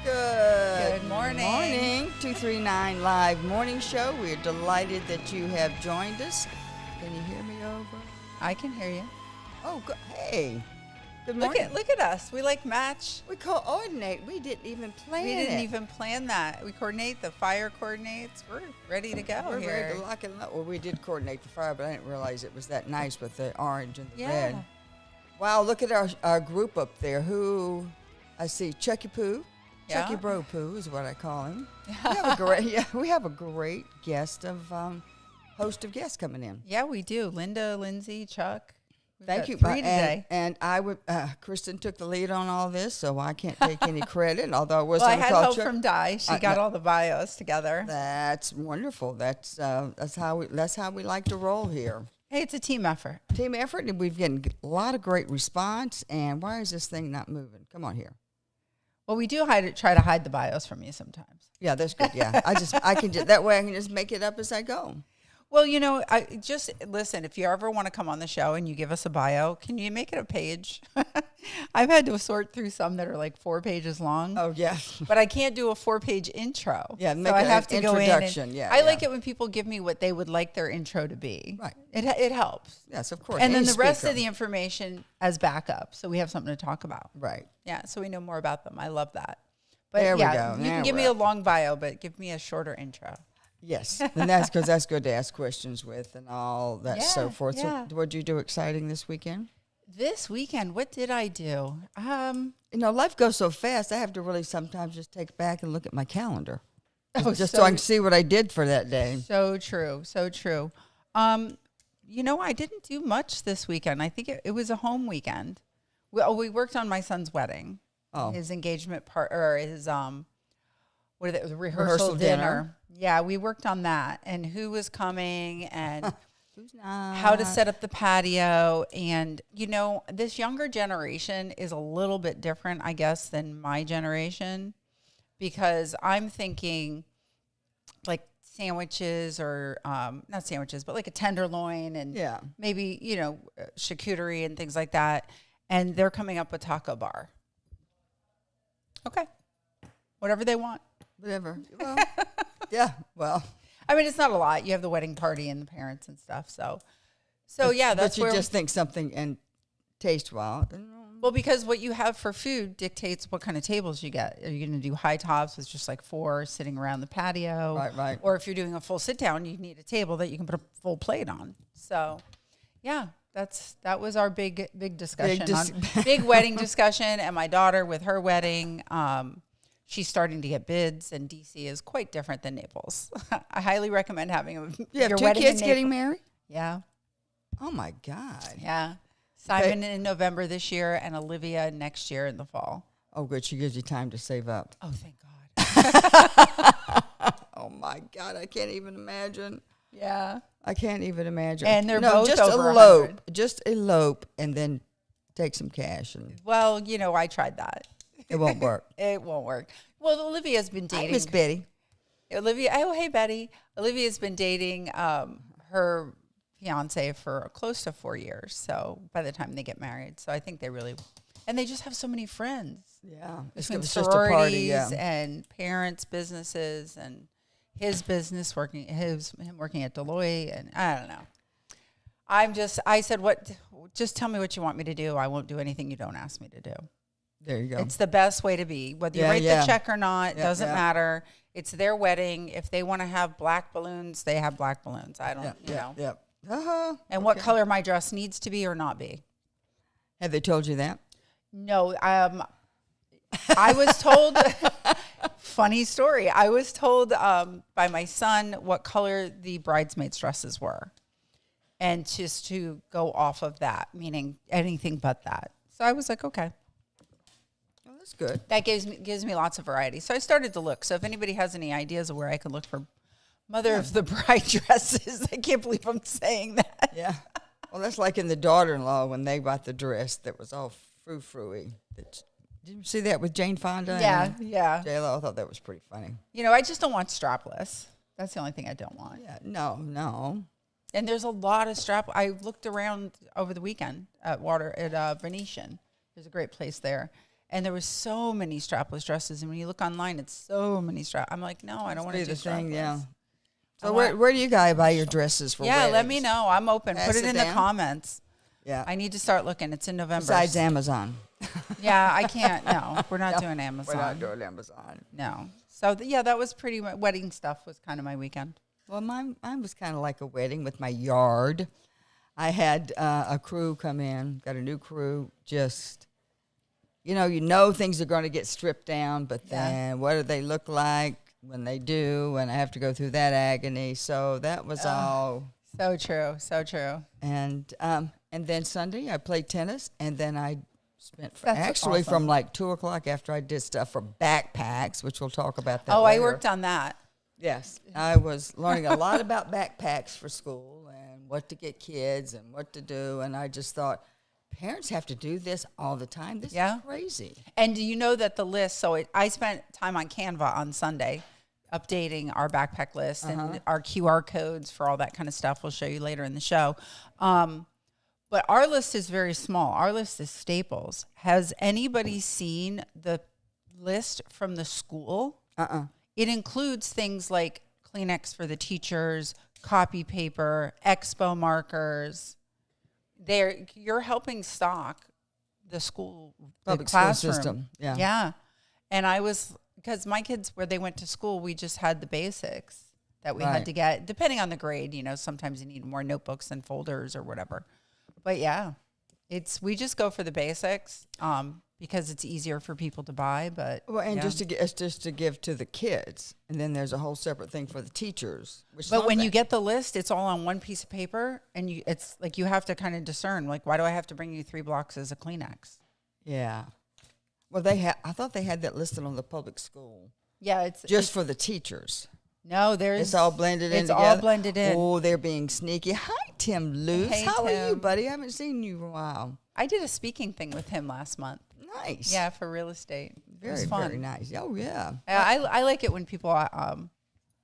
Good morning. Morning, 239 Live Morning Show. We're delighted that you have joined us. Can you hear me over? I can hear you. Oh, hey. Good morning. Look at us. We match. We coordinate. We didn't even plan it. We didn't even plan that. We coordinate. The fire coordinates. We're ready to go We're here. ready to lock it up. Well, we did coordinate the fire, but I didn't realize it was that nice with the orange and the red. Wow, look at our group up there. Who I see Chucky Poo. Yeah. Chucky Bro Poo is what I call him. We have a great guest host of guests coming in. Yeah, we do. Linda, Lindsay, Chuck. Thank you. Three today. And I would. Kristen took the lead on all this, so I can't take any credit. Although I was. Well, I had help from Di. She got all the bios together. That's wonderful. That's how we like to roll here. Hey, it's a team effort. Team effort, and we've gotten a lot of great response. And why is this thing not moving? Come on here. Well, we do try to hide the bios from you sometimes. Yeah, that's good. Yeah, I can just that way I can just make it up as I go. Well, I just listen. If you ever want to come on the show and you give us a bio, can you make it a page? I've had to sort through some that are like 4 pages long. Oh yeah, but I can't do a 4-page intro. Yeah, so I have to go in. I like it when people give me what they would like their intro to be. Right. It helps. Yes, of course. And then the rest of the information as backup, so we have something to talk about. Right. Yeah. So we know more about them. I love that. But there we go. You can give me a long bio, but give me a shorter intro. Yes, and that's because that's good to ask questions with and all that so forth. Yeah. So what did you do exciting this weekend? This weekend, what did I do? Life goes so fast. I have to really sometimes just take back and look at my calendar, so I can see what I did for that day. So true, so true. I didn't do much this weekend. I think it was a home weekend. We worked on my son's wedding, his engagement his rehearsal dinner. Yeah, we worked on that and who was coming and how to set up the patio. And, this younger generation is a little bit different, I guess, than my generation because I'm thinking like sandwiches or not sandwiches, but like a tenderloin and maybe, charcuterie and things like that. And they're coming up with taco bar. Okay. Whatever they want. Whatever. Well, yeah. Well, I mean, it's not a lot. You have the wedding party and the parents and stuff. So that's but you just think something and taste well. Well, because what you have for food dictates what kind of tables you get. Are you going to do high tops with just like 4 sitting around the patio? Right. Or if you're doing a full sit down, you need a table that you can put a full plate on. So, yeah, that was our big discussion, big wedding discussion. And my daughter with her wedding. She's starting to get bids, and D.C. is quite different than Naples. I highly recommend having your wedding. 2 kids getting married? Yeah. Oh, my God. Yeah. Simon in November this year and Olivia next year in the fall. Oh, good. She gives you time to save up. Oh, thank God. Oh, my God. I can't even imagine. Yeah. I can't even imagine. And they're both just over elope. 100. Just elope and then take some cash. Well, I tried that. It won't work. It won't work. Well, Olivia's been dating. Hi, Miss Betty. Olivia. Oh, hey, Betty. Olivia's been dating her fiance for close to 4 years. So by the time they get married, so I think they just have so many friends. Yeah, Between it's sororities just a party, yeah. and parents' businesses and his business him working at Deloitte, and I don't know. I said, just tell me what you want me to do. I won't do anything you don't ask me to do. There you go. It's the best way to be. Whether you write the check or not, doesn't matter. It's their wedding. If they want to have black balloons, they have black balloons. I don't, know. Yeah. Uh-huh. And what color my dress needs to be or not be. Have they told you that? No. I was told, funny story. I was told by my son what color the bridesmaids' dresses were. And just to go off of that, meaning anything but that. So I was like, okay. That's good. That gives me lots of variety. So I started to look. So if anybody has any ideas of where I can look for mother of the bride dresses, I can't believe I'm saying that. Yeah. Well, that's like in the daughter-in-law when they bought the dress that was all frou-frou-y. Did you see that with Jane Fonda? Yeah. J-Lo? I thought that was pretty funny. I just don't want strapless. That's the only thing I don't want. Yeah. No. And there's a lot of strap. I looked around over the weekend at Venetian. There's a great place there. And there was so many strapless dresses. And when you look online, it's so many I'm like, no, I don't want to do strapless. Yeah. So where do you guys buy your dresses for weddings? Let me know. I'm open. Put it in the comments. Yeah. I need to start looking. It's in November. Besides Amazon. Yeah, I can't. No, we're not doing Amazon. We're not doing Amazon. No. So, that was pretty much, wedding stuff was kind of my weekend. Well, mine was kind of like a wedding with my yard. I had a crew come in, got a new crew, just... You know things are going to get stripped down, but then what do they look like when they do? And I have to go through that agony. So that was all. So true. So true. And then Sunday I played tennis, and then I spent awesome. from like 2:00 after I did stuff for backpacks, which we'll talk about that later. I worked on that. Yes. I was learning a lot about backpacks for school and what to get kids and what to do. And I just thought, parents have to do this all the time. This is crazy. And do you know that the list, I spent time on Canva on Sunday updating our backpack list and our QR codes for all that kind of stuff. We'll show you later in the show. But our list is very small. Our list is staples. Has anybody seen the list from the school? It includes things like Kleenex for the teachers, copy paper, expo markers. You're helping stock the school, public classroom school system. Yeah. And because my kids, where they went to school, we just had the basics that we had to get, depending on the grade. Sometimes you need more notebooks and folders or whatever. But we just go for the basics because it's easier for people to buy. But just to give to the kids, and then there's a whole separate thing for the teachers. But when you get the list, it's all on one piece of paper, and it's like you have to kind of discern, like, why do I have to bring you 3 boxes of Kleenex? Yeah. Well, I thought they had that listed on the public school. Yeah, it's for the teachers. No, it's all blended in. It's all blended in. Oh, they're being sneaky. Hi, Tim Luce. Hey, How Tim. are you, buddy? I haven't seen you in a while. I did a speaking thing with him last month. Nice. Yeah, for real estate. Very, it was fun. very nice. Oh, yeah. I like it when people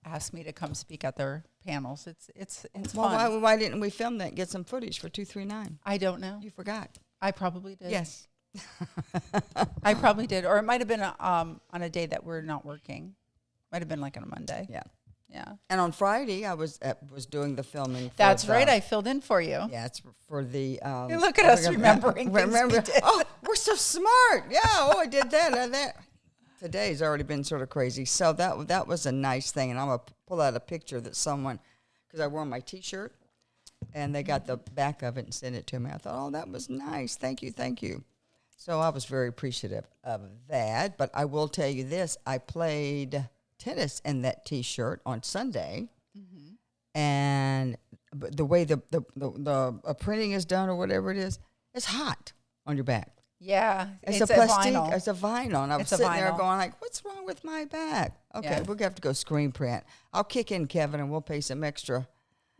ask me to come speak at their panels. It's fun. Why didn't we film that and get some footage for 239? I don't know. You forgot. I probably did. Yes. I probably did. Or it might have been on a day that we're not working. Might have been like on a Monday. Yeah. Yeah. And on Friday, I was doing the filming. That's right. I filled in for you. Yeah, it's for the. Look at us remembering things we did. Oh, we're so smart. Yeah. Oh, I did that and that. Today's already been sort of crazy. So that was a nice thing. And I'm going to pull out a picture that someone, because I wore my T-shirt, and they got the back of it and sent it to me. I thought, oh, that was nice. Thank you. Thank you. So I was very appreciative of that. But I will tell you this. I played tennis in that T-shirt on Sunday, and the way the printing is done or whatever it is, it's hot on your back. Yeah, it's a plastic. Vinyl. It's a vinyl, and I was sitting there going like, "What's wrong with my back?" Okay, we're gonna have to go screen print. I'll kick in Kevin, and we'll pay some extra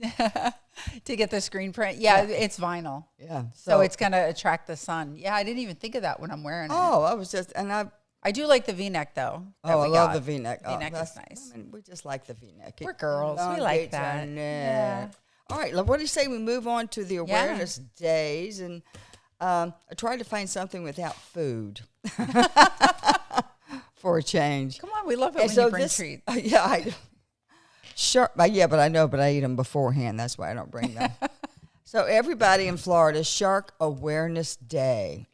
to get the screen print. Yeah, it's vinyl. Yeah, so it's gonna attract the sun. Yeah, I didn't even think of that when I'm wearing it. Oh, I was just, and I do like the V-neck, though. Oh, I love the V-neck. V-neck is nice. I mean, we just like the V-neck. We're girls. We like that. Yeah. All right. What do you say we move on to the awareness days? And I tried to find something without food for a change. Come on. We love it when you bring treats. Sure. Yeah, but I eat them beforehand. That's why I don't bring them. So everybody in Florida, Shark Awareness Day.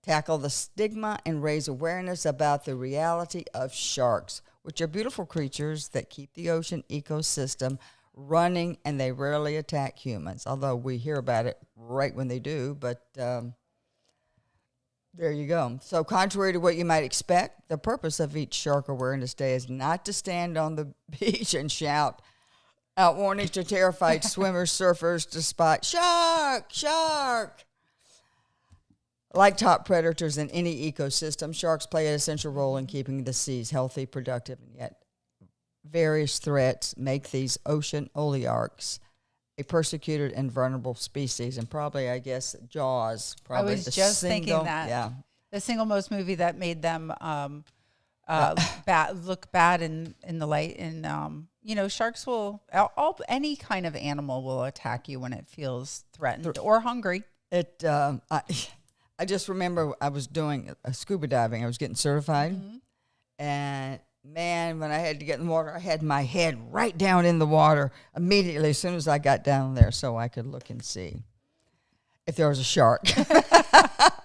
Tackle the stigma and raise awareness about the reality of sharks, which are beautiful creatures that keep the ocean ecosystem running, and they rarely attack humans, although we hear about it right when they do. But there you go. So contrary to what you might expect, the purpose of each Shark Awareness Day is not to stand on the beach and shout out warnings to terrified swimmers, surfers to spot shark, shark. Like top predators in any ecosystem, sharks play an essential role in keeping the seas healthy, productive, and yet various threats make these ocean oligarchs a persecuted and vulnerable species. And probably, I guess, Jaws. Probably I was just thinking that. Yeah. The single most movie that made them look bad in the light. And, sharks will, any kind of animal will attack you when it feels threatened or hungry. I just remember I was doing scuba diving. I was getting certified. And, man, when I had to get in the water, I had my head right down in the water immediately as soon as I got down there so I could look and see if there was a shark.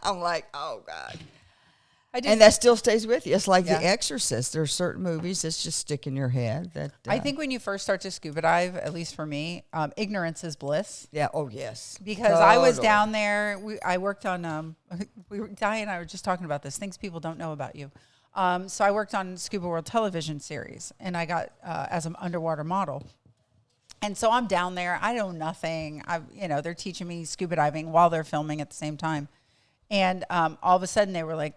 I'm like, oh, God. And that still stays with you. It's like The Exorcist. There are certain movies that's just stick in your head. That I think when you first start to scuba dive, at least for me, ignorance is bliss. Yeah. Oh, yes. Because I was down there. I worked on, Diane and I were just talking about this, things people don't know about you. So I worked on Scuba World television series, and I got as an underwater model. And so I'm down there. I know nothing. They're teaching me scuba diving while they're filming at the same time. And all of a sudden they were like,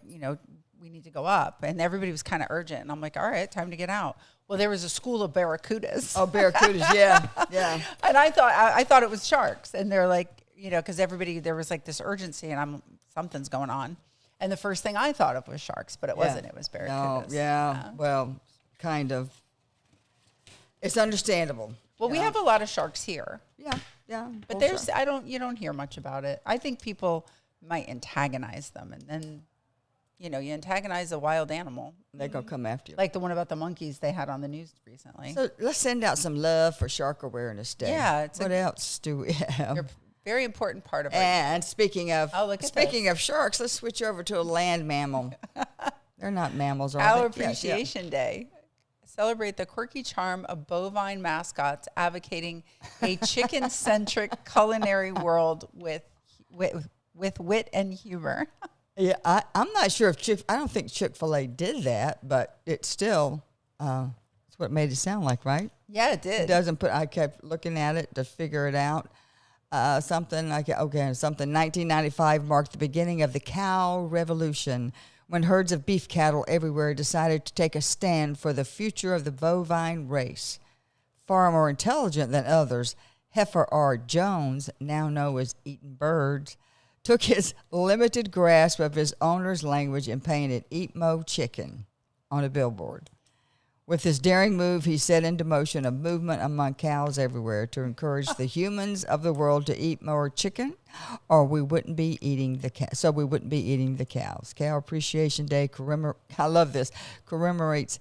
we need to go up. And everybody was kind of urgent. And I'm like, all right, time to get out. Well, there was a school of barracudas. Oh, barracudas, yeah, yeah. And I thought it was sharks. And they're like, because there was like this urgency, and something's going on. And the first thing I thought of was sharks, but it wasn't. It was barracudas. No, yeah. Well, kind of. It's understandable. Well, we have a lot of sharks here. Yeah, yeah. But you don't hear much about it. I think people might antagonize them, and then, you antagonize a wild animal. They're going to come after you. Like the one about the monkeys they had on the news recently. So let's send out some love for Shark Awareness Day. Yeah. What else do we have? You're a very important part of it. And speaking of of sharks, let's switch over to a land mammal. They're not mammals, are they? Our Appreciation Day. Celebrate the quirky charm of bovine mascots, advocating a chicken-centric culinary world with wit and humor. Yeah, I'm not sure if I don't think Chick-fil-A did that, but it still, it's what it made it sound like, right? Yeah, it did. It doesn't I kept looking at it to figure it out. Something 1995 marked the beginning of the cow revolution, when herds of beef cattle everywhere decided to take a stand for the future of the bovine race. Far more intelligent than others, Heifer R. Jones, now known as Eating Birds, took his limited grasp of his owner's language and painted "Eat Mo Chicken" on a billboard. With this daring move, he set into motion a movement among cows everywhere to encourage the humans of the world to eat more chicken, or we wouldn't be eating the cows. Cow Appreciation Day I love this. Commemorates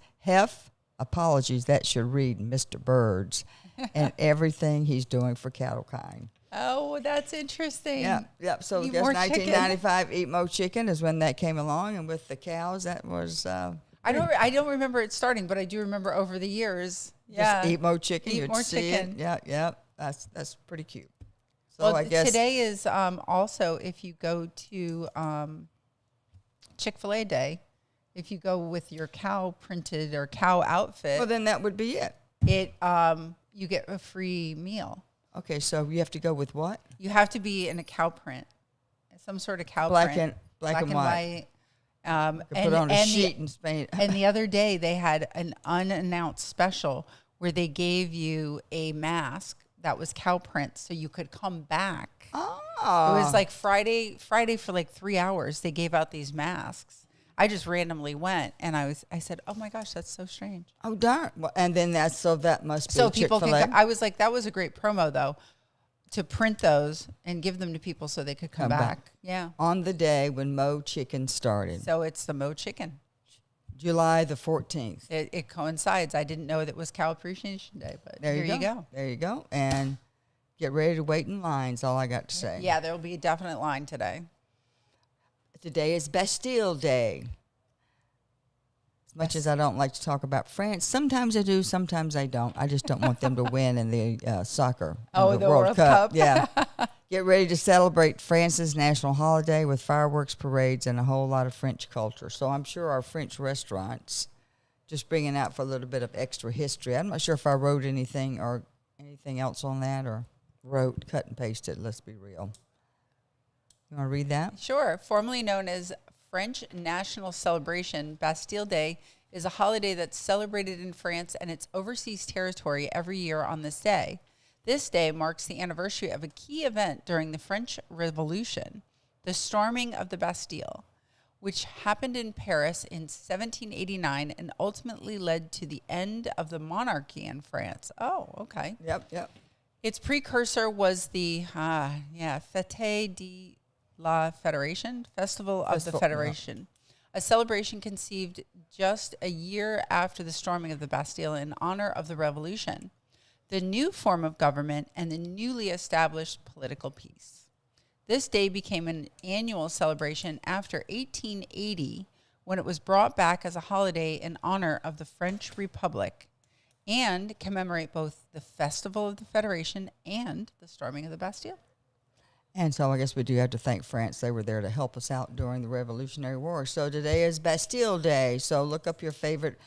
apologies, that should read Mr. Birds, and everything he's doing for cattle kind. Oh, that's interesting. Yeah. So I guess 1995, Eat Mo Chicken is when that came along, and with the cows, that was. I don't remember it starting, but I do remember over the years. Yeah, just Eat Mo Chicken. Eat more chicken. Yeah. That's pretty cute. So well, I guess today is also, if you go to Chick-fil-A Day, if you go with your cow printed or cow outfit, well, then that would be it. You get a free meal. Okay, so you have to go with what? You have to be in a cow print, some sort of cow print. Black and white. Put on a sheet and paint. And the other day they had an unannounced special where they gave you a mask that was cow print, so you could come back. Oh, it was like Friday for like 3 hours. They gave out these masks. I just randomly went, and I said, "Oh my gosh, that's so strange." Oh darn! Well, and then that must be so people Chick-fil-A. I was like, that was a great promo though, to print those and give them to people so they could come back. Yeah. On the day when Mo Chicken started. So it's the Mo Chicken. July the 14th. It coincides. I didn't know that was Cow Appreciation Day, but here you go. There you go. And get ready to wait in line is all I got to say. Yeah, there will be a definite line today. Today is Bastille Day. As much as I don't like to talk about France, sometimes I do, sometimes I don't. I just don't want them to win in the soccer. The World Cup. Yeah. Get ready to celebrate France's national holiday with fireworks, parades, and a whole lot of French culture. So I'm sure our French restaurants, just bringing out for a little bit of extra history. I'm not sure if I wrote anything else on that, or cut and pasted. Let's be real. You want to read that? Sure. Formerly known as French National Celebration, Bastille Day is a holiday that's celebrated in France and its overseas territory every year on this day. This day marks the anniversary of a key event during the French Revolution, the storming of the Bastille, which happened in Paris in 1789 and ultimately led to the end of the monarchy in France. Oh, okay. Yep. Its precursor was the Fête de la Fédération, Festival of the Federation, a celebration conceived just a year after the storming of the Bastille in honor of the Revolution, the new form of government, and the newly established political peace. This day became an annual celebration after 1880, when it was brought back as a holiday in honor of the French Republic and commemorate both the Festival of the Federation and the storming of the Bastille. And so I guess we do have to thank France. They were there to help us out during the Revolutionary War. So today is Bastille Day. So look up your favorite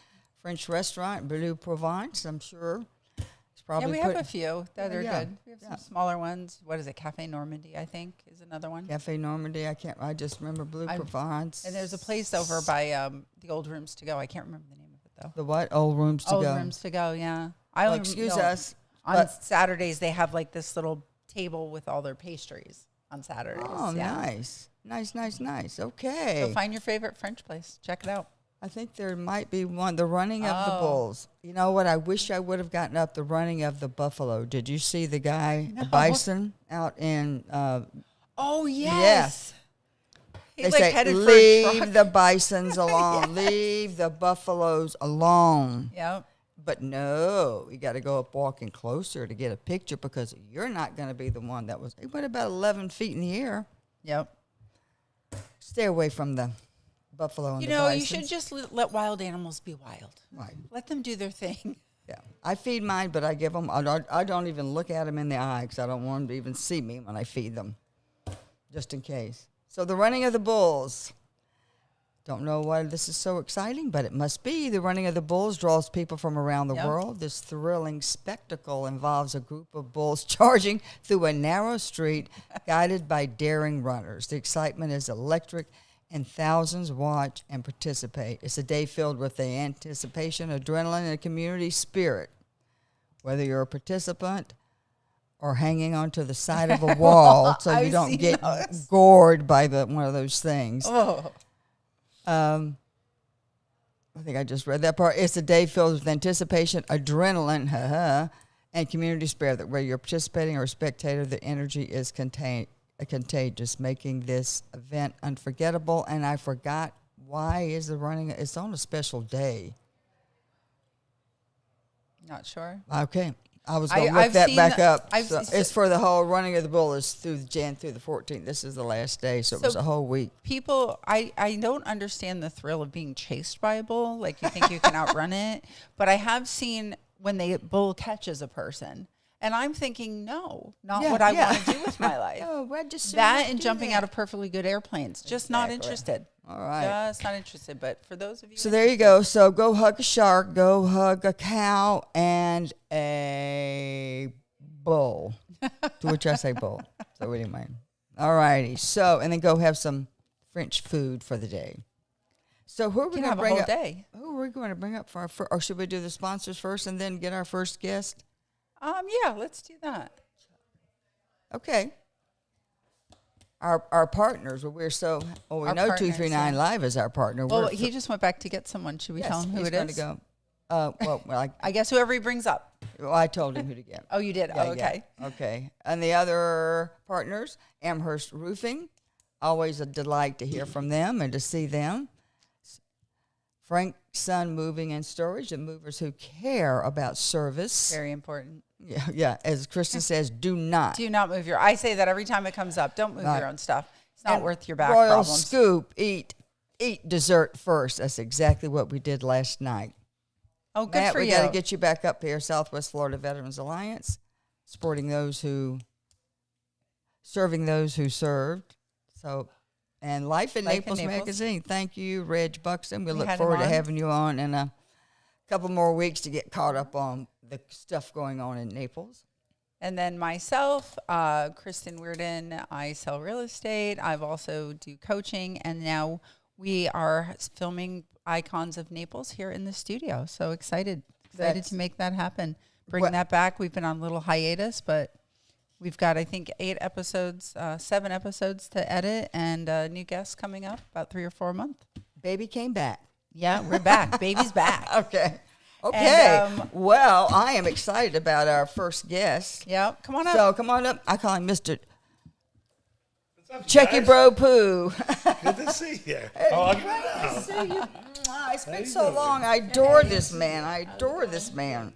French restaurant, Bleu Provence, I'm sure. It's probably we have a few that are good. We have some Yeah. smaller ones. What is it? Cafe Normandy, I think, is another one. Cafe Normandy. I just remember Bleu Provence. And there's a place over by the Old Rooms to Go. I can't remember the name of it, though. The what? Old Rooms to Go. Old Rooms to Go, yeah. Excuse us. On Saturdays, they have like this little table with all their pastries on Saturdays. Oh, nice. Nice. Okay. So find your favorite French place. Check it out. I think there might be one, the running of the bulls. You know what? I wish I would have gotten up the running of the buffalo. Did you see the guy, the bison, out in... oh, yes. They say, leave the bisons alone. Leave the buffaloes alone. Yep. But no, you got to go up walking closer to get a picture because you're not going to be the one that was. It went about 11 feet in the air. Yep. Stay away from the buffalo and the bisons. You should just let wild animals be wild. Right. Let them do their thing. Yeah. I feed mine, but I give them, I don't even look at them in the eye because I don't want them to even see me when I feed them, just in case. So the running of the bulls. Don't know why this is so exciting, but it must be. The running of the bulls draws people from around the world. This thrilling spectacle involves a group of bulls charging through a narrow street guided by daring runners. The excitement is electric, and thousands watch and participate. It's a day filled with the anticipation, adrenaline, and community spirit. Whether you're a participant or hanging onto the side of a wall so you don't get gored by one of those things. Oh. I think I just read that part. It's a day filled with anticipation, adrenaline, and community spirit. That whether you're participating or a spectator, the energy is contagious, making this event unforgettable. And I forgot, why is the running? It's on a special day. Not sure. Okay. I was going to look that back up. So it's for the whole running of the bull is through Jan through the 14th. This is the last day, so it was a whole week. People, I don't understand the thrill of being chased by a bull. Like you think you can outrun it. But I have seen when the bull catches a person. And I'm thinking, no, not what I want to do with my life. No, I just that and jumping out of perfectly good airplanes. Just not interested. All right. Just not interested. But for those of you. So there you go. So go hug a shark, go hug a cow, and a bull. To which I say bull. So anyway. All righty. So, and then go have some French food for the day. So who are we going to bring up? Day. Who are we going to bring up for our or should we do the sponsors first and then get our first guest? Yeah, let's do that. Okay. Our partners, we know 239 Live is our partner. Well, he just went back to get someone. Should we tell him who it is? He's going to go. I guess whoever he brings up. Well, I told him who to get. Oh, you did? Yeah, okay. Yeah. Okay. And the other partners, Amherst Roofing. Always a delight to hear from them and to see them. Frank Sun Moving and Storage, the movers who care about service. Very important. Yeah. As Kristen says, do not move your. I say that every time it comes up. Don't move your own stuff. It's not worth your back Royal problems. Scoop, eat dessert first. That's exactly what we did last night. Oh, good Matt, for you. We got to get you back up here, Southwest Florida Veterans Alliance, serving those who served. So, and Life in Naples magazine. Thank you, Reg Buxton. We look forward to having you on in a couple more weeks to get caught up on the stuff going on in Naples. And then myself, Kristen Weirden, I sell real estate. I've also do coaching, and now we are filming Icons of Naples here in the studio. So excited to make that happen. Bring that back. We've been on a little hiatus, but we've got, I think, 7 episodes to edit, and new guests coming up about 3 or 4 a month. Baby came back. Yeah, we're back. Baby's back. Okay. And, well, I am excited about our first guest. Yeah, come on up. So come on up. I call him Mr. Checky Bro Poo. Good to see you. Oh, I'll get it out. See you. It's been so long. I adore this man. I adore this man.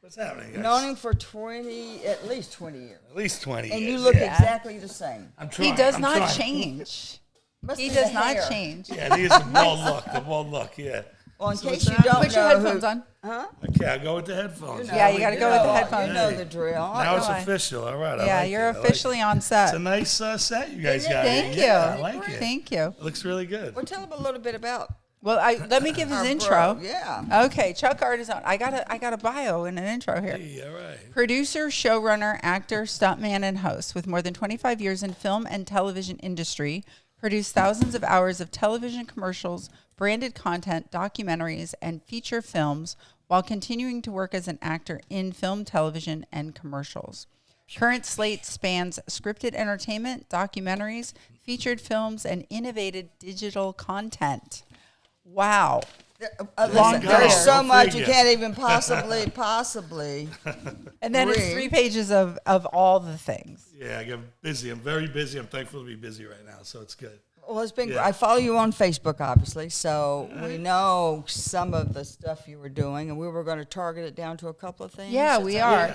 What's happening, guys? Known him for at least 20 years. At least 20 And years. you look exactly the same. I'm trying. He does I'm not trying. change. Must He be does the not hair. change. Yeah, he is the bald look, yeah. Well, in So case it's you not- don't Put your know headphones who, on. Huh? Okay, I'll go with the headphones. Yeah, you got to go with the headphones. You know the drill. Now it's Why? official. All right. I Yeah, like you're it. I like officially it. on set. It's a nice set you guys got. Thank here. you. Yeah, I like it. Thank you. It looks really good. Well, tell him a little bit about Well, let me give his our intro. bro. Yeah. Okay, Chuck Ardezzone. I got a bio and an intro here. Hey, all right. Producer, showrunner, actor, stuntman, and host with more than 25 years in film and television industry, produced thousands of hours of television commercials, branded content, documentaries, and feature films while continuing to work as an actor in film, television, and commercials. Current slate spans scripted entertainment, documentaries, featured films, and innovative digital content. Wow. Listen, go. there's so Go much you figure. can't even possibly. And then it's Read. 3 pages of all the things. Yeah, I get busy. I'm very busy. I'm thankful to be busy right now, so it's good. Well, it's been. Yeah. I follow you on Facebook, obviously, so we know some of the stuff you were doing, and we were going to target it down to a couple of things. Yeah, Is we that- are.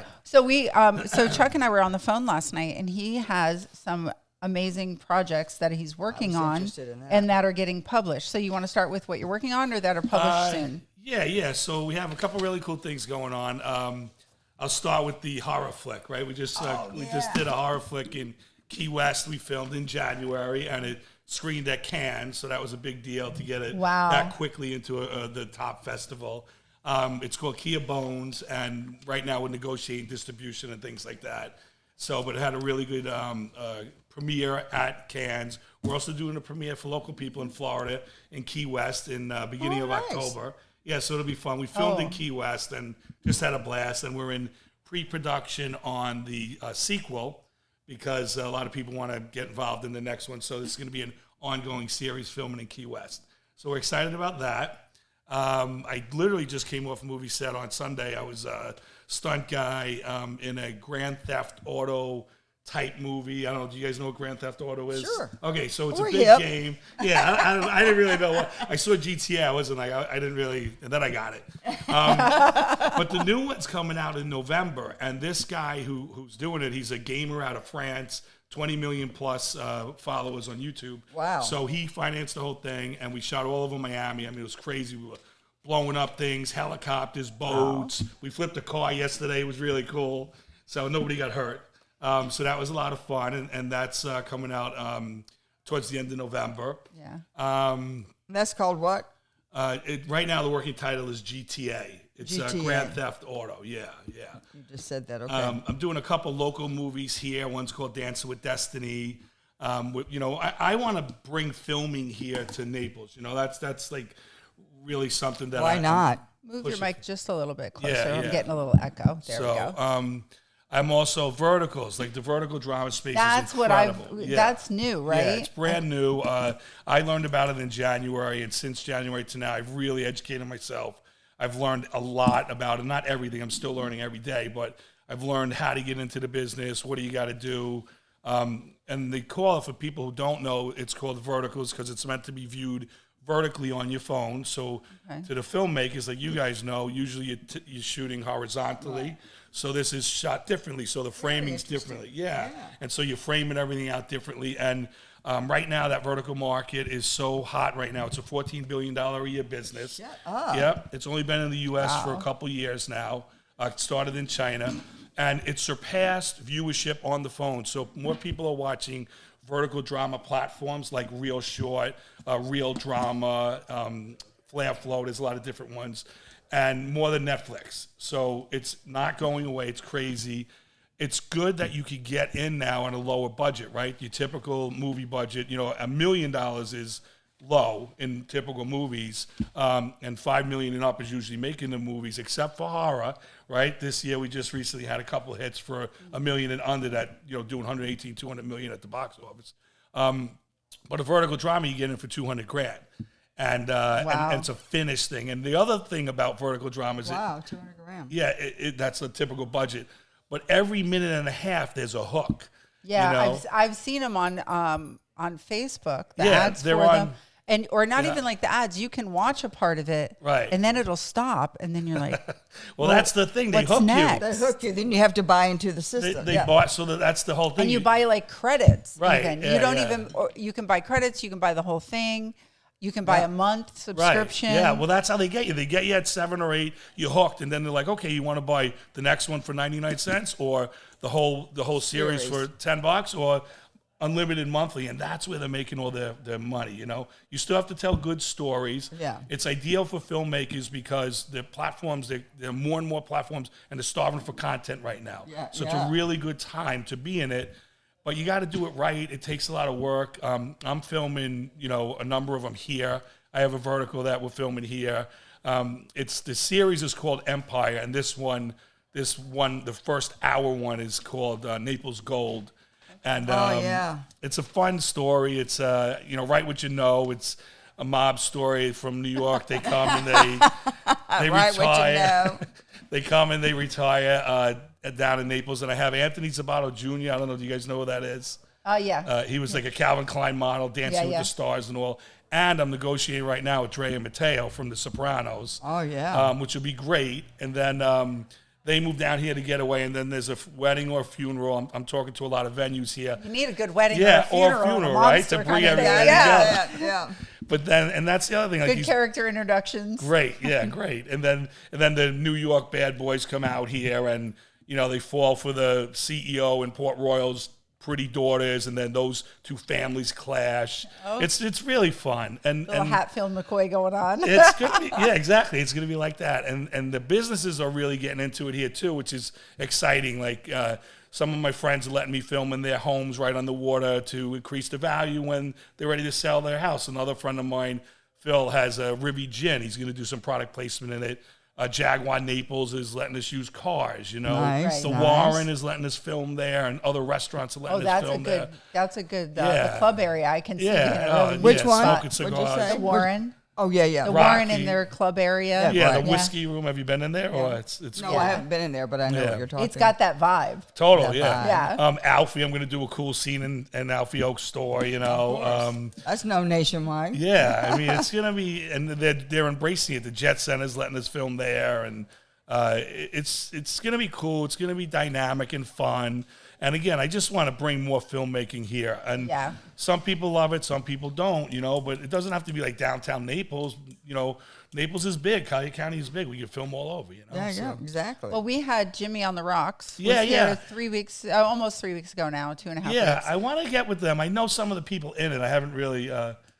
Yeah. So Chuck and I were on the phone last night, and he has some amazing projects that he's working on interested in that. and that are getting published. So you want to start with what you're working on, or that are published soon? Yeah. So we have a couple really cool things going on. I'll start with the horror flick, right? We just did a horror flick in Key West. We filmed in January, and it screened at Cannes, so that was a big deal to get it that quickly into the top festival. It's called Kia Bones, and right now we're negotiating distribution and things like that. So, but it had a really good premiere at Cannes. We're also doing a premiere for local people in Florida in Key West in beginning of nice. October. Yeah, so it'll be fun. We filmed in Key West and just had a blast, and we're in pre-production on the sequel because a lot of people want to get involved in the next one. So this is going to be an ongoing series filming in Key West. So we're excited about that. I literally just came off a movie set on Sunday. I was a stunt guy in a Grand Theft Auto type movie. I don't know. Do you guys know what Grand Theft Auto is? Sure. Okay, so it's We're a big hip. game. Yeah, I didn't really know what. I saw GTA. I wasn't like, I didn't really, and then I got it. But the new one's coming out in November, and this guy who's doing it, he's a gamer out of France, 20 million plus followers on YouTube. Wow. So he financed the whole thing, and we shot all over Miami. I mean, it was crazy. We were blowing up things, helicopters, boats. We flipped a car yesterday. It was really cool. So nobody got hurt. So that was a lot of fun, and that's coming out towards the end of November. Yeah. That's called what? Right now, the working title is GTA. It's GTA. Grand Theft Auto. Yeah. You just said that. Okay. I'm doing a couple local movies here. One's called Dancing with Destiny. I want to bring filming here to Naples. That's like really something that Why not? Move push your it. mic just a little bit closer. Yeah, I'm yeah. getting a little echo. There we go. I'm also verticals, like the vertical drama space That's is what incredible. that's new, right? Yeah, it's brand new. I learned about it in January, and since January to now, I've really educated myself. I've learned a lot about it. Not everything. I'm still learning every day, but I've learned how to get into the business. What do you got to do? And they call it, for people who don't know, it's called verticals because it's meant to be viewed vertically on your phone. So to the filmmakers, like you guys know, usually you're shooting horizontally. Right. So this is shot differently. So the framing's differently. Yeah. And so you're framing everything out differently. And right now, that vertical market is so hot right now. It's a $14 billion a year business. Shut up. Yep. It's only been in the U.S. for a couple years now. It started in China. And it surpassed viewership on the phone. So more people are watching vertical drama platforms like Real Short, Real Drama, Flare Flow. There's a lot of different ones. And more than Netflix. So it's not going away. It's crazy. It's good that you could get in now on a lower budget, right? Your typical movie budget, $1 million is low in typical movies, and $5 million and up is usually making the movies, except for horror, right? This year we just recently had a couple of hits for $1 million and under that, doing 118, 200 million at the box office. But a vertical drama you get in for $200,000. And it's a finished thing. And the other thing about vertical drama is $200,000. that's a typical budget. But every minute and a half, there's a hook. Yeah, You know? I've seen them on Facebook. The Yeah, ads they're for on- them. And or not even like the ads. You can watch a part of it, Right. and then it'll stop, and then you're like, well, that's the thing. They what's hook next? They hook you, then you have to buy into the system. They bought, so that's the whole thing. and you buy like credits. Right, Even. yeah, You don't yeah. even. Or you can buy credits. You can buy the whole thing. You can buy a month subscription. Right. Yeah, well, that's how they get you. They get you at 7 or 8, you're hooked, and then they're like, okay, you want to buy the next one for 99 cents, or the whole series for $10, or unlimited monthly, and that's where they're making all their money. You know, you still have to tell good stories. Yeah. It's ideal for filmmakers because the platforms, there are more and more platforms, and they're starving for content right now. Yeah, so it's a really good time to be in it. But you got to do it right. It takes a lot of work. I'm filming, a number of them here. I have a vertical that we're filming here. The series is called Empire, and this one, the first hour one is called Naples Gold. And it's a fun story. It's Write What You Know. It's a mob story from New York. They come and they Write retire. What You Know. They come and they retire down in Naples. And I have Anthony Sabato Jr. I don't know. Do you guys know who that is? Oh, yeah. He was like a Calvin Klein model, Dancing with the Stars and all. And I'm negotiating right now with Dre and Mateo from The Sopranos. Oh, yeah. Which will be great. And then they moved down here to get away. And then there's a wedding or a funeral. I'm talking to a lot of venues here. You need a good wedding Yeah, or a funeral, right? To bring everybody together. Yeah. But then, and that's the other thing. Good character introductions. Great, yeah, great. And then the New York bad boys come out here, and they fall for the CEO and Port Royal's pretty daughters, and then those two families clash. Oh. It's really fun. And little Hatfield McCoy going on. It's gonna be, yeah, exactly. It's gonna be like that. And the businesses are really getting into it here too, which is exciting. Like some of my friends are letting me film in their homes right on the water to increase the value when they're ready to sell their house. Another friend of mine, Phil, has a Ribby Gin. He's gonna do some product placement in it. Jaguar Naples is letting us use cars, Nice, the nice. Warren is letting us film there, and other restaurants are letting us film there. That's a good the club area. I can see. Which one? Smoking What'd you cigars. say? The Warren. Oh, yeah. The Rocky. Warren in their club area. Yeah, the whiskey room. Have you been in there? Yeah. Or it's No, I haven't been in there, but I know what you're talking It's got that vibe. total, Yeah, Yeah. Alfie, I'm going to do a cool scene in Alfie Oak's store, That's no nationwide. Yeah, I mean, it's going to be, and they're embracing it. The Jet Center's letting us film there, and it's going to be cool. It's going to be dynamic and fun. And again, I just want to bring more filmmaking here. And some people love it, some people don't, but it doesn't have to be like downtown Naples. Naples is big. Collier County is big. We can film all over, Yeah, exactly. Well, we had Jimmy on the Rocks. Yeah, here 3 weeks, almost 3 weeks ago now, 2.5 weeks. Yeah, I want to get with them. I know some of the people in it. I haven't really...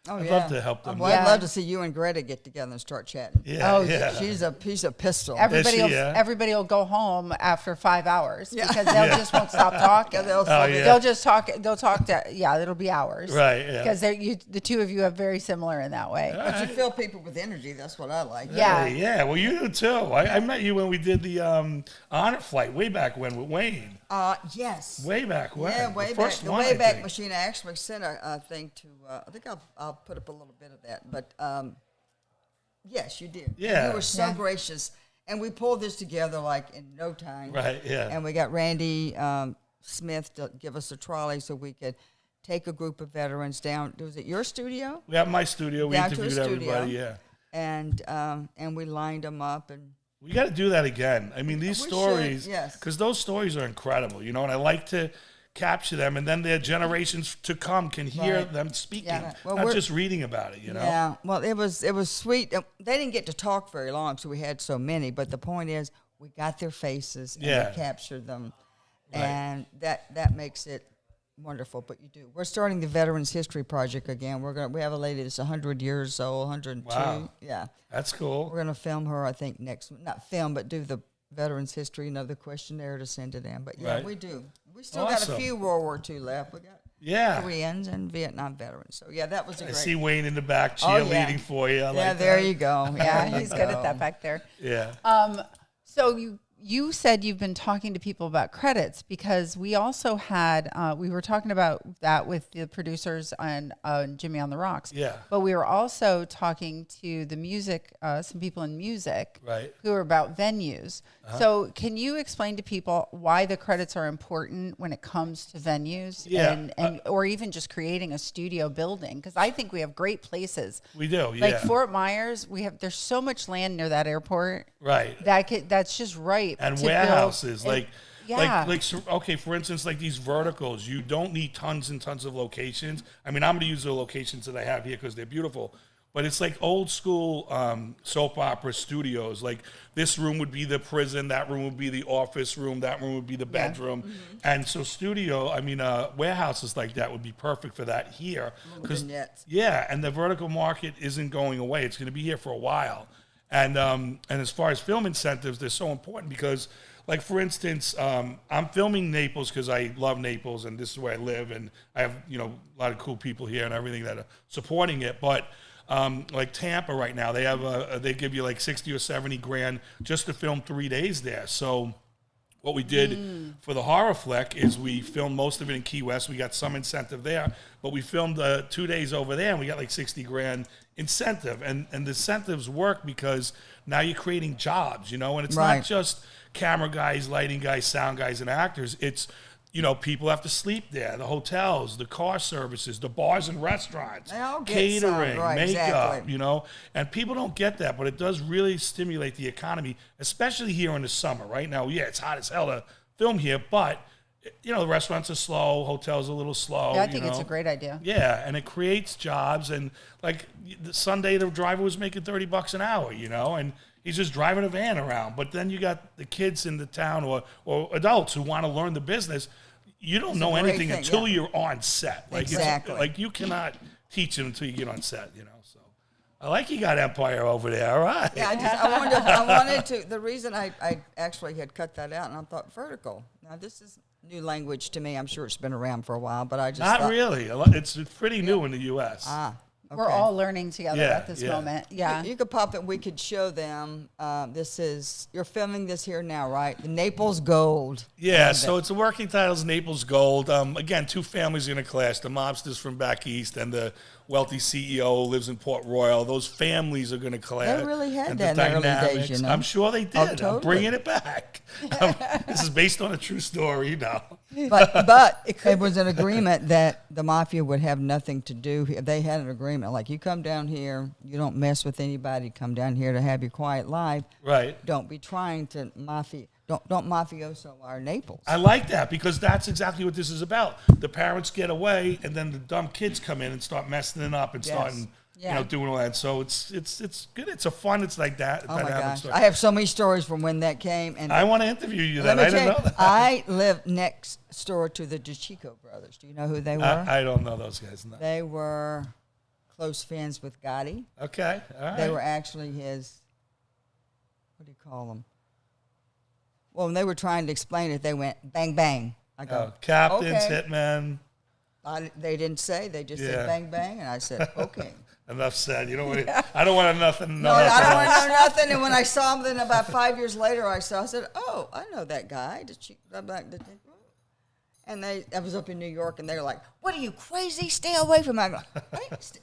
I'd love to help them. Well, I'd love to see you and Greta get together and start chatting. Yeah, She's a piece of pistol. Everybody will go home after 5 hours because they just won't stop talking. They'll just talk. They'll talk to it'll be hours. Right. Yeah. Because the two of you are very similar in that way. But you fill people with energy. That's what I like. Yeah. Yeah. Well, you do too. I met you when we did the honor flight way back when with Wayne. Yes. Way back when. Yeah, way back. The Wayback Machine. I actually sent a thing to. I think I'll put up a little bit of that. But yes, you did. Yeah. You were so gracious, and we pulled this together like in no time. Right. Yeah. And we got Randy Smith to give us a trolley so we could take a group of veterans down. Was it your studio? We have my studio. We Down to a interviewed studio. everybody. Yeah. And we lined them up and. We got to do that again. I mean, these stories, yes, because those stories are incredible, and I like to capture them, and then their generations to come can hear them speaking, not just reading about it, Yeah, well, it was sweet. They didn't get to talk very long, so we had so many, but the point is we got their faces and we captured them, and that makes it wonderful. But you do. We're starting the Veterans History Project again. We have a lady that's 100 years old, 102. Wow. Yeah. That's cool. We're going to film her, I think, not film, but do the Veterans History, the questionnaire to send to them. But we do. We still got a few World War II left. We got Koreans and Vietnam veterans. So, that was a great. I see Wayne in the back cheerleading for you. I like there you go. Yeah, he's good at that back there. Yeah. So you said you've been talking to people about credits, because we also had, we were talking about that with the producers on Jimmy on the Rocks. Yeah. But we were also talking to the music, some people in music, Right. who are about venues. So can you explain to people why the credits are important when it comes to venues? Yeah. And or even just creating a studio building? Because I think we have great places. We do, Like yeah. Fort Myers, there's so much land near that airport. Right. That's just right. And to warehouses, build. okay, for instance, like these verticals, you don't need tons and tons of locations. I mean, I'm going to use the locations that I have here because they're beautiful. But it's like old school soap opera studios. Like this room would be the prison, that room would be the office room, that room would be the bedroom. Mm-hmm. And so warehouses like that would be perfect for that here. Yeah, and the vertical market isn't going away. It's going to be here for a while. And as far as film incentives, they're so important because, like, for instance, I'm filming Naples because I love Naples and this is where I live. And I have, a lot of cool people here and everything that are supporting it. But like Tampa right now, they give you like 60 or 70 grand just to film 3 days there. So what we did for the horror flick is we filmed most of it in Key West. We got some incentive there, but we filmed 2 days over there and we got like 60 grand incentive. And the incentives work because now you're creating jobs, and it's not just camera guys, lighting guys, sound guys, and actors. It's, people have to sleep there, the hotels, the car services, the bars and restaurants, catering, makeup, and people don't get that, but it does really stimulate the economy, especially here in the summer. Right now, it's hot as hell to film here, but the restaurants are slow, hotels are a little slow. Yeah, I think it's a great idea. Yeah, and it creates jobs, and like the Sunday, the driver was making $30 an hour, and he's just driving a van around. But then you got the kids in the town or adults who want to learn the business. You don't know anything until you're on set. Like, exactly. Like you cannot teach them until you get on set, So I like you got Empire over there, all right. Yeah, I wanted to, the reason I actually had cut that out, and I thought vertical. Now, this is new language to me. I'm sure it's been around for a while, but I just Not really. It's pretty new in the U.S. Okay. We're all learning together at this moment. Yeah. You could pop it. We could show them. You're filming this here now, right? The Naples Gold. Yeah, so it's the working title's Naples Gold. Again, two families are going to clash. The mobsters from back east and the wealthy CEO who lives in Port Royal. Those families are going to clash. They really had that in the early days, I'm sure they did. Oh, totally. I'm bringing it back. This is based on a true story, But it was an agreement that the mafia would have nothing to do. They had an agreement, like, you come down here, you don't mess with anybody, come down here to have your quiet life. Right. Don't be trying to don't mafioso our Naples. I like that because that's exactly what this is about. The parents get away, and then the dumb kids come in and start messing it up and starting, doing all that. So it's good. It's a fun. It's like that. Oh my gosh! I have so many stories from when that came, and I want to interview you. Then I didn't know that. I lived next door to the DeChico brothers. Do you know who they were? I don't know those guys. No. They were close friends with Gotti. Okay, all right. They were actually his. What do you call them? Well, when they were trying to explain it, they went bang bang. I go, captains, okay. hitmen. They didn't say. They just said bang bang, and I said okay. Enough said. You don't want. I don't want nothing. No, I don't want to know nothing. And when I saw him, then about 5 years later, I said, "Oh, I know that guy." And I was up in New York, and they were like, "What are you, crazy? Stay away from him."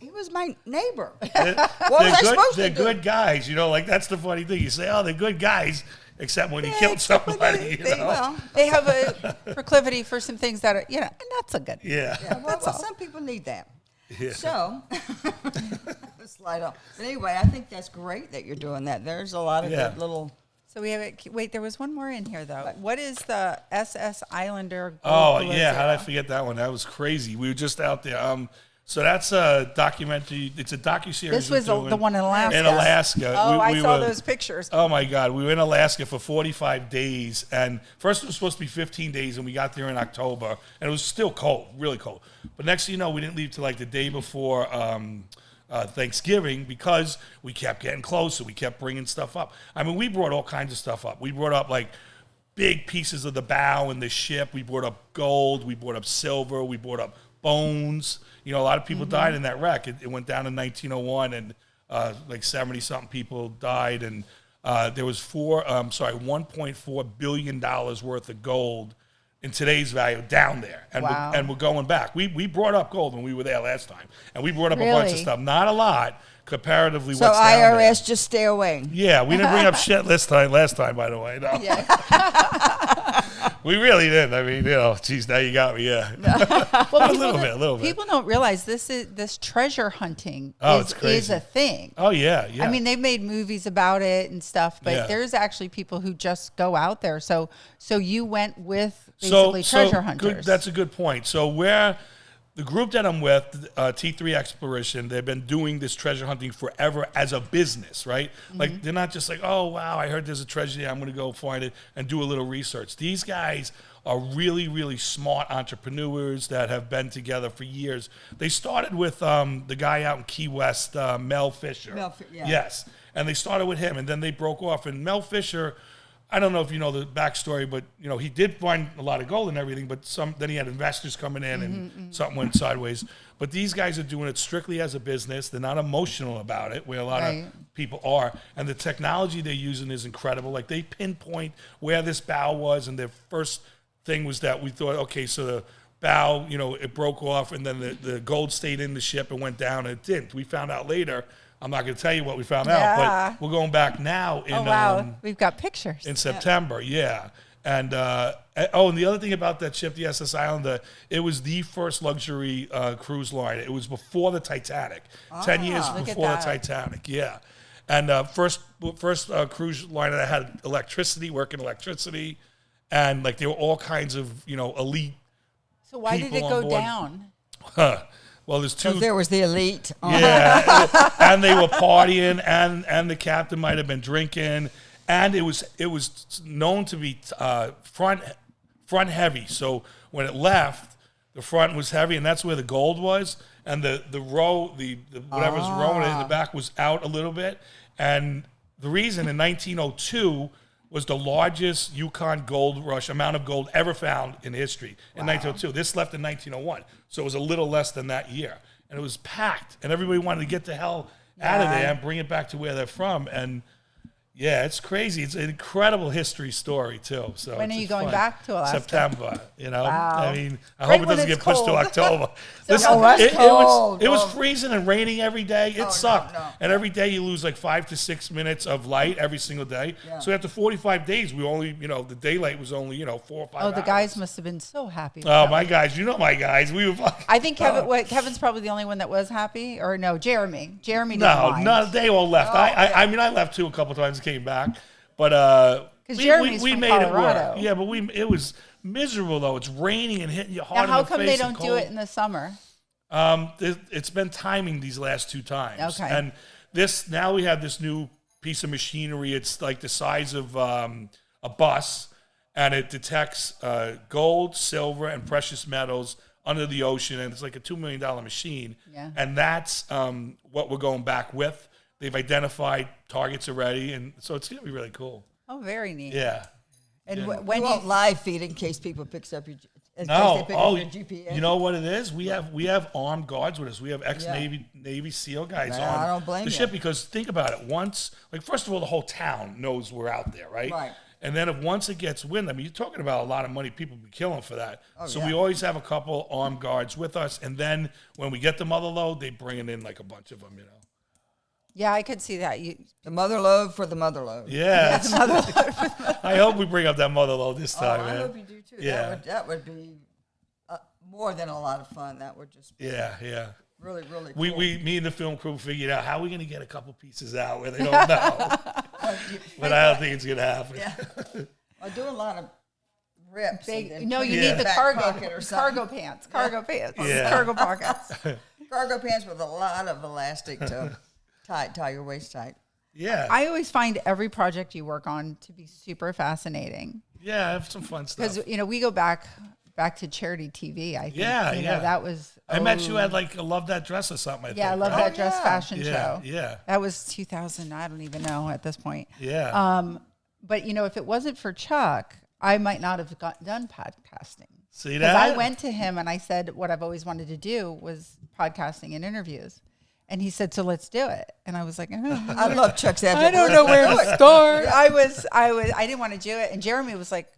He was my neighbor. What was I supposed to do? They're good guys. Like, that's the funny thing. You say, "Oh, they're good guys," except when he killed somebody. Well, they have a proclivity for some things that are, and that's a good. Yeah. Well, some people need that. Yeah. So, slide on. But anyway, I think that's great that you're doing that. There's a lot of good little. So we have it. Wait, there was one more in here though. What is the SS Islander? Oh yeah, how did I forget that one? That was crazy. We were just out there. So that's a documentary. It's a docuseries. This was the one in Alaska. In Alaska. Oh, I saw those pictures. Oh my God, we were in Alaska for 45 days, and first it was supposed to be 15 days, and we got there in October, and it was still cold, really cold. But next thing you know, we didn't leave till like the day before Thanksgiving because we kept getting closer. We kept bringing stuff up. I mean, we brought all kinds of stuff up. We brought up like big pieces of the bow and the ship. We brought up gold. We brought up silver. We brought up bones. A lot of people died in that wreck. It went down in 1901, and like 70-something people died. And there was $1.4 billion worth of gold in today's value down there. And, wow. we're going back. We brought up gold when we were there last time. And we brought up a bunch of stuff. Not a lot, comparatively so what's down there. IRS, just stay away. Yeah, we didn't bring up shit last time, by the way. No. Yeah. We really didn't. I mean, geez, now you got me, yeah. Well, a little bit. People don't realize this treasure hunting is a thing. Oh, yeah. I mean, they've made movies about it and stuff, but there's actually people who just go out there. So you went with basically treasure hunters. That's a good point. So the group that I'm with, T3 Exploration, they've been doing this treasure hunting forever as a business, right? Mm-hmm. Like, they're not just like, oh, wow, I heard there's a treasure there, I'm going to go find it and do a little research. These guys are really, really smart entrepreneurs that have been together for years. They started with the guy out in Key West, Mel Fisher. Yes, and they started with him, and then they broke off. And Mel Fisher, I don't know if you know the backstory, but he did find a lot of gold and everything. But then he had investors coming in, and something went sideways. But these guys are doing it strictly as a business. They're not emotional about it, where a lot of people are. And the technology they're using is incredible. Like, they pinpoint where this bow was, and their first thing was that we thought, okay, so the bow, it broke off, and then the gold stayed in the ship and went down, and it didn't. We found out later. I'm not going to tell you what we found out, but we're going back now. We've got pictures. In September, yeah. And, and the other thing about that ship, the SS Islander, it was the first luxury cruise line. It was before the Titanic, 10 years before the Titanic, yeah. And first cruise liner that had working electricity, and, like, there were all kinds of, elite. So why did it go down? Well, there's two. There was the elite. Yeah, and they were partying, and the captain might have been drinking, and it was known to be front heavy. So when it left, the front was heavy, and that's where the gold was, and the whatever's rowing it in the back was out a little bit. And the reason in 1902 was the largest Yukon gold rush amount of gold ever found in history in 1902. This left in 1901, so it was a little less than that year. And it was packed, and everybody wanted to get the hell out of there and bring it back to where they're from. And, yeah, it's crazy. It's an incredible history story, too. So when are you going back to Alaska? September, Wow. I mean, I hope it doesn't get pushed to October. It was freezing and raining every day. It sucked. No. And every day you lose like 5 to 6 minutes of light every single day. Yeah. So after 45 days, we only, the daylight was only, 4 or 5 hours. Oh, the guys must have been so happy. Oh, my guys. My guys. We were I think Kevin's probably the only one that was happy. Or no, Jeremy. Jeremy didn't mind. No, they all left. I mean, I left too a couple times, came back. But we made Colorado. it work. Yeah, but it was miserable, though. It's raining and hitting you hard in the face. How come they don't do it in the summer? It's been timing these last 2 times. Okay. And now we have this new piece of machinery. It's like the size of a bus, and it detects gold, silver, and precious metals under the ocean, and it's like a $2 million machine. Yeah. And that's what we're going back with. They've identified targets already, and so it's going to be really cool. Oh, very neat. Yeah. And when you won't live feed in case people picks up your GPS. You know what it is? We have armed guards with us. We have ex-Navy SEAL guys on I don't blame the ship, because think about it. Once, first of all, the whole town knows we're out there, right? Right. And then once it gets wind, I mean, you're talking about a lot of money people be killing for that. We always have a couple armed guards with us, and then when we get the mother load, they bring it in like a bunch of them, Yeah, I could see that. The mother load for the mother load. Yeah. I hope we bring up that mother load this time, man. I hope you do too. Yeah. That would be more than a lot of fun. That would just be really, really cool. Me and the film crew figured out how we're going to get a couple pieces out where they don't know. But I don't think it's going to happen. Yeah. I do a lot of rips. You need the cargo pants. Cargo pants. Yeah. Cargo pockets. Cargo pants with a lot of elastic to tie your waist tight. Yeah. I always find every project you work on to be super fascinating. Yeah, I have some fun stuff. Because, we go back to charity TV, I think. Yeah. That was... I met you at I Love That Dress or something, I think. I Love That Dress fashion show. Yeah. That was 2000, I don't even know at this point. Yeah. But, if it wasn't for Chuck, I might not have done podcasting. See that? Because I went to him and I said what I've always wanted to do was podcasting and interviews. And he said, so let's do it. And I was like, I love Chuck's attitude. I don't know where to start. I didn't want to do it. And Jeremy was like,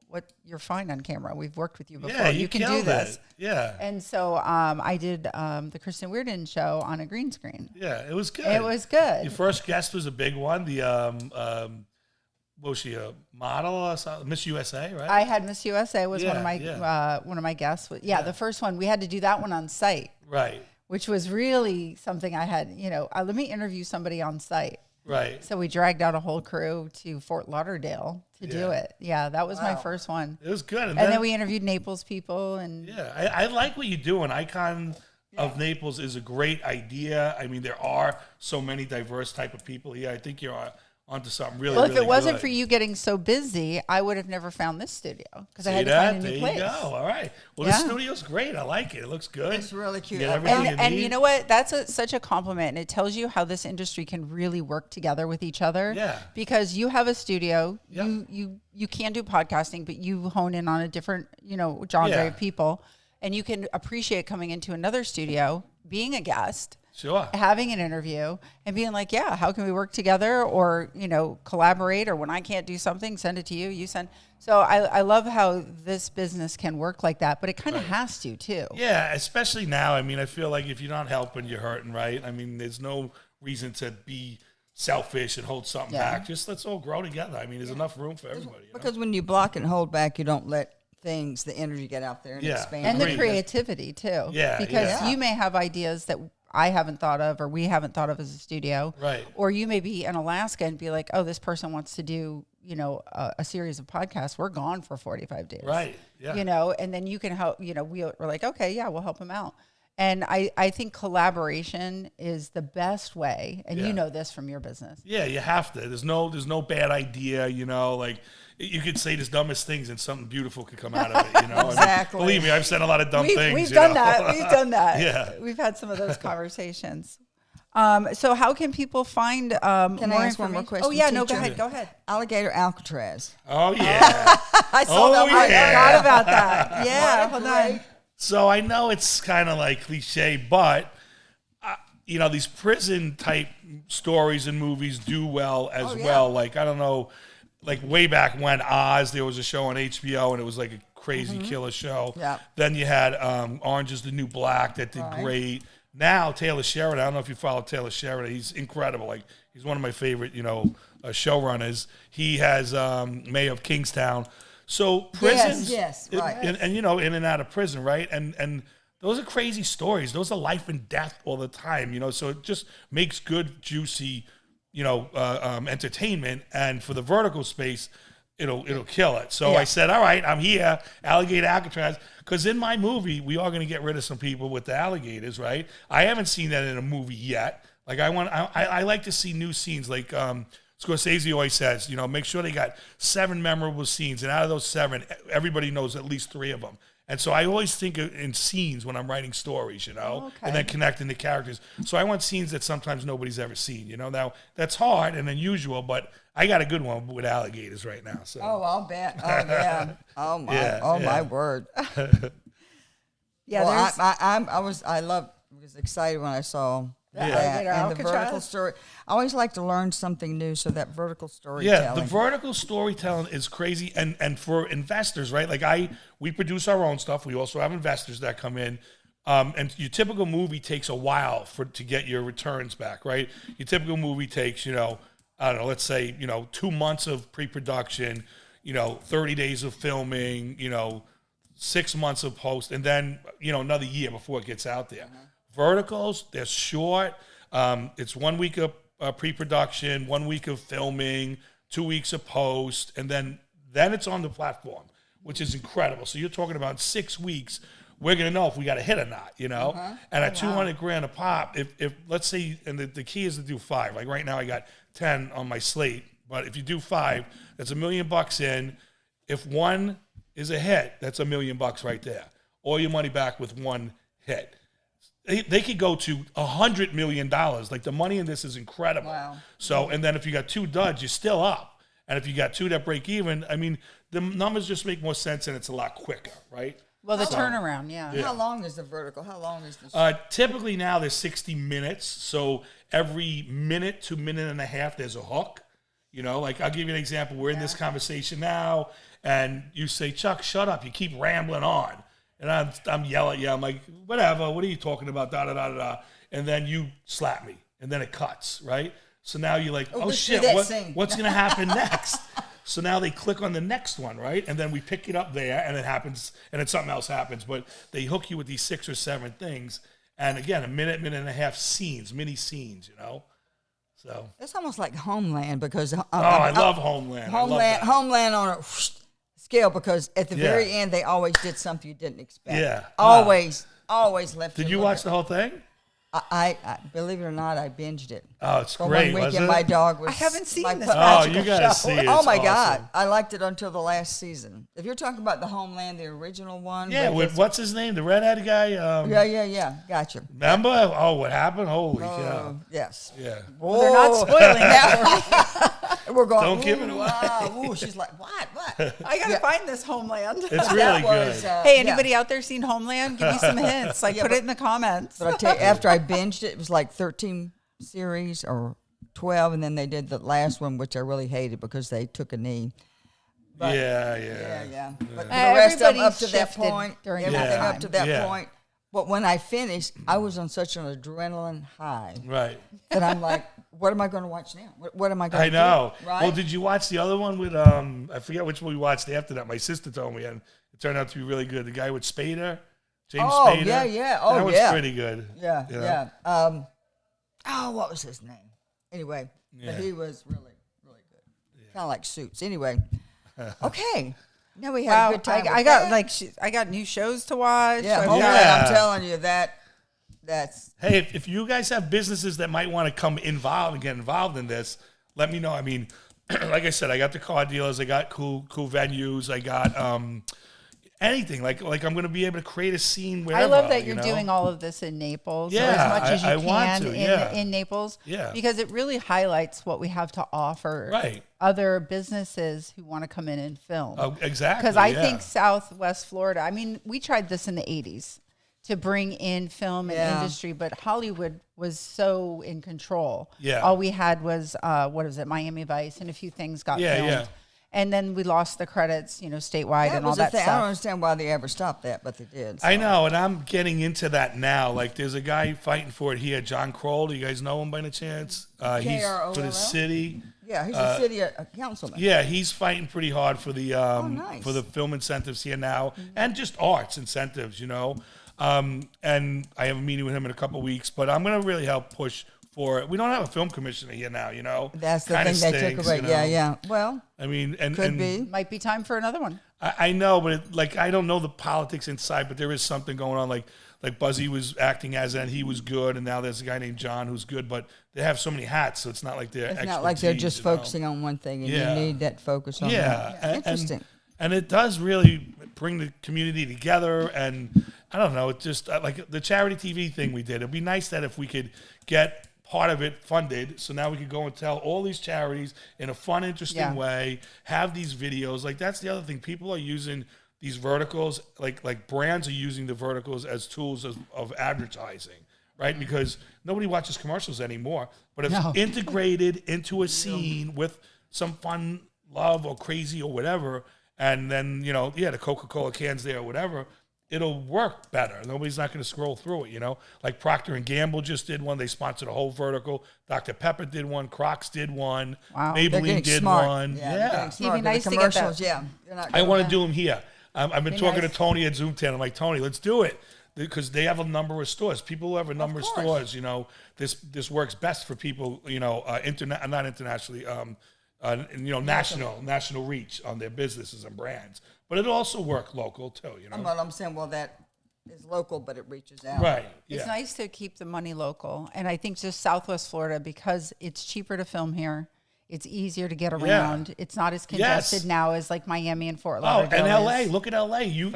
what? You're fine on camera. We've worked with you before. Yeah, you can do this. Yeah. And so I did the Kristen Weirden show on a green screen. Yeah, it was good. It was good. Your first guest was a big one. The what was she, a model or something? Miss USA, right? I had Miss USA was one of my guests. The first one. We had to do that one on site. Right. Which was really something I had, let me interview somebody on site. Right. So we dragged out a whole crew to Fort Lauderdale to do it. Yeah, that was my first one. It was good. And then we interviewed Naples people. And yeah, I like what you do. An icon of Naples is a great idea. I mean, there are so many diverse type of people here. I think you're onto something really, well, if really it wasn't good. For you getting so busy, I would have never found this studio because I had to that? find a new There place. You go. All right. Well, this studio's great. I like it. It looks good. It's really cute. You get everything And need. you know what? That's such a compliment, and it tells you how this industry can really work together with each other. Yeah. Because you have a studio, Yep. you can do podcasting, but you hone in on a different, genre of people, and you can appreciate coming into another studio, being a guest. Sure. Having an interview and being like, yeah, how can we work together or, collaborate, or when I can't do something, send it to you, you send. So I love how this business can work like that, but it kind of has to too. Yeah, especially now. I mean, I feel like if you're not helping, you're hurting, right? I mean, there's no reason to be selfish and hold something back. Just let's all grow together. I mean, there's enough room for everybody. Because when you block and hold back, you don't let the energy get out there and expand. And the creativity too. Yeah. Because you may have ideas that I haven't thought of or we haven't thought of as a studio. Right. Or you may be in Alaska and be like, oh, this person wants to do, a series of podcasts. We're gone for 45 days. Right. Yeah. And then you can help, we're like, okay, yeah, we'll help them out. And I think collaboration is the best way. And you know this from your business. Yeah, you have to. There's no bad idea, like you could say the dumbest things and something beautiful could come out of it, Exactly. I mean, believe me, I've said a lot of dumb things. We've done that. We've done that. Yeah. We've had some of those conversations. So how can people find Can more I ask one more information? question? Oh, yeah, no, teacher? go ahead. Alligator Alcatraz. Oh, yeah. I saw that. yeah. I forgot about that. Yeah, hold on. Great. So I know it's kind of like cliche, but, these prison type stories and movies do well as well. Like, I don't know, like way back when Oz, there was a show on HBO and it was like a crazy killer show. Yeah. Then you had Orange is the New Black that did great. Now Taylor Sheridan, I don't know if you follow Taylor Sheridan. He's incredible. Like he's one of my favorite, showrunners. He has Mayor of Kingstown. So prisons, yes, right. and in and out of prison, right? And those are crazy stories. Those are life and death all the time, So it just makes good, juicy, entertainment. And for the vertical space, it'll kill it. So I said, all right, I'm here, Alligator Alcatraz, because in my movie we are going to get rid of some people with the alligators, right? I haven't seen that in a movie yet. Like I like to see new scenes, like Scorsese always says, make sure they got 7 memorable scenes, and out of those 7, everybody knows at least 3 of them. And so I always think in scenes when I'm writing stories, and then connecting the characters. So I want scenes that sometimes nobody's ever seen, Now, that's hard and unusual, but I got a good one with alligators right now. So. Oh, I'll bet. Oh, yeah. Oh, my. My word. Yeah, well, I was excited when I saw that. And the vertical story. I always like to learn something new, so that vertical storytelling. Yeah, the vertical storytelling is crazy, and for investors, right? Like we produce our own stuff. We also have investors that come in, and your typical movie takes a while to get your returns back, right? Your typical movie takes, I don't know, let's say 2 months of pre-production, 30 days of filming, 6 months of post, and then another year before it gets out there. Verticals, they're short. It's 1 week of pre-production, 1 week of filming, 2 weeks of post, and then it's on the platform, which is incredible. So you're talking about 6 weeks. We're going to know if we got a hit or not, And at $200,000 a pop, if let's say, and the key is to do 5. Like right now I got 10 on my slate, but if you do 5, that's $1 million in. If one is a hit, that's $1 million right there. All your money back with one hit. They could go to $100 million. Like the money in this is incredible. Wow. So, and then if you got 2 duds, you're still up. And if you got 2 that break even, I mean, the numbers just make more sense and it's a lot quicker, right? Well, the turnaround, yeah. How long is the vertical? How long is the Typically now there's 60 minutes. So every minute to minute and a half, there's a hook. You know, like I'll give you an example. We're in this conversation now, and you say, Chuck, shut up. You keep rambling on. And I'm yelling at you. I'm like, whatever. What are you talking about? Da, da, da, da, da. And then you slap me. And then it cuts, right? So now you're like, oh shit, what's going to happen next? So now they click on the next one, right? And then we pick it up there, and it happens, and then something else happens. But they hook you with these 6 or 7 things. And again, a minute and a half scenes, mini scenes, you know? So it's almost like Homeland because I love Homeland. Homeland on a scale because at the very end they always did something you didn't expect. Yeah, always left. Did you watch the whole thing? I believe it or not, I binged it. Oh, it's For great. one weekend, wasn't it? my dog was. I haven't seen this. You gotta see it. Oh my It's God, awesome. I liked it until the last season. If you're talking about the Homeland, the original one. Yeah, with what's his name? The redhead guy? Yeah. Gotcha. Remember? Oh, what happened? Holy cow. Yes. Yeah. Well, they're not spoiling that. We're going. Don't give it away. Wow. Ooh, she's like, what? I gotta find this Homeland. It's really good. Hey, anybody out there seen Homeland? Give me some hints. Like, put it in the comments. But I tell you, after I binged it, it was like 13 series or 12, and then they did the last one, which I really hated because they took a knee. But, yeah. But the rest of them up to that point, during everything that up to that time. point. But when I finished, I was on such an adrenaline high Right. that I'm like, what am I going to watch now? What am I going to do? I know. Right? Well, did you watch the other one with, I forget which one we watched after that. My sister told me, and it turned out to be really good. The guy with Spader, James Spader. Yeah. Oh, that was pretty good. Yeah, you know? yeah. What was his name? Anyway, but he was really, really good. Kind of like Suits. Anyway, okay. Now we had a good time. I got new shows to watch. Yeah, I've Homeland, got- I'm telling you that's. Hey, if you guys have businesses that might want to get involved in this, let me know. I mean, like I said, I got the car dealers, I got cool venues, I got anything. Like I'm going to be able to create a scene wherever. I love that you're doing all of this in Naples, or as much as you can in Naples, because it really highlights what we have to offer. Right. Other businesses who want to come in and film. Oh, exactly. Because I think Southwest Florida. I mean, we tried this in the '80s to bring in film and industry, but Hollywood was so in control. Yeah. All we had was Miami Vice, and a few things got filmed. Yeah. And then we lost the credits, statewide That and all was the that thing. stuff. I don't understand why they ever stopped that, but they did. So. I know, and I'm getting into that now. Like, there's a guy fighting for it here, John Kroll. Do you guys know him by any chance? He's K-R-O-L-L? for the city. Yeah, he's a city councilman. Yeah, he's fighting pretty hard for the nice. for the film incentives here now, and just arts incentives, And I have a meeting with him in a couple of weeks, but I'm going to really help push for it. We don't have a film commissioner here now, That's the Kinda thing they took stinks, away. Yeah. Well, I mean, and could be. Might be time for another one. I know, but I don't know the politics inside, but there is something going on. Like Buzzy was acting as, and he was good, and now there's a guy named John who's good, but they have so many hats, so it's not like they're. It's not like they're just focusing on one thing, and you need that focus on that. Yeah, Interesting. And it does really bring the community together, and I don't know, it just like the charity TV thing we did. It'd be nice that if we could get part of it funded, so now we could go and tell all these charities in a fun, interesting way, have these videos. Like, that's the other thing. People are using these verticals, like brands are using the verticals as tools of advertising, right? Because nobody watches commercials anymore. But if integrated into a scene with some fun, love, or crazy, or whatever, and then, the Coca-Cola cans there or whatever, it'll work better. Nobody's not going to scroll through it, Like Procter & Gamble just did one. They sponsored a whole vertical. Dr. Pepper did one. Crocs did one. Wow. Maybelline did one. Yeah. It'd be nice to get that. Yeah. I want to do them here. I've been talking to Tony at Zoomtown. I'm like, Tony, let's do it. Because they have a number of stores. People who have a number of stores, this works best for people, not internationally, national reach on their businesses and brands. But it'll also work local too, I'm saying, well, that is local, but it reaches out. Right. Yeah. It's nice to keep the money local. And I think just Southwest Florida, because it's cheaper to film here, it's easier to get around. It's not as congested now as like Miami and Fort Lauderdale. And LA. Look at LA. And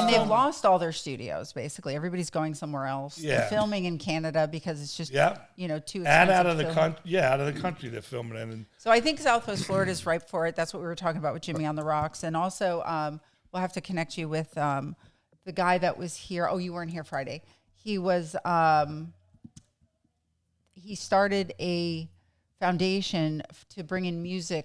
they've lost all their studios, basically. Everybody's going somewhere else. Yeah. They're filming in Canada because it's just, too expensive. And out of the country. Yeah, out of the country they're filming in. So I think Southwest Florida is ripe for it. That's what we were talking about with Jimmy on the Rocks. And also, we'll have to connect you with the guy that was here. Oh, you weren't here Friday. He was. He started a foundation to bring in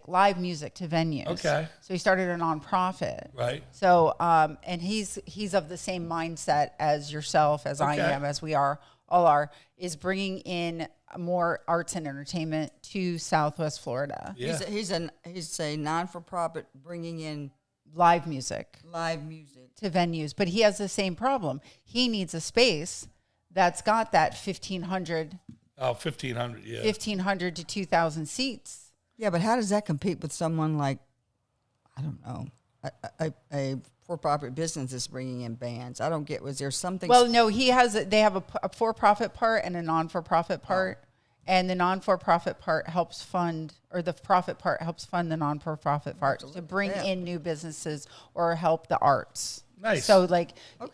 live music to venues. Okay. So he started a nonprofit. Right. So, and he's of the same mindset as yourself, as I am, as we all are, is bringing in more arts and entertainment to Southwest Florida. Yeah. He's a non-for-profit bringing in Live music to venues, but he has the same problem. He needs a space that's got that 1,500. Oh, 1,500, yeah. 1,500 to 2,000 seats. Yeah, but how does that compete with someone like, I don't know, a for-profit business that's bringing in bands? I don't get, was there something? Well, no, they have a for-profit part and a non-for-profit part. And the non-for-profit part helps fund, or the profit part helps fund the non-for-profit part to bring in new businesses or help the arts. Nice. So,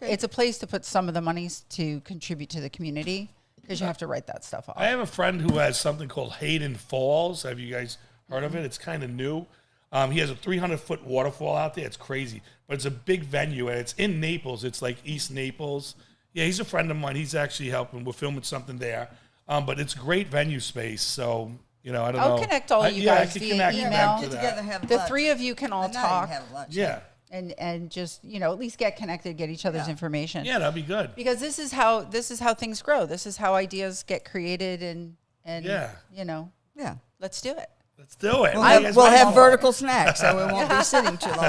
it's a place to put some of the monies to contribute to the community because you have to write that stuff off. I have a friend who has something called Hayden Falls. Have you guys heard of it? It's kind of new. He has a 300-foot waterfall out there. It's crazy. But it's a big venue, and it's in Naples. It's like East Naples. Yeah, he's a friend of mine. He's actually helping. We're filming something there. But it's great venue space, so, I don't know. I'll connect all you guys via email. Get together, have the lunch. three of you can all talk. Have lunch. Yeah. And just, at least get connected, get each other's information. Yeah, that'd be good. Because this is how things grow. This is how ideas get created and Yeah. Let's do it. Let's do it. We'll have vertical snacks, so we won't be sitting too long. All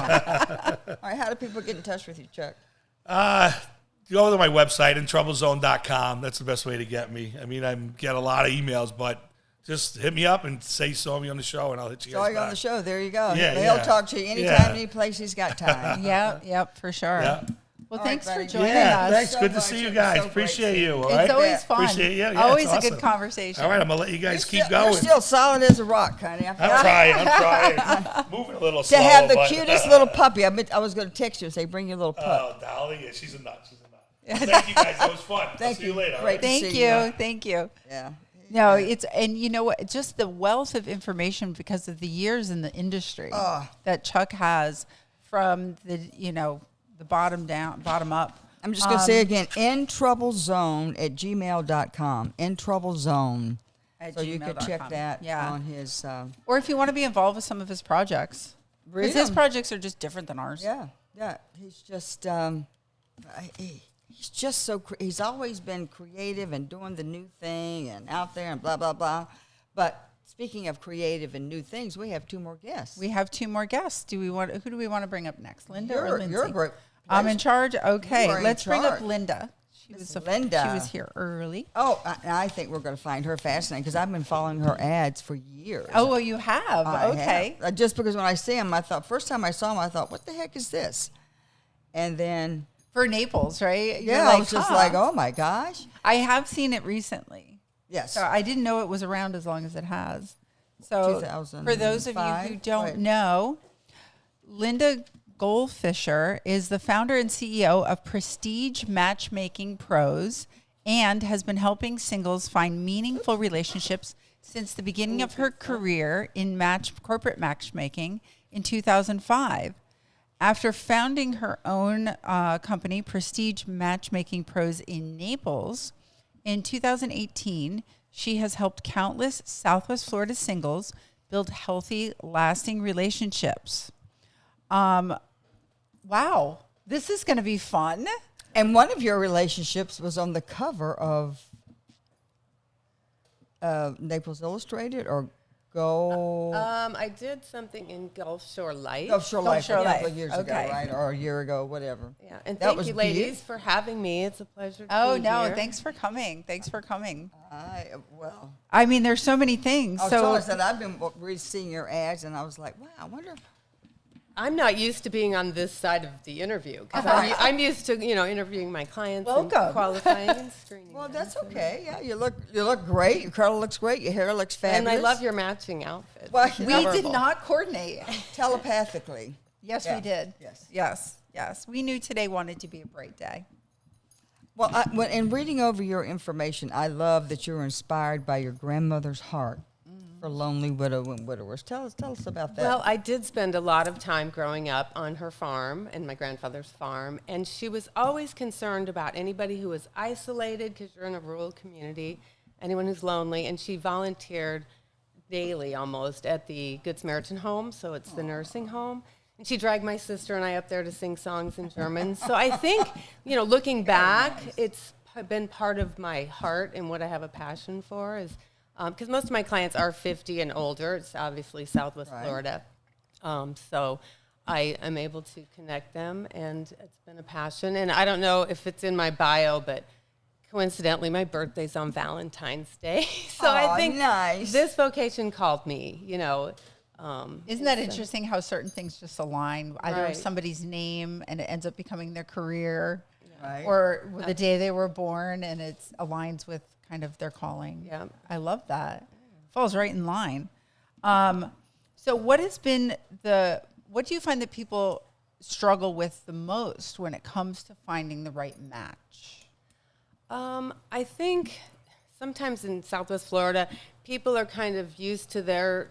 right, how do people get in touch with you, Chuck? Go to my website, introublezone.com. That's the best way to get me. I mean, I get a lot of emails, but just hit me up and saw me on the show, and I'll hit you guys back. On the show. There you go. Yeah, He'll talk to you anytime, any place he's got time. Yep, for sure. Yeah. Well, All thanks right, for buddy. joining Yeah, us. thanks. So Good to much. see you It was guys. so Appreciate great you. All It's right. always fun. Appreciate you. Yeah, Always it's a awesome. good conversation. All right, I'm gonna let you guys keep going. You're still solid as a rock, honey. I'm trying. Moving a little To slow. have the but- cutest little puppy. I was going to text you and say, bring your little pup. Oh, Dolly, yeah, she's a nut. Thank you guys. That was fun. I'll see you later. all Great right? to Thank see you. Thank you. Yeah. No, and you know what? Just the wealth of information because of the years in the industry that Chuck has from the bottom up. I'm just going to say again, introublezone@gmail.com. Introublezone. So you could check that on his. Or if you want to be involved with some of his projects. Because his projects are just different than ours. Yeah. He's just, he's just so, he's always been creative and doing the new thing and out there and blah, blah, blah. But speaking of creative and new things, we have two more guests. We have two more guests. Who do we want to bring up next? Linda or Lindsay? You're great. I'm in charge. Okay, let's bring up charge. Linda. Linda. She was here early. Oh, I think we're going to find her fascinating because I've been following her ads for years. Oh, well, you have. Okay. Have. Just because when I see them, I thought, first time I saw them, I thought, what the heck is this? And then. For Naples, right? Yeah, I was just like, oh my gosh. I have seen it recently. Yes. So I didn't know it was around as long as it has. So 2005, for those of you who don't know, Linda Goldfischer is the founder and CEO of Prestige Matchmaking Pros and has been helping singles find meaningful relationships since the beginning of her career in corporate matchmaking in 2005. After founding her own company, Prestige Matchmaking Pros in Naples, in 2018, she has helped countless Southwest Florida singles build healthy, lasting relationships. Wow, this is going to be fun. And one of your relationships was on the cover of Naples Illustrated or Go. I did something in Gulf Shore Life. Gulf Shore Life a couple of years ago, Okay. right? Or a year ago, whatever. Yeah, and That thank was you, ladies, beautiful. for having me. It's a pleasure to Oh, be no, here. thanks for coming. Well, I mean, there's so many things. I was So telling us that I've been seeing your ads, and I was like, wow, I wonder. I'm not used to being on this side of the interview because I'm used to interviewing my clients Welcome. and qualifying and screening. Well, them. that's okay. Yeah, you look great. Your color looks great. Your hair looks fabulous. And I love your matching outfit. Well, we did not coordinate. telepathically. Yes, Yeah. we did. Yes. Yes. We knew today wanted to be a bright day. Well, in reading over your information, I love that you were inspired by your grandmother's heart. for lonely widow and widowers. Tell us about that. Well, I did spend a lot of time growing up on her farm and my grandfather's farm, and she was always concerned about anybody who was isolated, because you're in a rural community, anyone who's lonely, and she volunteered daily almost at the Good Samaritan home, so it's the nursing home. And she dragged my sister and I up there to sing songs in German. So I think, looking back, it's been part of my heart and what I have a passion for is, because most of my clients are 50 and older. It's obviously Southwest Florida. So I am able to connect them, and it's been a passion. And I don't know if it's in my bio, but coincidentally, my birthday's on Valentine's Day. So I think this vocation called me, Isn't that interesting how certain things just align? Either somebody's name and it ends up becoming their career, or the day they were born and it aligns with kind of their calling. Yeah. I love that. Falls right in line. So what do you find that people struggle with the most when it comes to finding the right match? I think sometimes in Southwest Florida, people are kind of used to their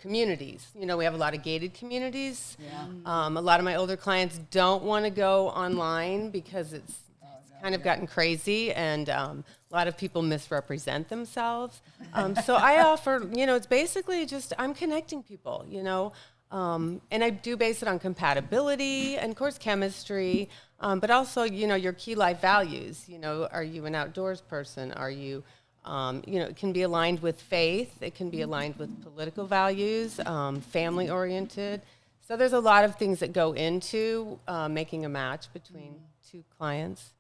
communities. We have a lot of gated communities. Yeah. A lot of my older clients don't want to go online because it's kind of gotten crazy, and a lot of people misrepresent themselves. So I offer, it's basically just I'm connecting people, and I do base it on compatibility and, of course, chemistry, but also, your key life values. Are you an outdoors person? Are you, it can be aligned with faith. It can be aligned with political values, family-oriented. So there's a lot of things that go into making a match between two clients.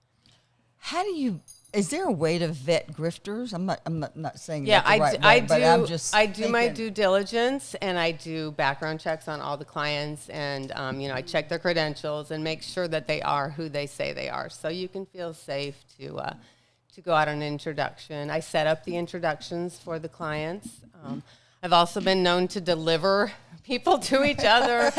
Is there a way to vet grifters? I'm not saying yeah, that's the right way, but I'm just I do my thinking. due diligence, and I do background checks on all the clients, and I check their credentials and make sure that they are who they say they are. So you can feel safe to go out on an introduction. I set up the introductions for the clients. I've also been known to deliver people to each other.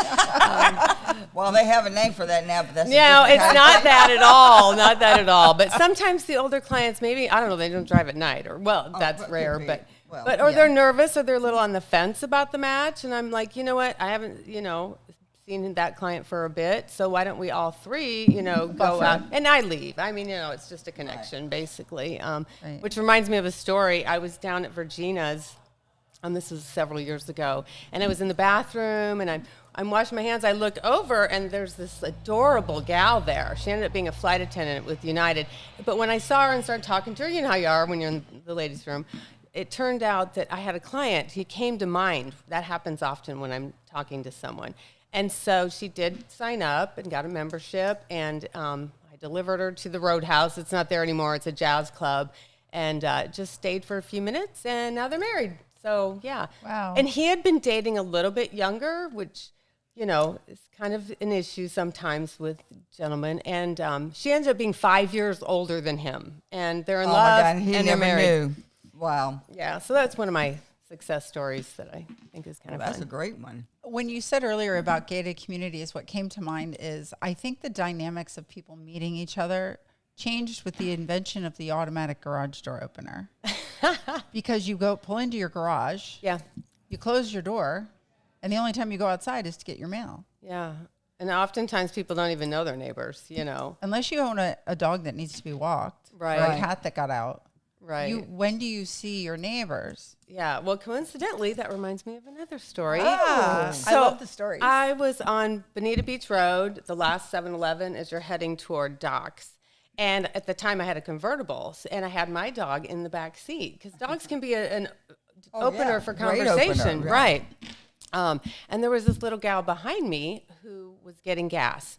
Well, they have a name for that now, but that's it's not that at all. Not that at all. But sometimes the older clients, maybe, I don't know, they don't drive at night, or, that's rare, or they're nervous, or they're a little on the fence about the match. And I'm like, you know what? I haven't, seen that client for a bit. So why don't we all three, go out? And I leave. I mean, it's just a connection, basically. Which reminds me of a story. I was down at Virginia's. This was several years ago, and I was in the bathroom, and I'm washing my hands. I look over, and there's this adorable gal there. She ended up being a flight attendant with United. But when I saw her and started talking to her, you know how you are when you're in the ladies' room, it turned out that I had a client. He came to mind. That happens often when I'm talking to someone. And so she did sign up and got a membership, and I delivered her to the Roadhouse. It's not there anymore. It's a jazz club. And just stayed for a few minutes, and now they're married. So, yeah. Wow. And he had been dating a little bit younger, which, is kind of an issue sometimes with gentlemen. And she ends up being 5 years older than him. And they're in love, my God, he and never they're married. knew. Wow. Yeah, so that's one of my success stories that I think is kind of That's fun. a great one. When you said earlier about gated communities, what came to mind is I think the dynamics of people meeting each other changed with the invention of the automatic garage door opener. Because you pull into your garage, you close your door, and the only time you go outside is to get your mail. Yeah. And oftentimes people don't even know their neighbors, Unless you own a dog that needs to be walked, Right. or a cat that got out. Right. When do you see your neighbors? Yeah. Well, coincidentally, that reminds me of another story. I love the stories. I was on Bonita Beach Road, the last 7-Eleven as you're heading toward docks. And at the time, I had a convertible, and I had my dog in the back seat, because dogs can be an opener for Great conversation. opener, right. And there was this little gal behind me who was getting gas.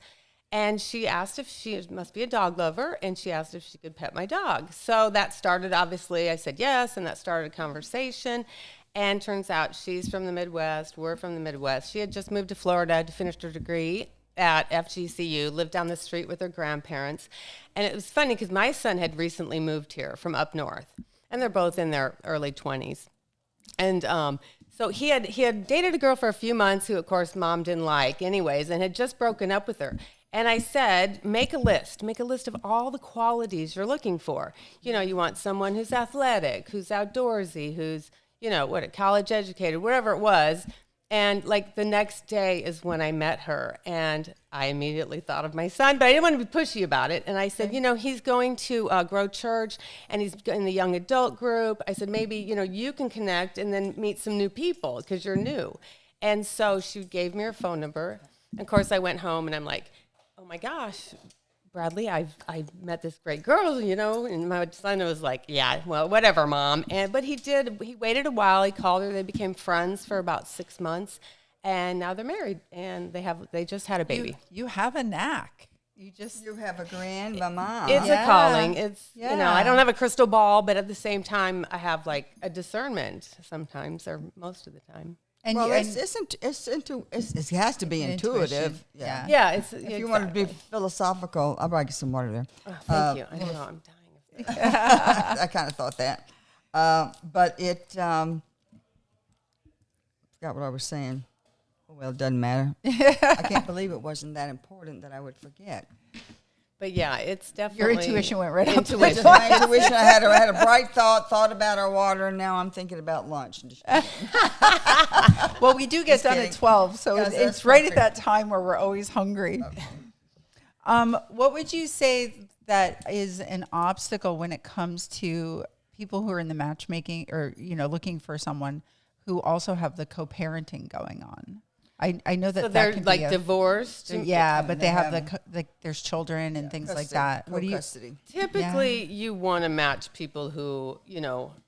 And she asked if she must be a dog lover, and she asked if she could pet my dog. So that started, obviously, I said yes, and that started a conversation. And turns out she's from the Midwest, we're from the Midwest. She had just moved to Florida to finish her degree at FGCU, lived down the street with her grandparents. And it was funny because my son had recently moved here from up north, and they're both in their early 20s. And so he had dated a girl for a few months who, of course, mom didn't like anyways, and had just broken up with her. And I said, make a list of all the qualities you're looking for. You want someone who's athletic, who's outdoorsy, who's college educated, whatever it was. And like the next day is when I met her, and I immediately thought of my son, but I didn't want to be pushy about it. And I said, he's going to Grow Church, and he's in the young adult group. I said, maybe, you can connect and then meet some new people because you're new. And so she gave me her phone number. And of course, I went home and I'm like, oh my gosh, Bradley, I met this great girl, and my son was like, yeah, well, whatever, Mom. But he waited a while. He called her. They became friends for about 6 months, and now they're married, and they just had a baby. You have a knack. You have a grandmama. It's a calling. It's, I don't have a crystal ball, but at the same time, I have like a discernment sometimes, or most of the time. And it has to be intuitive. Yeah. If you want to be philosophical, I'll probably get some water there. Oh, thank you. I know I'm dying of this. I kind of thought that, but it. Forgot what I was saying. Well, it doesn't matter. I can't believe it wasn't that important that I would forget. But yeah, it's definitely your intuition went right up. My intuition. I had a bright thought about our water, and now I'm thinking about lunch. Well, we do get done at 12, so it's right at that time where we're always hungry. Okay. What would you say that is an obstacle when it comes to people who are in the matchmaking or looking for someone who also have the co-parenting going on? I know that so that they're can like be divorced. Yeah, but they have there's children and things like that. What do you? Custody. Typically, you want to match people who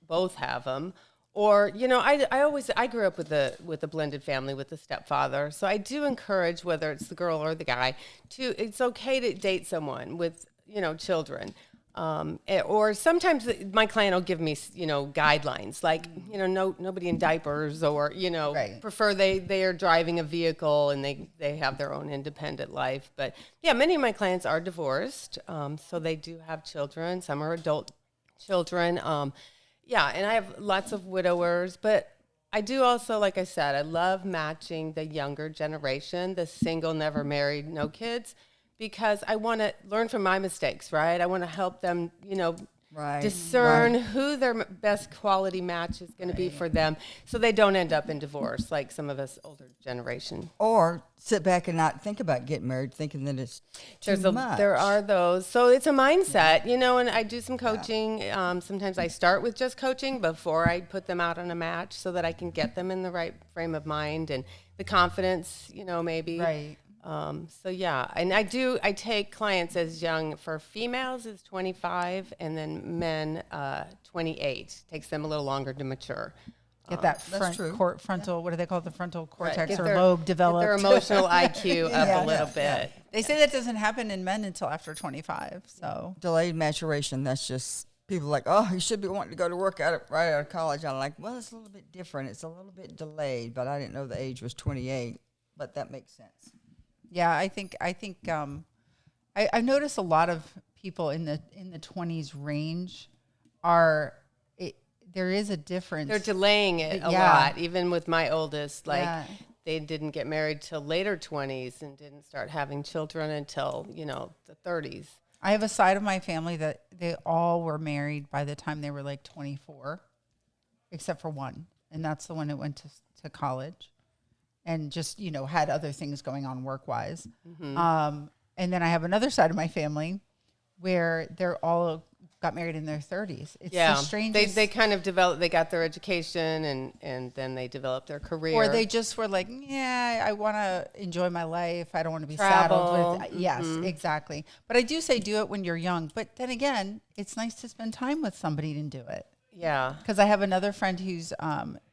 both have them, or I grew up with a blended family with a stepfather, so I do encourage whether it's the girl or the guy it's okay to date someone with children. Or sometimes my client will give me, guidelines like, nobody in diapers or, prefer they are driving a vehicle and they have their own independent life. But yeah, many of my clients are divorced. So they do have children. Some are adult children. And I have lots of widowers, but I do also, like I said, I love matching the younger generation, the single, never married, no kids. Because I want to learn from my mistakes, right? I want to help them, discern who their best quality match is going to be for them so they don't end up in divorce like some of us older generation. Or sit back and not think about getting married, thinking that it's too much. There are those. So it's a mindset, and I do some coaching. Sometimes I start with just coaching before I put them out on a match so that I can get them in the right frame of mind and the confidence, maybe. Right. And I take clients as young. For females is 25, and then men 28. Takes them a little longer to mature. Get that frontal. What do they call it? The frontal cortex or their lobe developed. Get their emotional IQ up a little bit. Yeah. They say that doesn't happen in men until after 25. So delayed maturation. That's just people like, oh, you should be wanting to go to work right out of college. I'm like, well, it's a little bit different. It's a little bit delayed, but I didn't know the age was 28. But that makes sense. Yeah, I think I notice a lot of people in the 20s range there is a difference. They're delaying it a lot. Even with my oldest, they didn't get married till later 20s and didn't start having children until the 30s. I have a side of my family that they all were married by the time they were like 24, except for one, and that's the one that went to college. And just, had other things going on work-wise. Mm-hmm. And then I have another side of my family where they're all got married in their 30s. It's the strangest. They kind of developed, they got their education and then they developed their career. Or they just were like, I want to enjoy my life. I don't want to be saddled with. Yes, exactly. But I do say do it when you're young. But then again, it's nice to spend time with somebody and do it. Yeah. Because I have another friend who's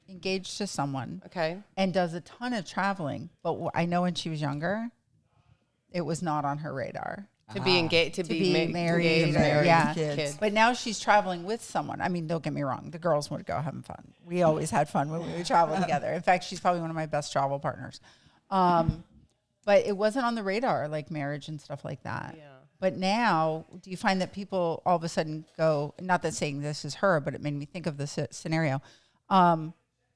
engaged to someone, and does a ton of traveling. But I know when she was younger, it was not on her radar to be engaged, to be married, kids. But now she's traveling with someone. I mean, don't get me wrong, the girls would go having fun. We always had fun when we would travel together. In fact, she's probably one of my best travel partners. But it wasn't on the radar, like marriage and stuff like that. Yeah. But now, do you find that people all of a sudden go? Not that saying this is her, but it made me think of this scenario.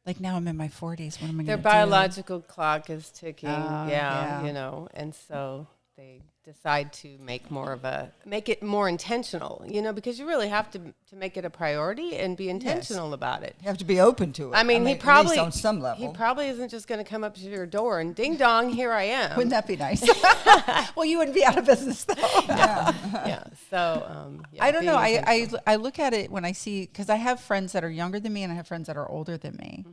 Like now I'm in my 40s. What am I going to do? Their biological clock is ticking. And so they decide to make it more intentional, because you really have to make it a priority and be intentional about it. You have to be open to it. I mean, he at probably, least on some level. he probably isn't just going to come up to your door and ding dong, here I am. Wouldn't that be nice? Well, you wouldn't be out of business though. Yeah. So, I don't know. I look at it when I see, because I have friends that are younger than me and I have friends that are older than me.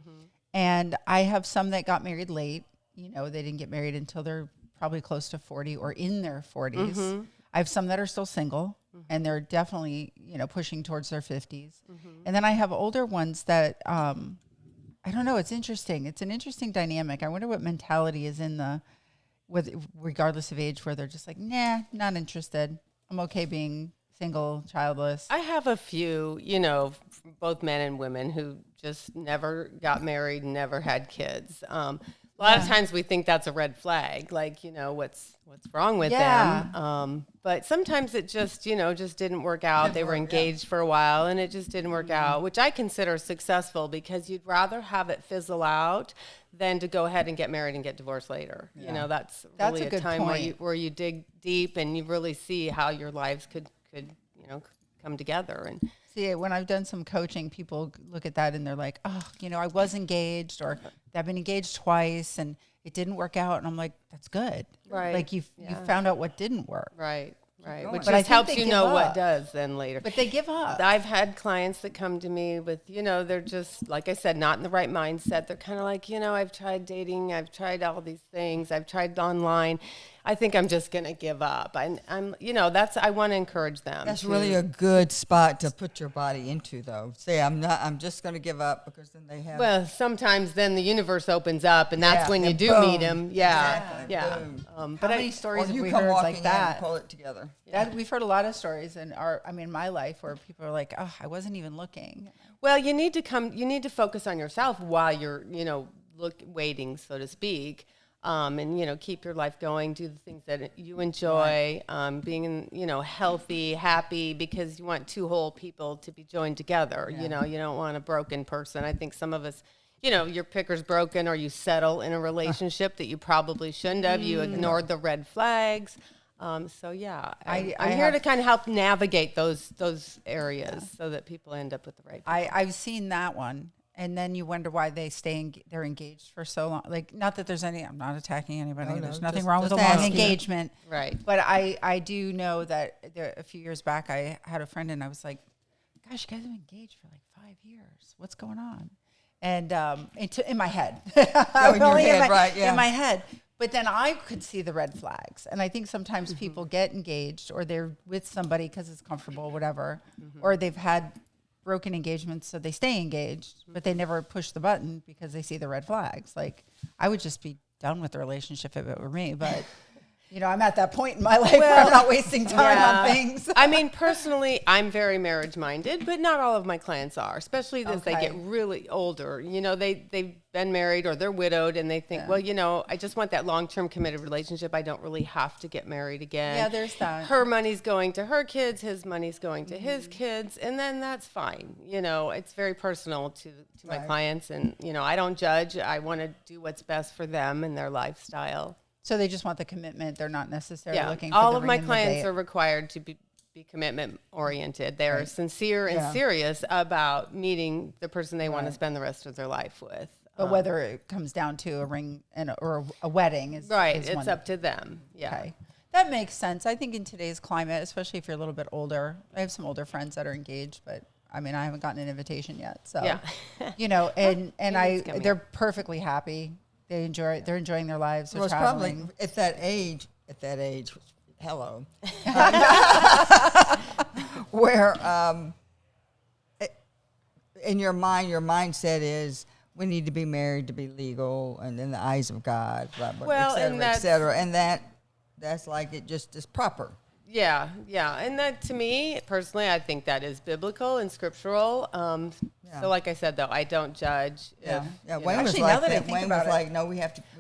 And I have some that got married late. They didn't get married until they're probably close to 40 or in their 40s. I have some that are still single and they're definitely, pushing towards their 50s. And then I have older ones that, I don't know. It's interesting. It's an interesting dynamic. I wonder what mentality is regardless of age, where they're just like, nah, not interested. I'm okay being single, childless. I have a few, both men and women who just never got married, never had kids. A lot of times we think that's a red flag, like, what's wrong with them. But sometimes it just didn't work out. They were engaged for a while and it just didn't work out, which I consider successful, because you'd rather have it fizzle out than to go ahead and get married and get divorced later. That's really a time where you dig deep and you really see how your lives could come together. And see, when I've done some coaching, people look at that and they're like, oh, I was engaged, or I've been engaged twice and it didn't work out. And I'm like, that's good. Right. Like you found out what didn't work. Right. Which But I just think helps they you give know up. what does then later. But they give up. I've had clients that come to me with, they're just, like I said, not in the right mindset. They're kind of like, I've tried dating. I've tried all these things. I've tried online. I think I'm just going to give up. I want to encourage them. That's really a good spot to put your body into, though. Say, I'm just going to give up, because then they have. Well, sometimes then the universe opens up, and that's when you do boom. meet them. Yeah. Exactly. Yeah. Boom. How many stories have you we come heard walking like in that? and pull it together. We've heard a lot of stories in my life where people are like, oh, I wasn't even looking. Well, you need to focus on yourself while you're, waiting, so to speak. And, keep your life going, do the things that you enjoy, being, healthy, happy, because you want two whole people to be joined together. You don't want a broken person. I think some of us, your picker's broken, or you settle in a relationship that you probably shouldn't have. You ignored the red flags. I'm here to kind of help navigate those areas so that people end up with the right people. I've seen that one. And then you wonder why they're engaged for so long. Like, not that there's I'm not attacking anybody. No, there's nothing just- wrong with a just long asking. engagement. Right. But I do know that a few years back, I had a friend and I was like, gosh, you guys have been engaged for like 5 years. What's going on? And in my head. In my head. But then I could see the red flags. And I think sometimes people get engaged, or they're with somebody because it's comfortable, whatever, or they've had broken engagements, so they stay engaged, but they never push the button because they see the red flags. Like, I would just be done with the relationship if it were me, but I'm at that point in my life where I'm not wasting time on things. I mean, personally, I'm very marriage minded, but not all of my clients are, especially as they get really older. They've been married or they're widowed, and they think, I just want that long-term committed relationship. I don't really have to get married again. Yeah, there's that. Her money's going to her kids, his money's going to his kids, and then that's fine. It's very personal to my clients, and, I don't judge. I want to do what's best for them and their lifestyle. So they just want the commitment. They're not necessarily looking for all the of my ring in the clients date. are required to be commitment oriented. They're sincere and serious about meeting the person they want to spend the rest of their life with. But whether it comes down to a ring or a wedding is it's up to them. Yeah. Okay. That makes sense. I think in today's climate, especially if you're a little bit older, I have some older friends that are engaged, but I haven't gotten an invitation yet. So, they're perfectly happy. They're enjoying their lives. They're traveling. Probably at that age, hello, where in your mindset is, we need to be married to be legal and in the eyes of God, blah, blah, et cetera. And that's like, it just is proper. Yeah. And that, to me, personally, I think that is biblical and scriptural. So like I said, though, I don't judge. Wayne was like that. Wayne was like, no, we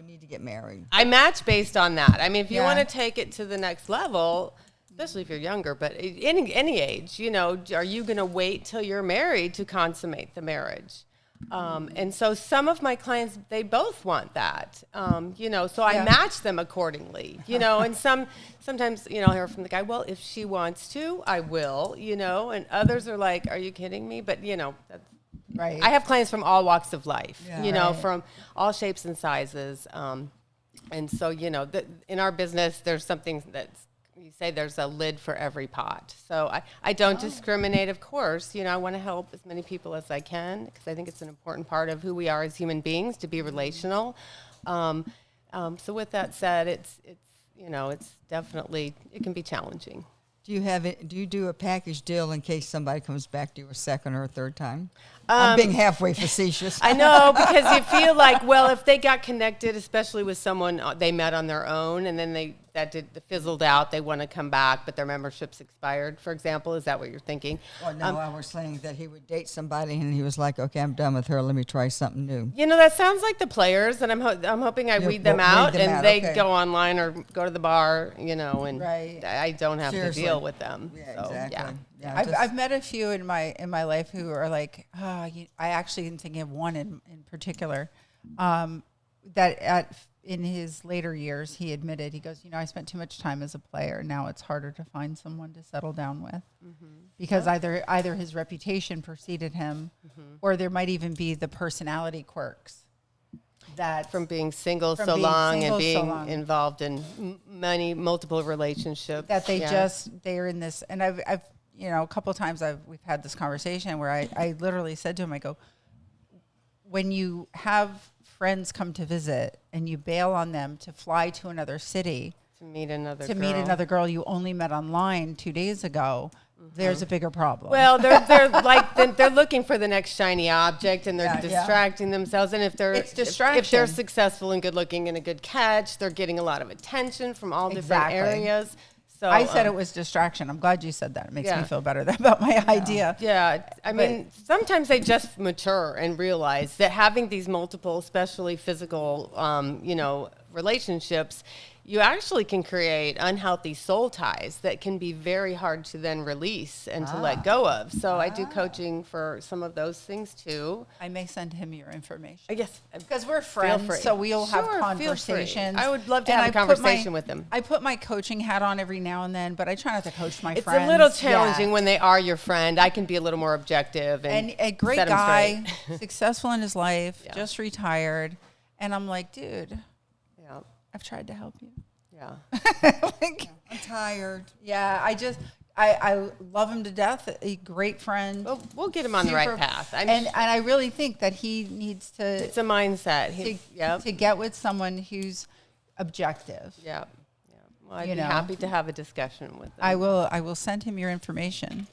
need to get married. I match based on that. I mean, if you want to take it to the next level, especially if you're younger, but any age, are you going to wait till you're married to consummate the marriage? And so some of my clients, they both want that, so I match them accordingly, and sometimes, I'll hear from the guy, well, if she wants to, I will, and others are like, are you kidding me? But, that's right. I have clients from all walks of life, right. from all shapes and sizes. And so, in our business, there's something that's, you say there's a lid for every pot. So I don't discriminate, of course. I want to help as many people as I can because I think it's an important part of who we are as human beings to be relational. So with that said, it's definitely, it can be challenging. Do you do a package deal in case somebody comes back to you a second or a third time? I'm being halfway facetious. I know, because you feel like, well, if they got connected, especially with someone they met on their own, and then that fizzled out, they want to come back, but their membership's expired, for example. Is that what you're thinking? Well, no, I was saying that he would date somebody, and he was like, okay, I'm done with her. Let me try something new. That sounds like the players, and I'm hoping I weed them out, and they go online or go to the bar, and right. I don't have to deal with them. Yeah, so, exactly. Yeah. I've met a few in my life who are like, I actually am thinking of one in particular, that in his later years, he admitted, he goes, I spent too much time as a player. Now it's harder to find someone to settle down with because either his reputation preceded him or there might even be the personality quirks. That from being single so long and being involved in multiple relationships. That they're in this, and I've a couple of times we've had this conversation where I literally said to him, I go, when you have friends come to visit and you bail on them to fly to another city to meet another girl you only met online 2 days ago, there's a bigger problem. Well, they're like they're looking for the next shiny object, and they're distracting themselves. And if they're successful and good looking and a good catch, they're getting a lot of attention from all different areas. So I said it was distraction. I'm glad you said that. It makes me feel better about my idea. Yeah. I mean, sometimes they just mature and realize that having these multiple, especially physical, relationships, you actually can create unhealthy soul ties that can be very hard to then release and to let go of. So I do coaching for some of those things too. I may send him your information. Yes. Because we're friends, so we'll have conversations. I would love to have a conversation with them. I put my coaching hat on every now and then, but I try not to coach my friends. It's a little challenging when they are your friend. I can be a little more objective. And a great guy, successful in his life, just retired. And I'm like, dude, I've tried to help you. Yeah. I'm tired. Yeah, I love him to death. A great friend. Well, we'll get him on the right path. And I really think that he needs to. It's a mindset. To get with someone who's objective. Yeah. Well, I'd be happy to have a discussion with them. I will send him your information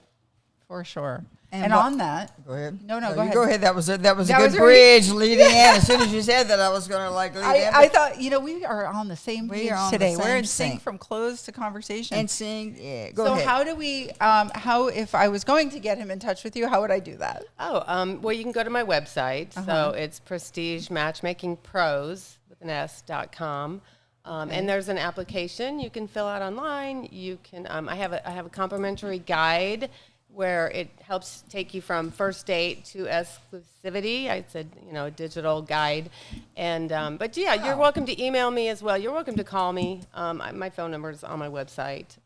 for sure. And on that, go ahead. No, go ahead. Go ahead. That was a good bridge leading in. As soon as you said that, I was going to lead in. I thought, we are on the same page today. We're in sync from close to conversation. And sync, Go ahead. So how do we? If I was going to get him in touch with you, how would I do that? Well, you can go to my website. So it's prestigematchmakingpros.com. And there's an application you can fill out online. You can. I have a complimentary guide where it helps take you from first date to exclusivity. It's a digital guide, and you're welcome to email me as well. You're welcome to call me. My phone number is on my website.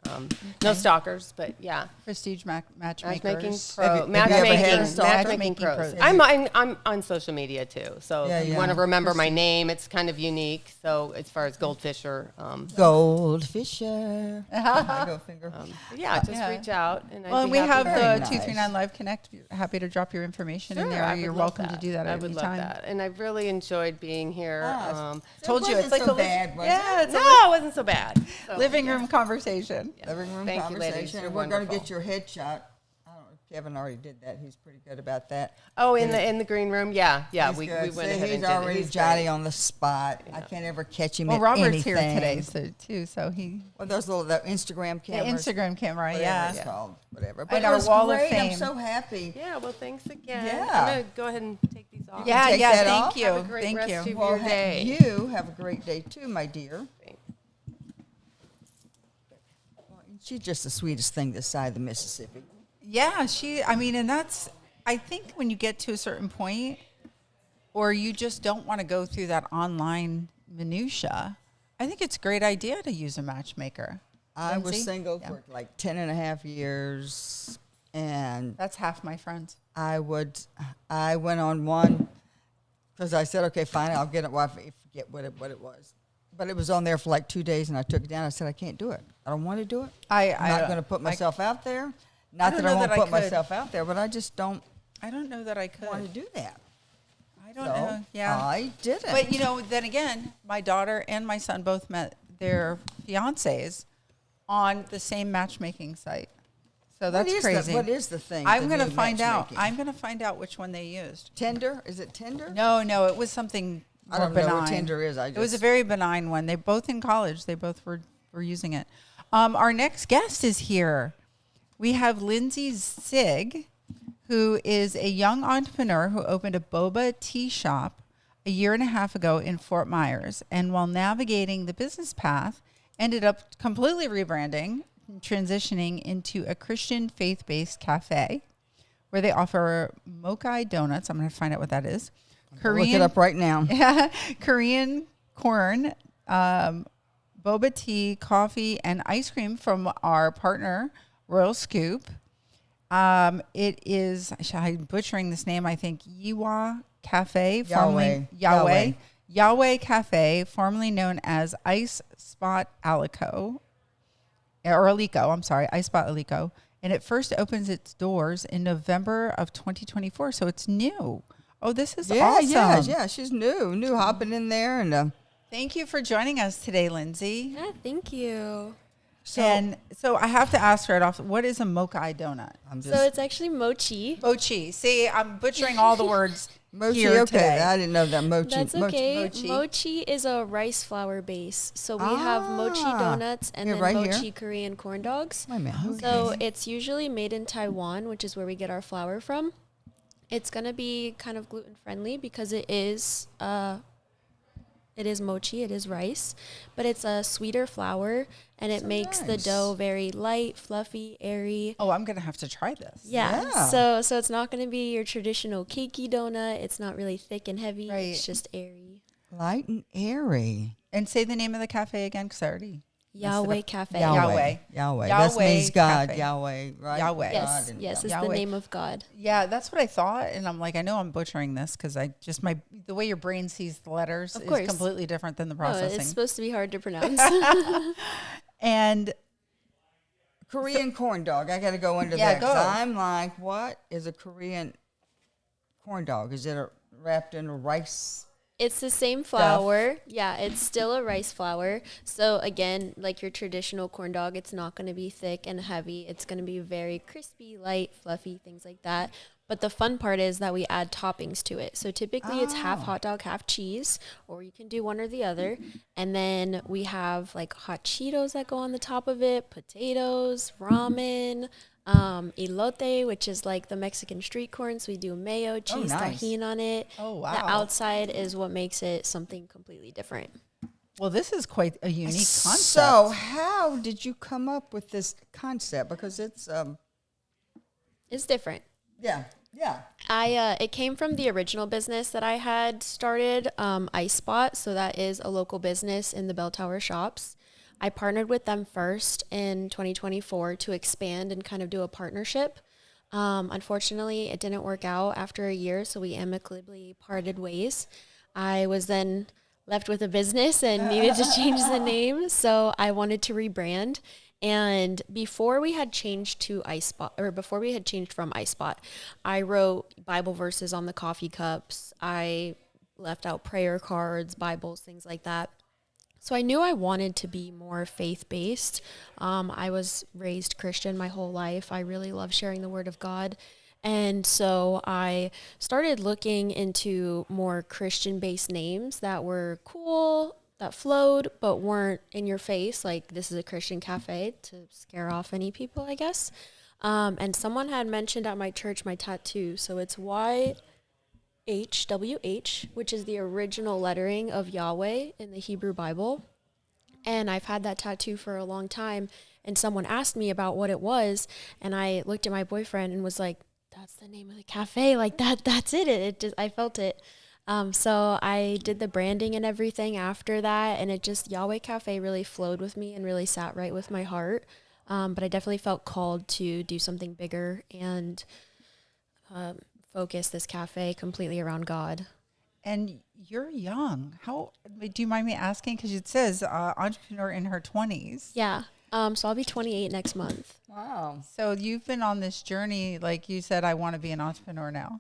No stalkers, but yeah. Prestige Matchmaking Pros. I'm on social media too, so if you want to remember my name, it's kind of unique. So as far as Goldfischer, Goldfischer. Just reach out. And we have the 239 Live Connect. Happy to drop your information in there. You're welcome to do that at any time. I would love that, and I've really enjoyed being here. Told you it's like so bad. It wasn't so bad. Living room conversation. Yeah. Living room conversation. And we're going to get your headshot. I don't know if Kevin already did that. He's pretty good about that. Oh, in the green room, yeah. We went ahead and did it. He's already Johnny on the spot. I can't ever catch him. Robert's here today, so he. Well, those little Instagram cameras. The Instagram camera, It's called whatever. But our wall of fame. I'm so happy. Yeah. Well, thanks again. Yeah. I'm gonna go ahead and take these off. Thank you. Have a great rest of your day. You have a great day too, my dear. Thanks. She's just the sweetest thing this side of the Mississippi. Yeah, and that's, I think when you get to a certain point, or you just don't want to go through that online minutia, I think it's a great idea to use a matchmaker. I was Lindsay? single for like 10 and a half years, and That's half my friends. I went on one because I said, okay, fine, I'll get it. Well, I forget what it was. But it was on there for like 2 days, and I took it down. I said, I can't do it. I don't want to do it. I'm not going to put myself out there. Not that I won't put myself out there, but I just don't I don't know that I could. want to do that. I don't know. Yeah. I did it. But, you know, then again, my daughter and my son both met their fiancés on the same matchmaking site. So that's crazy. What is the thing? I'm going to find out. I'm going to find out which one they used. Tinder? Is it Tinder? No, it was something I don't benign. know what Tinder is. It was a very benign one. They both in college. They both were using it. Our next guest is here. We have Lindsay Sigg, who is a young entrepreneur who opened a boba tea shop a year and a half ago in Fort Myers. And while navigating the business path, ended up completely rebranding, transitioning into a Christian faith-based cafe where they offer mochi donuts. I'm going to find out what that is. Look it up right now. Korean corn, boba tea, coffee, and ice cream from our partner, Royal Scoop. It is, I'm butchering this name, I think, Yiwa Cafe. Yahweh Cafe, formerly known as Ice Spot Alico. Ice Spot Alico. And it first opens its doors in November of 2024, so it's new. Oh, this is awesome. Yeah, she's new hopping in there. And Thank you for joining us today, Lindsay. Yeah, thank you. So I have to ask right off, what is a mochi donut? So it's actually mochi. Mochi. See, I'm butchering all the words mochi, here okay. today. I didn't know that mochi. That's okay. Mochi. Mochi is a rice flour base. So we have mochi donuts and then right mochi here. Korean corn dogs. Wait a minute. So it's usually made in Taiwan, which is where we get our flour from. It's going to be kind of gluten friendly because it is mochi, it is rice, but it's a sweeter flour, and it makes the dough very light, fluffy, airy. Oh, I'm going to have to try this. Yeah. So it's not going to be your traditional cakey donut. It's not really thick and heavy. Right. It's just airy. Light and airy. And say the name of the cafe again, because I already... Yahweh Cafe. Yahweh. That means God. Cafe. Yahweh, right? Yahweh. Yes, it's Yahweh. the name of God. Yeah, that's what I thought, and I'm like, I know I'm butchering this because the way your brain sees the letters Of is course. completely different than the Oh, processing. it's supposed to be hard to pronounce. And Korean corn dog. I got to go into Yeah, that. 'Cause go. I'm like, what is a Korean corn dog? Is it wrapped in rice? It's the same flour. Yeah, it's still a rice flour. So again, like your traditional corn dog, it's not going to be thick and heavy. It's going to be very crispy, light, fluffy, things like that. But the fun part is that we add toppings to it. So typically it's half hot dog, half cheese, or you can do one or the other. And then we have like hot Cheetos that go on the top of it, potatoes, ramen, elote, which is like the Mexican street corn. So we do mayo, cheese, nice. tahini on it. Oh, wow. The outside is what makes it something completely different. well, this is quite a unique concept. So how did you come up with this concept? Because it's It's different. yeah. It came from the original business that I had started, Ice Spot. So that is a local business in the Bell Tower shops. I partnered with them first in 2024 to expand and kind of do a partnership. Unfortunately, it didn't work out after a year, so we amicably parted ways. I was then left with a business and needed to change the name, so I wanted to rebrand. And before we had changed from Ice Spot, I wrote Bible verses on the coffee cups. I left out prayer cards, Bibles, things like that. So I knew I wanted to be more faith-based. I was raised Christian my whole life. I really love sharing the Word of God. And so I started looking into more Christian-based names that were cool, that flowed, but weren't in your face. Like, this is a Christian cafe, to scare off any people, I guess. And someone had mentioned at my church my tattoo. So it's YHWH, which is the original lettering of Yahweh in the Hebrew Bible. And I've had that tattoo for a long time. And someone asked me about what it was. And I looked at my boyfriend and was like, that's the name of the cafe. Like that's it. I felt it. So I did the branding and everything after that, and it just, Yahweh Cafe really flowed with me and really sat right with my heart. But I definitely felt called to do something bigger and focus this cafe completely around God. And you're young. How, do you mind me asking? Because it says entrepreneur in her 20s. Yeah. So I'll be 28 next month. Wow. So you've been on this journey, like you said, I want to be an entrepreneur now.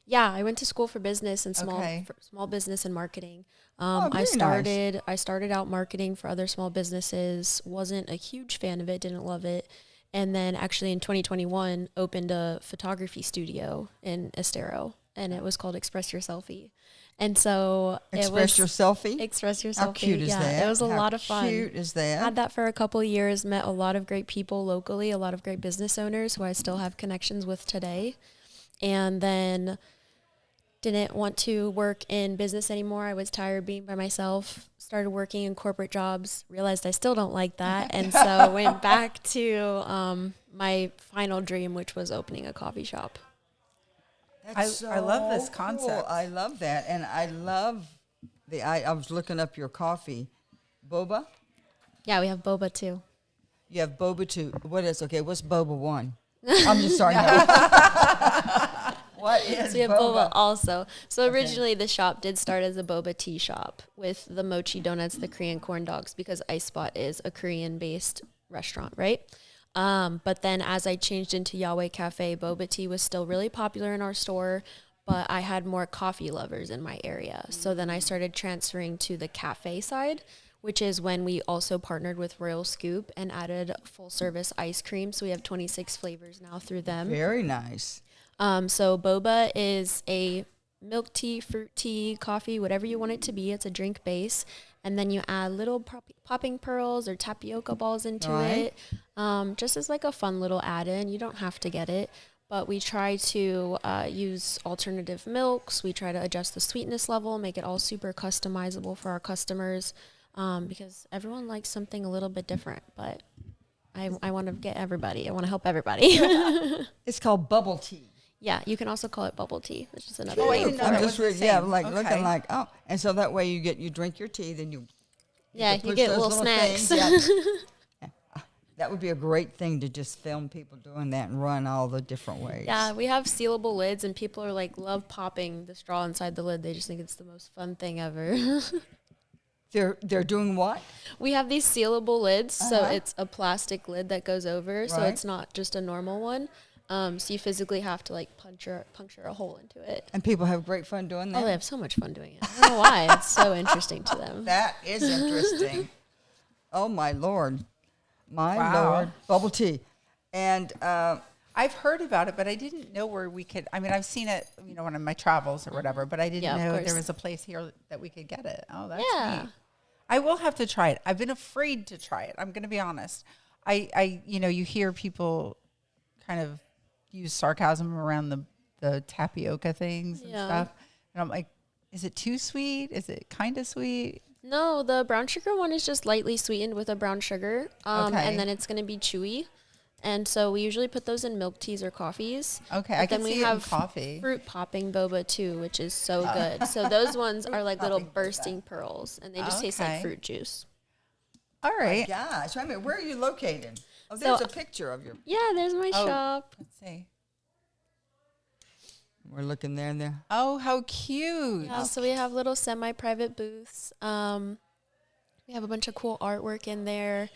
Yeah, I went to school for business and small business and marketing. I started out marketing for other small businesses. Wasn't a huge fan of it. Didn't love it. And then actually in 2021 opened a photography studio in Estero, and it was called Express Your Selfie. And so Express Your Selfie? Express Your Selfie. How cute is that? It was a lot of fun. How cute is that? Had that for a couple of years, met a lot of great people locally, a lot of great business owners who I still have connections with today. And then didn't want to work in business anymore. I was tired of being by myself, started working in corporate jobs, realized I still don't like that. And so went back to my final dream, which was opening a coffee shop. I love this concept. Cool. I love that. And I love I was looking up your coffee. Boba? Yeah, we have boba too. You have boba too. What's boba 1? I'm just sorry. What is So we have boba also. So originally the shop did start as a boba tea shop with the mochi donuts, the Korean corn dogs, because Ice Spot is a Korean-based restaurant, right? But then as I changed into Yahweh Cafe, boba tea was still really popular in our store, but I had more coffee lovers in my area. So then I started transferring to the cafe side, which is when we also partnered with Royal Scoop and added full-service ice cream. So we have 26 flavors now through them. Very nice. So boba is a milk tea, fruit tea, coffee, whatever you want it to be. It's a drink base. And then you add little popping pearls or tapioca balls into it, just as like a fun little add-in. You don't have to get it. But we try to use alternative milks. We try to adjust the sweetness level, make it all super customizable for our customers, because everyone likes something a little bit different. But I want to get everybody. I want to help everybody. It's called bubble tea. Yeah, you can also call it bubble tea, which is another way. I'm just looking like, and so that way you drink your tea, then you get little snacks. That would be a great thing to just film people doing that and run all the different ways. Yeah, we have sealable lids, and people are like, love popping the straw inside the lid. They just think it's the most fun thing ever. They're doing what? We have these sealable lids, so it's a plastic lid that goes over, so it's not just a normal one. So you physically have to like puncture a hole into it. And people have great fun doing that? Oh, they have so much fun doing it. I don't know why. It's so interesting to them. That is interesting. Oh, my Lord. Lord. Bubble tea. And I've heard about it, but I didn't know where we could. I mean, I've seen it, on my travels or whatever, but I didn't know there was a place here that we could get it. Oh, that's neat. I will have to try it. I've been afraid to try it. I'm going to be honest. You hear people kind of use sarcasm around the tapioca things and stuff. And I'm like, is it too sweet? Is it kind of sweet? No, the brown sugar one is just lightly sweetened with a brown sugar. And then it's going to be chewy. And so we usually put those in milk teas or coffees. Okay, I can see it in coffee. Fruit popping boba too, which is so good. So those ones are like little bursting pearls, and they just taste like fruit juice. All right. Gosh, where are you located? Oh, there's a picture of your... Yeah, there's my shop. Let's see. We're looking there and there. Oh, how cute. Yeah, so we have little semi-private booths. We have a bunch of cool artwork in there.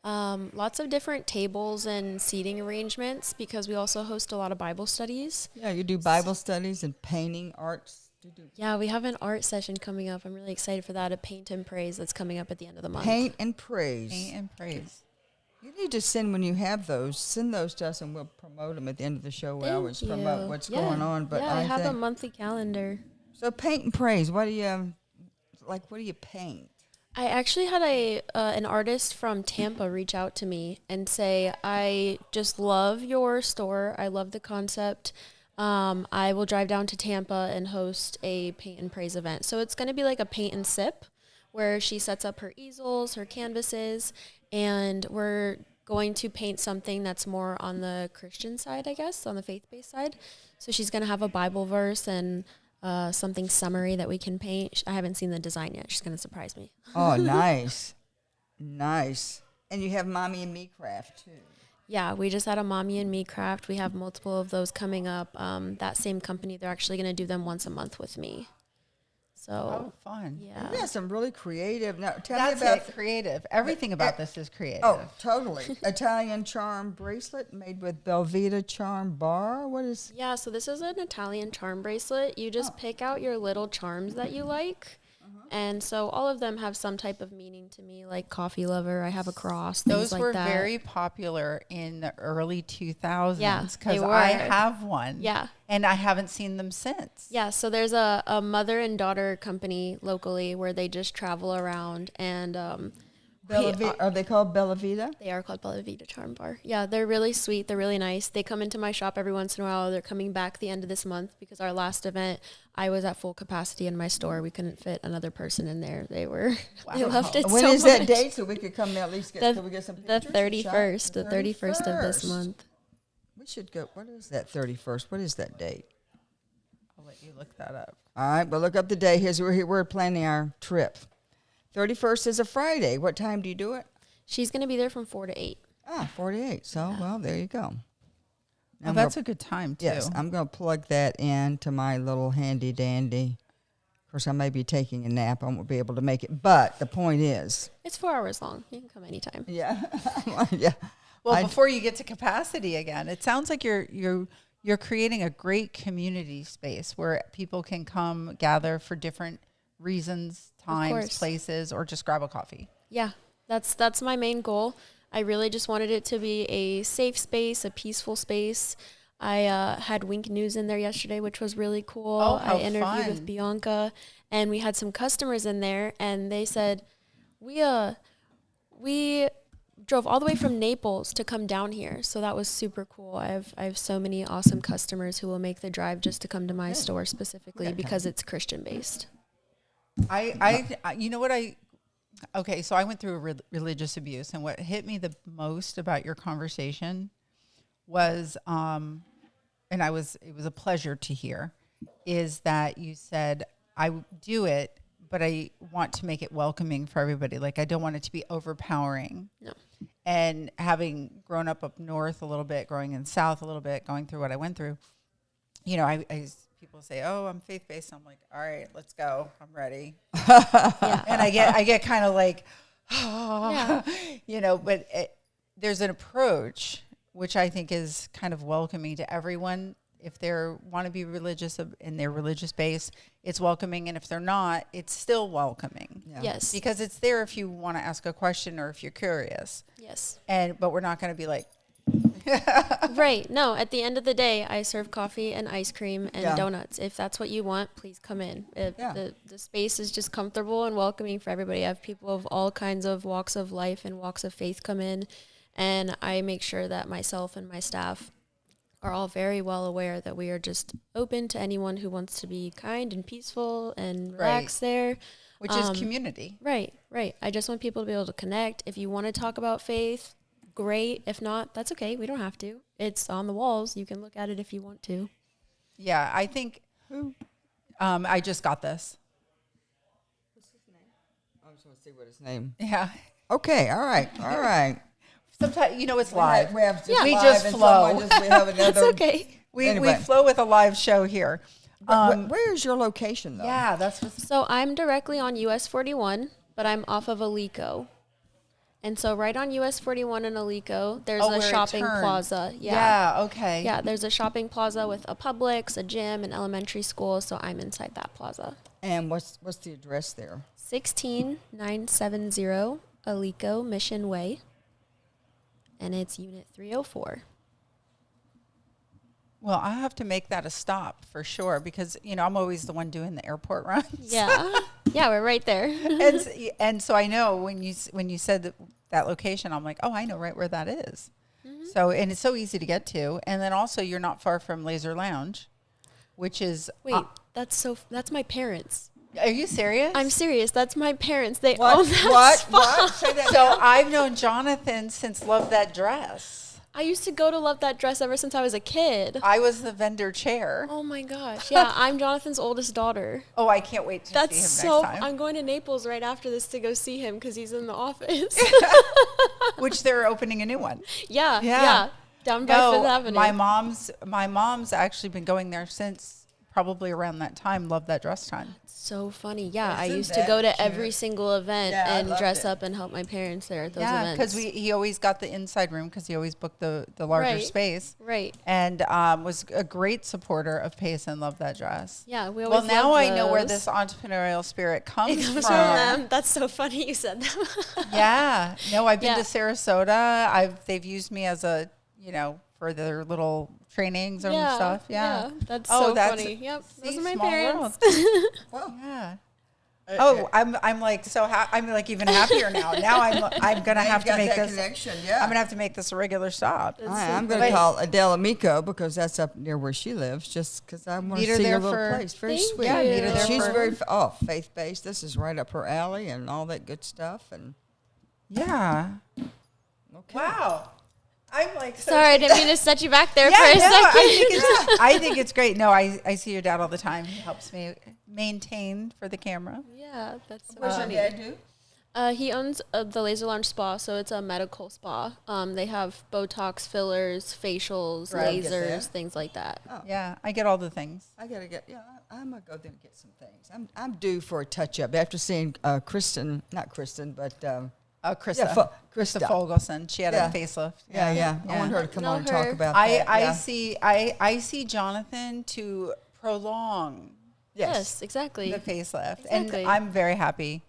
Lots of different tables and seating arrangements because we also host a lot of Bible studies. Yeah, you do Bible studies and painting, arts. Yeah, we have an art session coming up. I'm really excited for that, a Paint and Praise that's coming up at the end of the month. Paint and Praise. Paint and Praise. You need to send those to us and we'll promote them at the end of the show. We always promote what's going on. But I have a monthly calendar. So Paint and Praise, what do you paint? I actually had an artist from Tampa reach out to me and say, I just love your store. I love the concept. I will drive down to Tampa and host a Paint and Praise event. So it's going to be like a paint and sip where she sets up her easels, her canvases, and we're going to paint something that's more on the Christian side, I guess, on the faith-based side. So she's going to have a Bible verse and something summery that we can paint. I haven't seen the design yet. She's going to surprise me. Oh, nice. Nice. And you have Mommy and Me Craft, too. Yeah, we just had a Mommy and Me Craft. We have multiple of those coming up. That same company, they're actually going to do them once a month with me. So, fun. Yeah. Yeah, some really creative. Now, tell That's me about creative. Everything about this is creative. Oh, totally. Italian charm bracelet made with Belvita charm bar. What is? Yeah, so this is an Italian charm bracelet. You just pick out your little charms that you like. And so all of them have some type of meaning to me, like coffee lover. I have a cross. Those like were that. very popular in the early 2000s. Yeah, they because were. I have one. Yeah. And I haven't seen them since. Yeah, so there's a mother and daughter company locally where they just travel around and Are they called Bella Vita? they are called Bella Vita Charm Bar. Yeah, they're really sweet. They're really nice. They come into my shop every once in a while. They're coming back the end of this month because our last event, I was at full capacity in my store. We couldn't fit another person in there. They loved it When so is much. that date so we could come at least get, can we get some The pictures? 31st, the 31st of this month. We should go. What is that 31st? What is that date? I'll let you look that up. All right, well, look up the day. We're planning our trip. 31st is a Friday. What time do you do it? She's going to be there from 4 to 8. 48. So, well, there you go. Oh, that's a good time, too. Yes, I'm going to plug that into my little handy dandy. Of course, I may be taking a nap. I won't be able to make it. But the point is. It's 4 hours long. You can come anytime. Yeah. Yeah. Well, before you get to capacity again, it sounds like you're creating a great community space where people can come gather for different reasons, times, places, or just grab a coffee. Yeah, that's my main goal. I really just wanted it to be a safe space, a peaceful space. I had Wink News in there yesterday, which was really cool. Oh, how I interviewed fun. with Bianca, and we had some customers in there, and they said, we drove all the way from Naples to come down here. So that was super cool. I have so many awesome customers who will make the drive just to come to my store specifically because it's Christian based. You know what okay, so I went through religious abuse, and what hit me the most about your conversation was, and it was a pleasure to hear, is that you said, I do it, but I want to make it welcoming for everybody. Like, I don't want it to be overpowering. No. And having grown up north a little bit, growing in south a little bit, going through what I went through, you know, people say, "Oh, I'm faith-based." I'm like, "All right, let's go. I'm ready." Yeah. And I get kind of like, oh, you know, but there's an approach which I think is kind of welcoming to everyone. If they want to be religious in their religious base, it's welcoming, and if they're not, it's still welcoming. Yeah. Yes. Because it's there if you want to ask a question or if you're curious. Yes. But we're not going to be like, Right. No, at the end of the day, I serve coffee and ice cream and donuts. If that's what you want, please come in. The space is just comfortable and welcoming for everybody. I have people of all kinds of walks of life and walks of faith come in, and I make sure that myself and my staff are all very well aware that we are just open to anyone who wants to be kind and peaceful and relax there. Which is community. Right. I just want people to be able to connect. If you want to talk about faith, great. If not, that's okay. We don't have to. It's on the walls. You can look at it if you want to. Yeah, I think I just got this. What's his name? I just want to see what his name. Yeah. Okay. All right. Sometimes, you know, it's live. We have just We live just and flow. someone we have another. That's okay. We Anyway. flow with a live show here. Where is your location, though? Yeah, that's what's So I'm directly on US 41, but I'm off of Alico. And so right on US 41 and Alico, there's where a it shopping turns. plaza. Yeah, okay. Yeah, there's a shopping plaza with a Publix, a gym, an elementary school, so I'm inside that plaza. And what's the address there? 16970 Alico Mission Way. And it's unit 304. Well, I have to make that a stop for sure because, you know, I'm always the one doing the airport runs. Yeah. Yeah, we're right there. and so I know when you said that location, I'm like, oh, I know right where that is. Mm-hmm. So, and it's so easy to get to. And then also you're not far from Laser Lounge, which is... Wait, that's my parents. Are you serious? I'm serious. That's my parents. They own that spot. What? Say that So I've known Jonathan since Love That Dress. I used to go to Love That Dress ever since I was a kid. I was the vendor chair. Oh my gosh. Yeah, I'm Jonathan's oldest daughter. Oh, I can't wait to That's see him so next time. I'm going to Naples right after this to go see him because he's in the office. Which they're opening a new one. Yeah. Down by Fifth Avenue. My mom's actually been going there since probably around that time. Love That Dress time. So funny. Yeah, I Isn't used to that go to cute? every single event Yeah, I and loved dress it. up and help my parents there at those Yeah, events. because he always got the inside room because he always booked the larger Right. space. Right. And was a great supporter of Pace and Love That Dress. Yeah, we Well, always now loved I know where those. this entrepreneurial spirit comes It comes from. from them. That's so funny you said that. Yeah. No, I've been Yeah. to Sarasota. They've used me as a, for their little trainings and stuff. Yeah. That's Oh, so that's- funny. Yep, those See, are my small parents. world. Yeah. Oh, I'm like I'm like even happier now. Now I'm gonna have to make this. connection. Yeah. I'm gonna have to make this a regular stop. I'm going to call Adele Amico because that's up near where she lives. Just because I want Meet to her see there her little for- place. Very Thank sweet. Yeah, meet her there She's for- very faith based. This is right up her alley and all that good stuff. And Yeah. okay. Wow. I'm like so Sorry, I didn't mean to set you back there Yeah, for a no, second. I think it's great. No, I see your dad all the time. He helps me maintain for the camera. Yeah, that's so What's your funny. dad do? He owns the Laser Lounge Spa, so it's a medical spa. They have Botox, fillers, facials, Right. Get lasers, that. things like that. Yeah, I get all the things. I gotta get. Yeah, I'm gonna go there and get some things. I'm due for a touch up after seeing Kristen, not Kristen, but Krista. yeah, Krista Krista. Fogelson. She had Yeah. a facelift. Yeah. I want her to come Know on and talk her. about I that. Yeah. see Jonathan to prolong Yes, exactly. the facelift, Exactly. and I'm very happy.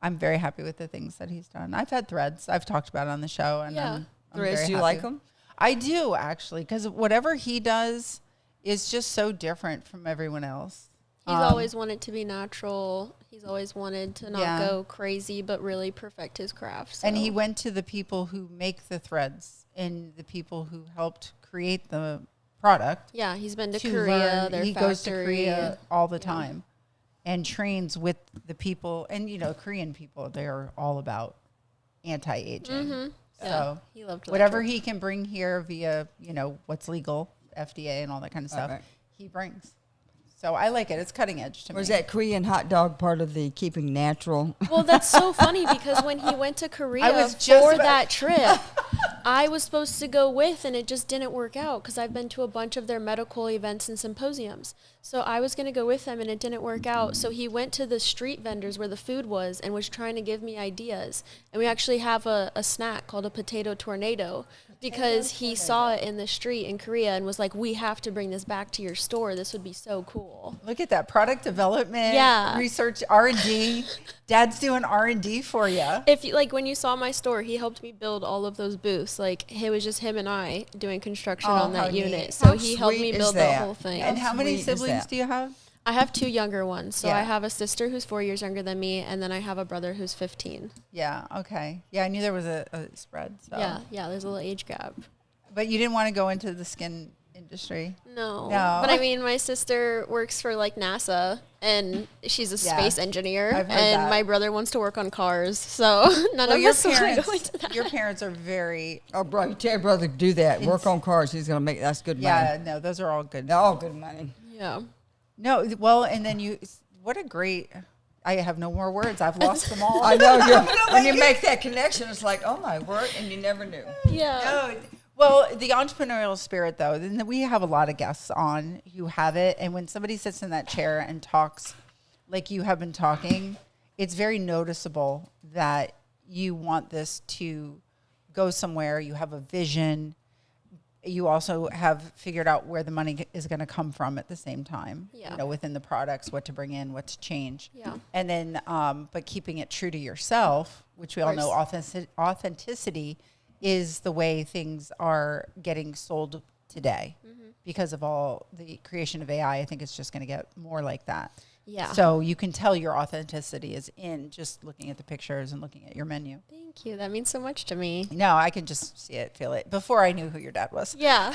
I'm very happy with the things that he's done. I've had threads. I've talked about it on the show, and Yeah. I'm Threads, very do you happy. like them? I do actually, because whatever he does is just so different from everyone else. He's always wanted to be natural. He's always wanted to not Yeah. go crazy, but really perfect his craft. And he so. went to the people who make the threads and the people who helped create the product. Yeah, he's been to to Korea, learn. their He factory. goes to Korea all the time and trains with the people. And, Korean people, they're all about anti-aging. So Yeah, he loved whatever electric. he can bring here via, what's legal, FDA and all that kind of stuff, Right. he brings. So I like it. It's cutting edge to me. Was that Korean hot dog part of the keeping natural? Well, that's so funny because when he went to Korea was just for about- that trip, I was supposed to go with, and it just didn't work out because I've been to a bunch of their medical events and symposiums. So I was going to go with him, and it didn't work out. So he went to the street vendors where the food was and was trying to give me ideas. And we actually have a snack called a potato tornado because he saw it in the street in Korea and was like, we have to bring this back to your store. This would be so cool. Look at that product development, Yeah. research, R&D. Dad's doing R&D for you. If you, like when you saw my store, he helped me build all of those booths. Like it was just him and I doing construction on how that neat. unit. So How he helped sweet me is build that? the whole thing. And how many sweet is siblings that? do you have? I have 2 younger ones. So I Yeah. have a sister who's 4 years younger than me, and then I have a brother who's 15. Yeah, okay. Yeah, I knew there was a spread. So. Yeah, there's a little age gap. But you didn't want to go into the skin industry. No. No. But I mean, my sister works for like NASA, and she's a Yeah. space engineer, I've heard and that. my brother wants to work on cars. So none of your us want to parents, go into that. your parents are very, Oh, bro, tell your brother to do that. Work on cars. He's gonna make that's good money. yeah, no, those are all good. They're all good money. Yeah. No, well, and then what a great, I have no more words. I've lost them all. I know. When you make that connection, it's like, oh my word, and you never knew. Yeah. No, well, the entrepreneurial spirit, though, then we have a lot of guests on who have it. And when somebody sits in that chair and talks like you have been talking, it's very noticeable that you want this to go somewhere. You have a vision. You also have figured out where the money is going to come from at the same time, Yeah. within the products, what to bring in, what to change. Yeah. And then, but keeping it true to yourself, which we all know authenticity is the way things are getting sold today because of all the creation of AI. I think it's just going to get more like that. Yeah. So you can tell your authenticity is in just looking at the pictures and looking at your menu. Thank you. That means so much to me. No, I can just see it, feel it. Before I knew who your dad was. Yeah.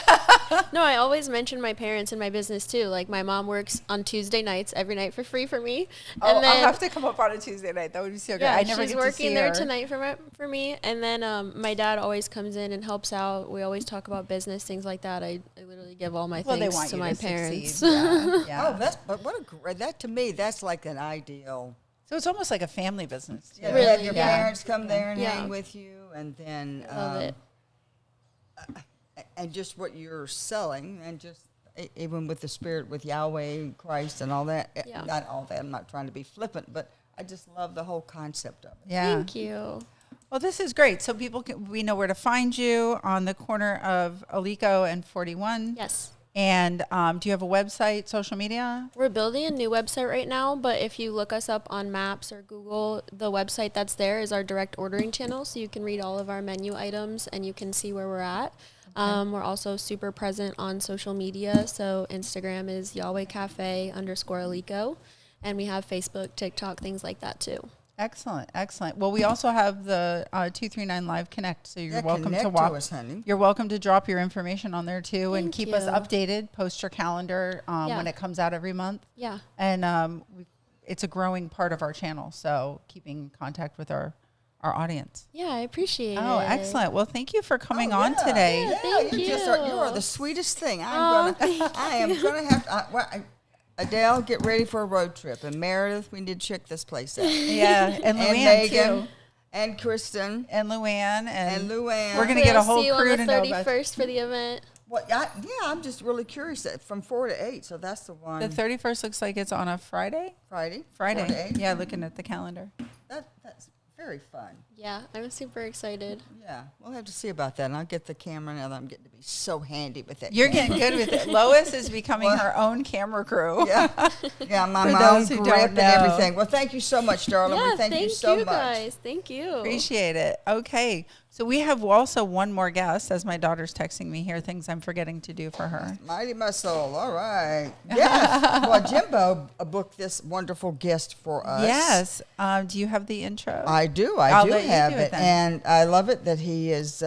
No, I always mention my parents in my business too. Like my mom works on Tuesday nights every night for free for me. Oh, and then, I'll have to come up on a Tuesday night. That would be so good. yeah, I never she's get to working see there her. tonight for me. And then my dad always comes in and helps out. We always talk about business, things like that. I literally give all my thanks to my parents. Yeah, yeah. Oh, but what a great, that to me, that's like an ideal. So it's almost like a family business. Too. Yeah, Really, have your yeah. parents come there and Yeah. hang with you, and then Love it. and just what you're selling, and just even with the spirit, with Yahweh, Christ, and all that. Yeah. Not all that. I'm not trying to be flippant, but I just love the whole concept of it. Yeah. Thank you. Well, this is great. So we know where to find you on the corner of Alico and 41. Yes. And do you have a website, social media? We're building a new website right now, but if you look us up on Maps or Google, the website that's there is our direct ordering channel, so you can read all of our menu items and you can see where we're at. We're also super present on social media, so Instagram is Yahweh Cafe _Alico, and we have Facebook, TikTok, things like that too. Excellent, excellent. Well, we also have the 239 Live Connect, so you're Yeah, welcome connect to to walk. us, honey. You're welcome to drop your information on there too, and Thank keep us you. updated. Post your calendar Yeah. when it comes out every month, Yeah. and it's a growing part of our channel. So keeping contact with our audience. Yeah, I appreciate it. Oh, excellent. Well, thank you for coming Oh, on yeah. today. Yeah, thank you are you. the sweetest thing. Oh, I am gonna have. Adele, get ready for a road trip. And Meredith, we need to check this place out. Yeah, and And Luann Megan, too, and Kristen, and Luann, and Luann. We're gonna get a I'll whole see you crew on to the know about 31st for the event. Well, I'm just really curious. From 4 to 8, so that's the one. The 31st looks like it's on a Friday. Friday. 4 to Friday. 8. Yeah, looking at the calendar. That's very fun. Yeah, I'm super excited. Yeah, we'll have to see about that. And I'll get the camera now that I'm getting to be so handy with it. You're getting good with it. Lois is becoming her own camera crew. Yeah, yeah, my For own those who grip don't and know. everything. Well, thank you so much, darling. Yeah, we thank you thank so you much. guys. Thank you. Appreciate it. Okay. So we have also one more guest, as my daughter's texting me here, things I'm forgetting to do for her. Mighty my soul. All right. Yes. Well, Jimbo booked this wonderful guest for us. Yes. Do you have the intro? I do. I'll I do let you have do it. it then. And I love it that he is,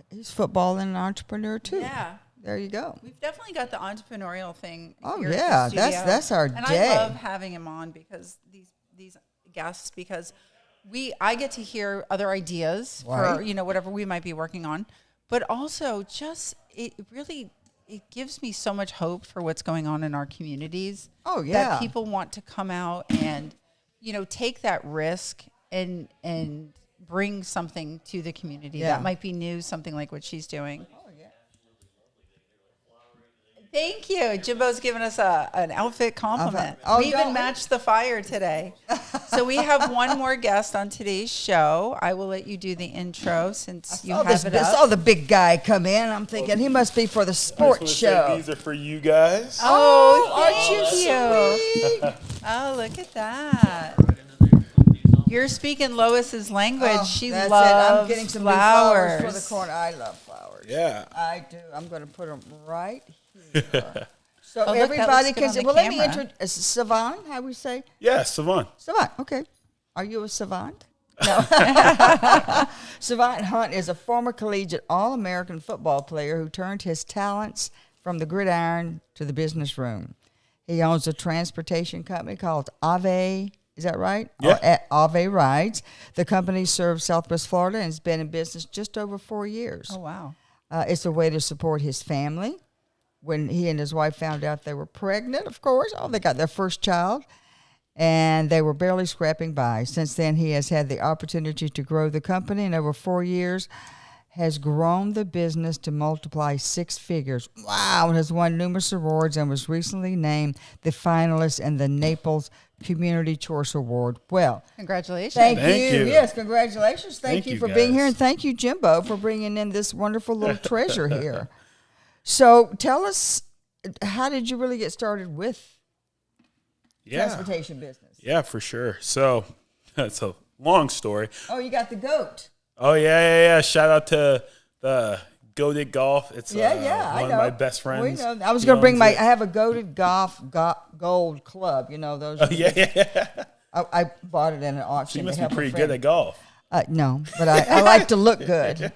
he's football and an entrepreneur too. Yeah. There you go. We've definitely got the entrepreneurial thing. Oh, here at the yeah. studio. That's our and day. I love having him on because these guests, because I get to hear other ideas for, Right. whatever we might be working on, but also just it gives me so much hope for what's going on in our communities. Oh, yeah. That people want to come out and, take that risk and bring something to the community Yeah. that might be new, something like what she's doing. Oh, yeah. Thank you. Jimbo's given us an outfit compliment. Oh, we even don't- matched the fire today. So we have one more guest on today's show. I will let you do the intro since you have it I up. saw the big guy come in. I'm thinking he must be for the sports show. These are for you guys. Oh, aren't you thank you. Oh, look at that. You're speaking Lois's language. Oh, she that's loves it. I'm getting some new flowers. flowers for the corner. I love flowers. Yeah. I do. I'm going to put them right here. So Oh, look, that everybody looks good can on see. the Well, let me camera. introduce Savohn. How we say Yeah, Savohn. Savohn? Okay. Are you a savant? No. Savohn Hunt is a former collegiate All-American football player who turned his talents from the gridiron to the business room. He owns a transportation company called Ave. Is that right? Yeah. Ave Rides. The company serves Southwest Florida and has been in business just over 4 years. Oh, wow. It's a way to support his family. When he and his wife found out they were pregnant, of course, they got their first child, and they were barely scraping by. Since then, he has had the opportunity to grow the company, and over 4 years has grown the business to multiply 6 figures. Wow, and has won numerous awards and was recently named the finalist in the Naples Community Choice Award. Well, Congratulations. Thank Thank you. you. Yes, congratulations. Thank Thank you you, for being here, guys. and thank you, Jimbo, for bringing in this wonderful little treasure here. So tell us, how did you really get started with transportation business? Yeah, for sure. So that's a long story. Oh, you got the goat. Oh, yeah. Shout out to the Goated Golf. It's I one know. of my best friends. We know. I was going to bring I have a Goated Golf Gold Club. You know those. Oh, yeah. I bought it in an auction. You must be pretty good at golf. No, but I like to look good. Hey,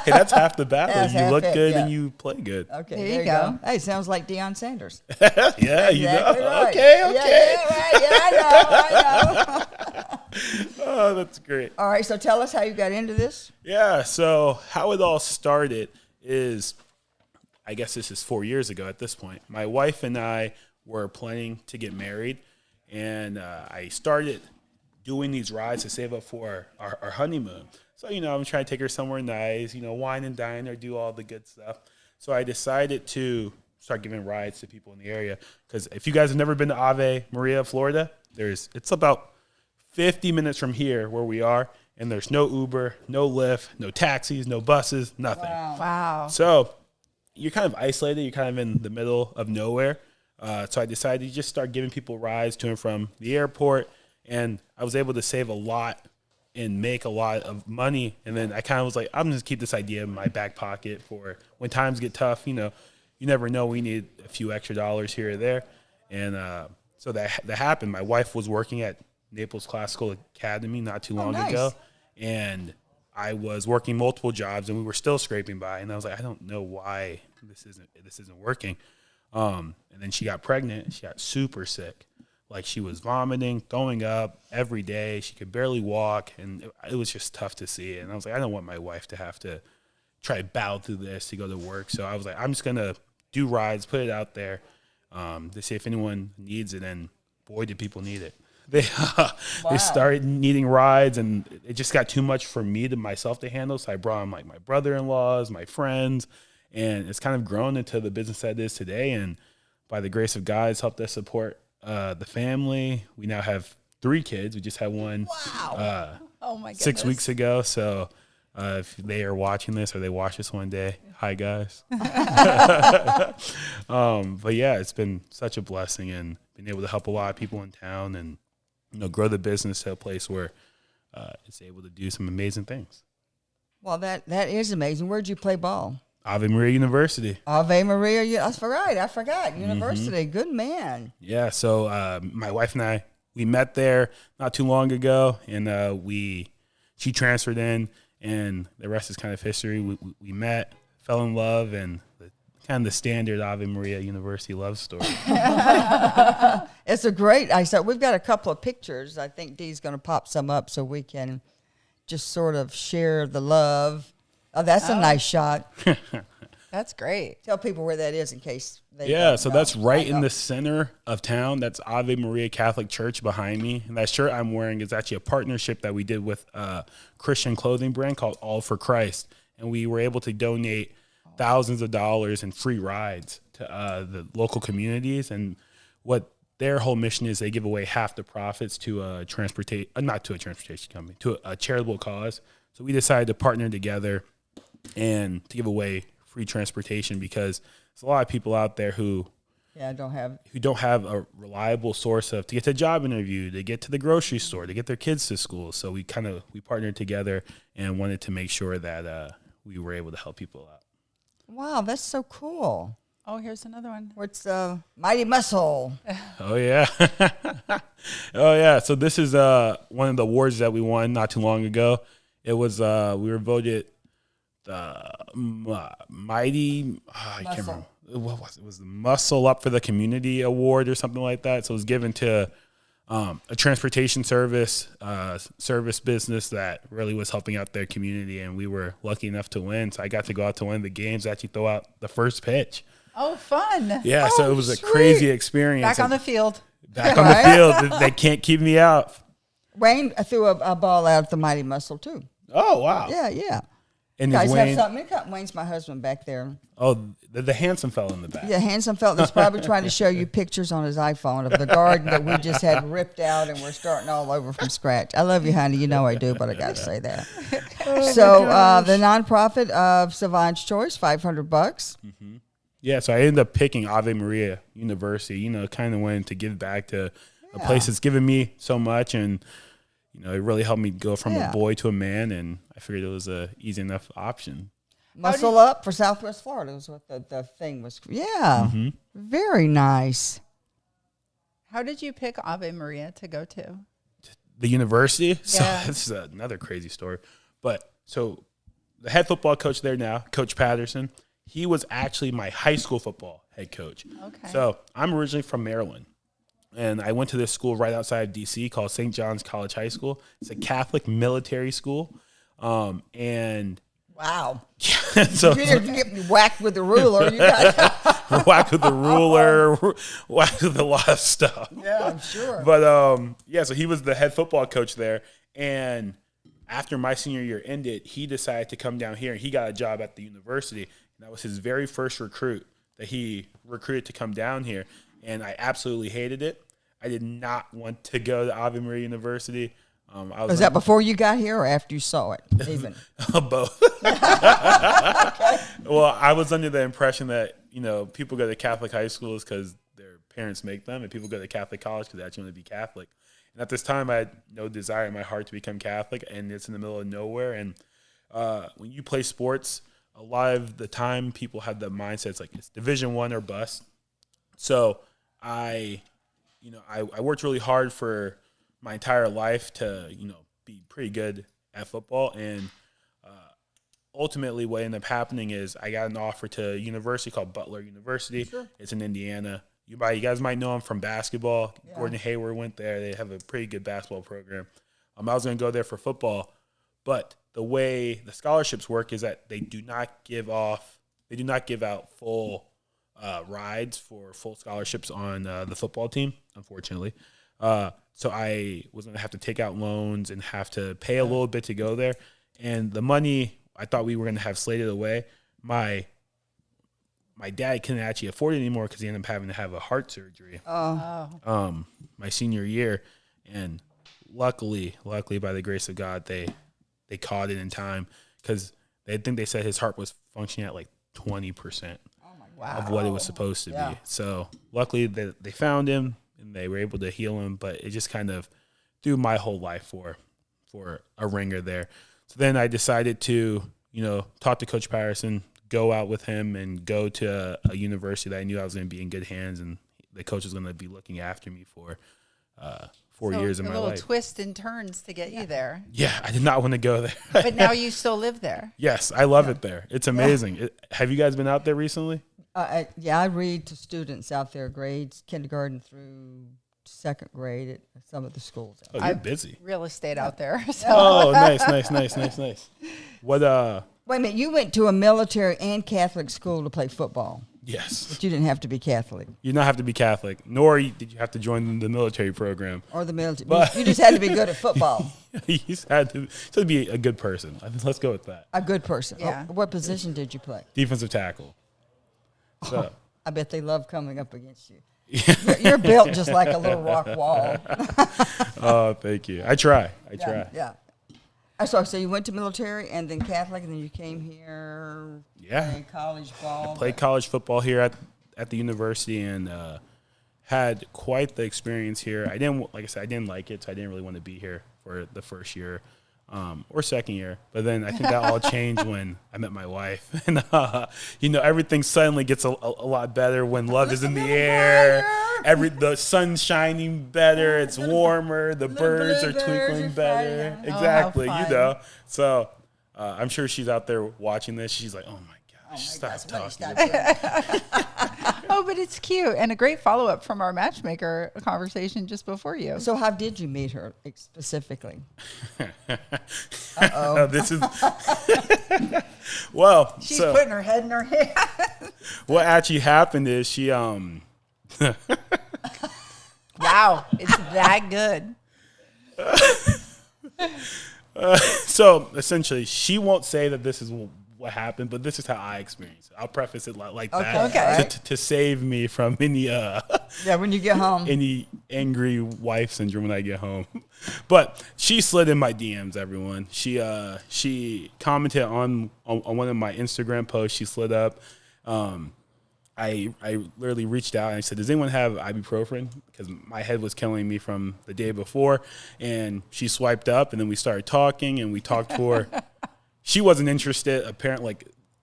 that's half the battle. That's You half look it, good yeah. and you play good. Okay, There you go. Hey, sounds like Deion Sanders. Yeah, you know. Exactly right. Okay. Yeah, right. I know. Oh, that's great. All right, so tell us how you got into this. Yeah, so how it all started is, I guess this is 4 years ago at this point. My wife and I were planning to get married, and I started doing these rides to save up for our honeymoon. So, I'm trying to take her somewhere nice, wine and dine or do all the good stuff. So I decided to start giving rides to people in the area. Because if you guys have never been to Ave Maria, Florida, it's about 50 minutes from here where we are, and there's no Uber, no Lyft, no taxis, no buses, nothing. Wow. So you're kind of isolated. You're kind of in the middle of nowhere. So I decided to just start giving people rides to and from the airport, and I was able to save a lot and make a lot of money. And then I kind of was like, I'm just keep this idea in my back pocket for when times get tough. You never know. We need a few extra dollars here or there. And so that happened. My wife was working at Naples Classical Academy not too long ago, and I was working multiple jobs, and we were still scraping by. And I was like, I don't know why this isn't working. And then she got pregnant. She got super sick. Like, she was vomiting, throwing up every day. She could barely walk, and it was just tough to see. And I was like, I don't want my wife to have to try to battle through this to go to work. So I was like, I'm just going to do rides, put it out there to see if anyone needs it. And boy, did people need it. They started needing rides, and it just got too much for me myself to handle. So I brought in, like, my brother-in-laws, my friends, and it's kind of grown into the business that it is today. And by the grace of God, it's helped us support the family. We now have 3 kids. We just had one Oh my goodness. 6 weeks ago. So if they are watching this or they watch this one day, hi guys. But yeah, it's been such a blessing, and been able to help a lot of people in town, and grow the business to a place where it's able to do some amazing things. Well, that is amazing. Where'd you play ball? Ave Maria University. Ave Maria, that's right. I forgot. University. Mm-hmm. Good man. Yeah. So my wife and I, we met there not too long ago, and she transferred in, and the rest is kind of history. We met, fell in love, and kind of the standard Ave Maria University love story. It's a great. We've got a couple of pictures. I think Dee's going to pop some up so we can just sort of share the love. Oh, that's a nice shot. That's great. Tell people where that is in case they so that's right in the center of town. That's Ave Maria Catholic Church behind me. And that shirt I'm wearing is actually a partnership that we did with a Christian clothing brand called All for Christ. And we were able to donate thousands of dollars in free rides to the local communities. And what their whole mission is, they give away half the profits to not to a transportation company, to a charitable cause. So we decided to partner together and to give away free transportation, because there's a lot of people out there who don't have a reliable source to get to a job interview, to get to the grocery store, to get their kids to school. So we partnered together and wanted to make sure that we were able to help people out. Wow, that's so cool. Oh, here's another one. What's Mighty Muscle? Oh yeah. Oh yeah. So this is one of the awards that we won not too long ago. It was we were voted the Mighty. I can't remember. What was it? It was the Muscle Up for the Community Award or something like that. So it was given to a transportation service business that really was helping out their community, and we were lucky enough to win. So I got to go out to one of the games, actually throw out the first pitch. Oh, fun. Yeah, so it was a crazy experience. Back on the field. Back on the field. They can't keep me out. Wayne threw a ball out at the Mighty Muscle, too. Oh, wow. Yeah. And you guys Wayne, have something? Wayne's my husband back there. Oh, the handsome fella in the back. Yeah, handsome fella that's probably trying to show you pictures on his iPhone of the garden that we just had ripped out, and we're starting all over from scratch. I love you, honey. You know I do, but I got to say that. So the nonprofit of Savohn's Choice, $500. Mm-hmm. Yeah, so I ended up picking Ave Maria University, kind of wanted to give back to a place that's given me so much, and it really helped me go from a boy to a man, and I figured it was a easy enough option. Muscle Up for Southwest Florida was what the thing was. Yeah. Mm-hmm. Very nice. How did you pick Ave Maria to go to? The university? Yeah. So this is another crazy story. But so the head football coach there now, Coach Patterson, he was actually my high school football head coach. Okay. So I'm originally from Maryland. And I went to this school right outside of D.C. called St. John's College High School. It's a Catholic military school. And wow. So you didn't get whacked with the ruler. You got whacked with the ruler, whacked with a lot of stuff. Yeah, I'm sure. But so he was the head football coach there. And after my senior year ended, he decided to come down here and he got a job at the university. And that was his very first recruit that he recruited to come down here. And I absolutely hated it. I did not want to go to Ave Maria University. Was that before you got here or after you saw it? Even both. Okay. Well, I was under the impression that people go to Catholic high schools because their parents make them, and people go to Catholic college because they actually want to be Catholic. And at this time, I had no desire in my heart to become Catholic, and it's in the middle of nowhere. And when you play sports, a lot of the time people have the mindset it's Division I or bust. So I worked really hard for my entire life to, be pretty good at football. And ultimately what ended up happening is I got an offer to a university called Butler University. Sure. It's in Indiana. You guys might know him from basketball. Yeah. Gordon Hayward went there. They have a pretty good basketball program. I was going to go there for football. But the way the scholarships work is that they do not give out full rides for full scholarships on the football team, unfortunately. So I was going to have to take out loans and have to pay a little bit to go there. And the money I thought we were going to have slated away, my dad couldn't actually afford it anymore because he ended up having to have a heart surgery my senior year. And luckily, by the grace of God, they caught it in time because they said his heart was functioning at 20%. Of what it was supposed to be. So luckily they found him and they were able to heal him, but it just kind of threw my whole life for a ringer there. So then I decided to, talk to Coach Patterson, go out with him and go to a university that I knew I was going to be in good hands and the coach was going to be looking after me for 4 years of my life. A little twists and turns to get you there. Yeah, I did not want to go there. But now you still live there. Yes, I love it there. It's amazing. Have you guys been out there recently? I read to students out there, grades, kindergarten through second grade at some of the schools. Oh, you're busy. Real estate out there. So. Oh, nice. What? Wait a minute, you went to a military and Catholic school to play football. Yes. But you didn't have to be Catholic. You don't have to be Catholic, nor did you have to join the military program. Or the military. But you just had to be good at football. You just had to be a good person. Let's go with that. A good person. Yeah. What position did you play? Defensive tackle. So. I bet they love coming up against you. You're built just like a little rock wall. Oh, thank you. I try. Yeah. So you went to military and then Catholic, and then you came here. Yeah. Playing college ball. I played college football here at the university and had quite the experience here. I didn't like it, so I didn't really want to be here for the first year or second year. But then I think that all changed when I met my wife, and everything suddenly gets a lot better when love is in the air. The sun's shining better. It's warmer. The birds are twinkling better. Exactly. So I'm sure she's out there watching this. She's like, oh my gosh, stop talking about it. Oh, but it's cute and a great follow-up from our matchmaker conversation just before you. So how did you meet her specifically? This is well. She's putting her head in her hand. What actually happened is she Wow, it's that good. So essentially, she won't say that this is what happened, but this is how I experienced it. I'll preface it like that Okay. to save me from any when you get home, any angry wife syndrome when I get home. But she slid in my DMs, everyone. She commented on one of my Instagram posts. She slid up. I literally reached out and I said, does anyone have ibuprofen? Because my head was killing me from the day before. And she swiped up, and then we started talking, and we talked for. She wasn't interested. Apparently,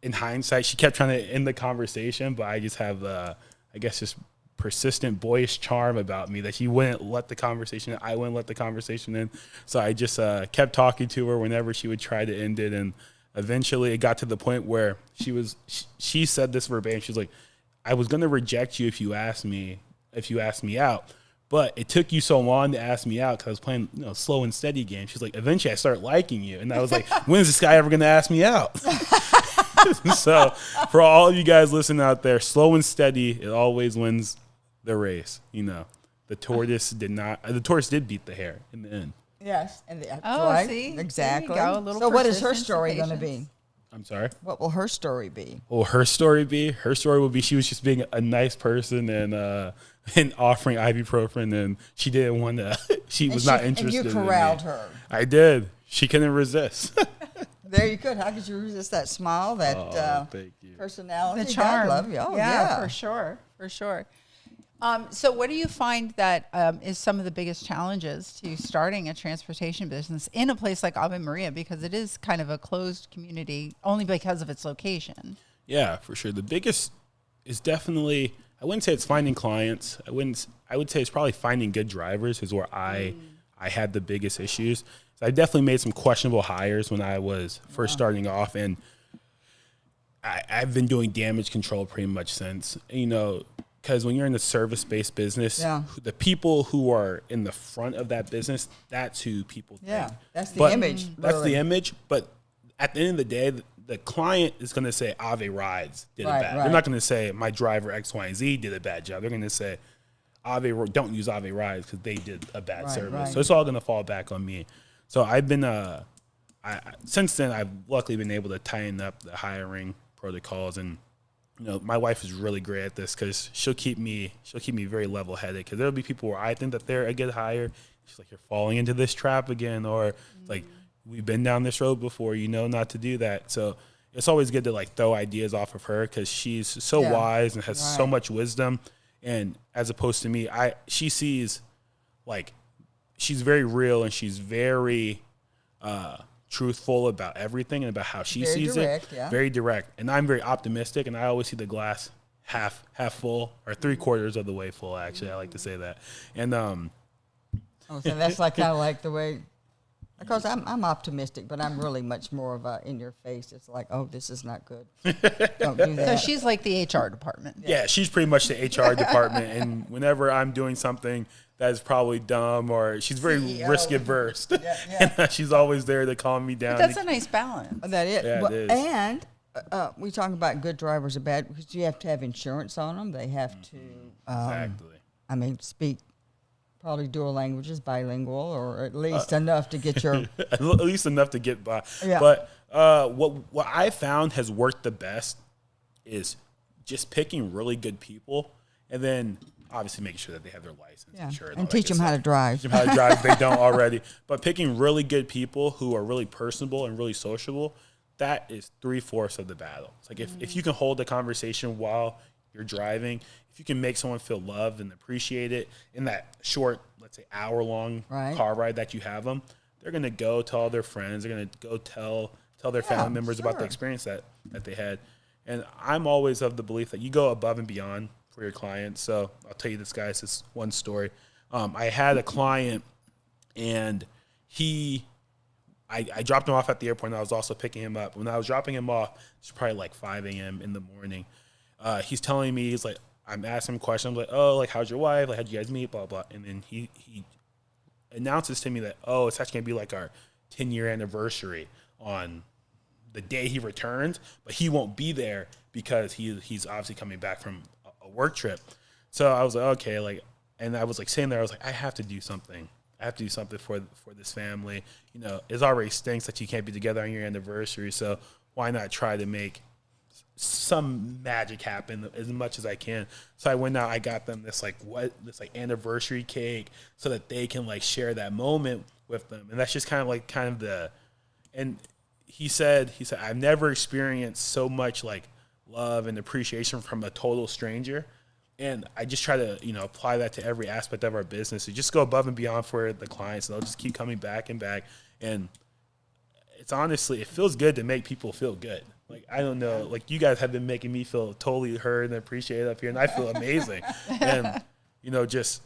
in hindsight, she kept trying to end the conversation, but I just have, I guess, just persistent boyish charm about me that she wouldn't let the conversation, I wouldn't let the conversation in. So I just kept talking to her whenever she would try to end it. And eventually it got to the point where she said this verbatim. She's like, I was going to reject you if you asked me out. But it took you so long to ask me out because I was playing slow and steady game. She's like, eventually I started liking you. And I was like, when is this guy ever going to ask me out? So for all of you guys listening out there, slow and steady, it always wins the race. The tortoise did beat the hare in the end. Yes. And right. See? Exactly. So what is her story going to be? I'm sorry? What will her story be? Well, her story will be she was just being a nice person and offering ibuprofen, and she didn't want to. She was not interested. And you corralled her. I did. She couldn't resist. There you could. How could you resist that smile, that thank you. personality? The charm. God love you. Oh, yeah, for sure. So what do you find that is some of the biggest challenges to starting a transportation business in a place like Ave Maria, because it is kind of a closed community only because of its location? Yeah, for sure. The biggest is definitely, I wouldn't say it's finding clients. I would say it's probably finding good drivers is where I had the biggest issues. So I definitely made some questionable hires when I was first starting off, and I've been doing damage control pretty much since, because when you're in a service-based business, the people who are in the front of that business, that's who people think. Yeah, that's the image. That's the image, but at the end of the day, the client is going to say Ave Rides did it bad. They're not going to say my driver X, Y, and Z did a bad job. They're going to say don't use Ave Rides because they did a bad service. Right. So it's all going to fall back on me. So I've been since then I've luckily been able to tighten up the hiring protocols, and my wife is really great at this because she'll keep me very level headed, because there'll be people where I think that they're a good hire. She's like, you're falling into this trap again, or like, we've been down this road before, not to do that. So it's always good to throw ideas off of her, because she's so wise and has so much wisdom. And as opposed to me, she sees she's very real, and she's very truthful about everything and about how she sees it. Yeah. Very direct. And I'm very optimistic, and I always see the glass half full, or 3/4 of the way full, actually. I like to say that. And so that's kind of like the way, because I'm optimistic, but I'm really much more of a in your face. It's like, oh, this is not good. Don't do that. So she's like the HR department. Yeah, she's pretty much the HR department. And whenever I'm doing something that is probably dumb, or she's very risk averse, and she's always there to calm me down. But that's a nice balance. That is. Yeah, it is. And we talk about good drivers are bad because you have to have insurance on them. They have to exactly. Speak probably dual languages, bilingual, or at least enough to get your at least enough to get by. Yeah. But what I found has worked the best is just picking really good people, and then obviously making sure that they have their license, and teach them how to drive. Teach them how to drive if they don't already. But picking really good people who are really personable and really sociable, that is 3/4 of the battle. It's like if you can hold a conversation while you're driving, if you can make someone feel loved and appreciate it in that short, let's say, hour-long car ride that you have them, they're going to go tell all their friends. They're going to go tell their family members about the experience that they had. And I'm always of the belief that you go above and beyond for your clients. So I'll tell you this one story. I had a client, and I dropped him off at the airport, and I was also picking him up. When I was dropping him off, it's probably like 5 a.m. in the morning. He's telling me, he's like, I'm asking him questions. I'm like, oh, like, how's your wife? Like, how'd you guys meet? Blah, blah. And then he announces to me that, oh, it's actually going to be like our 10-year anniversary on the day he returns, but he won't be there because he's obviously coming back from a work trip. So I was like, okay, like, and I was like sitting there, I was like, I have to do something. I have to do something for this family. It already stinks that you can't be together on your anniversary, so why not try to make some magic happen as much as I can. So I went out, I got them this anniversary cake so that they can share that moment with them. And that's just kind of the, and he said, I've never experienced so much love and appreciation from a total stranger. And I just try to, apply that to every aspect of our business. We just go above and beyond for the clients, and they'll just keep coming back and back. And it's honestly, it feels good to make people feel good. I don't know, like you guys have been making me feel totally heard and appreciated up here, and I feel amazing. And just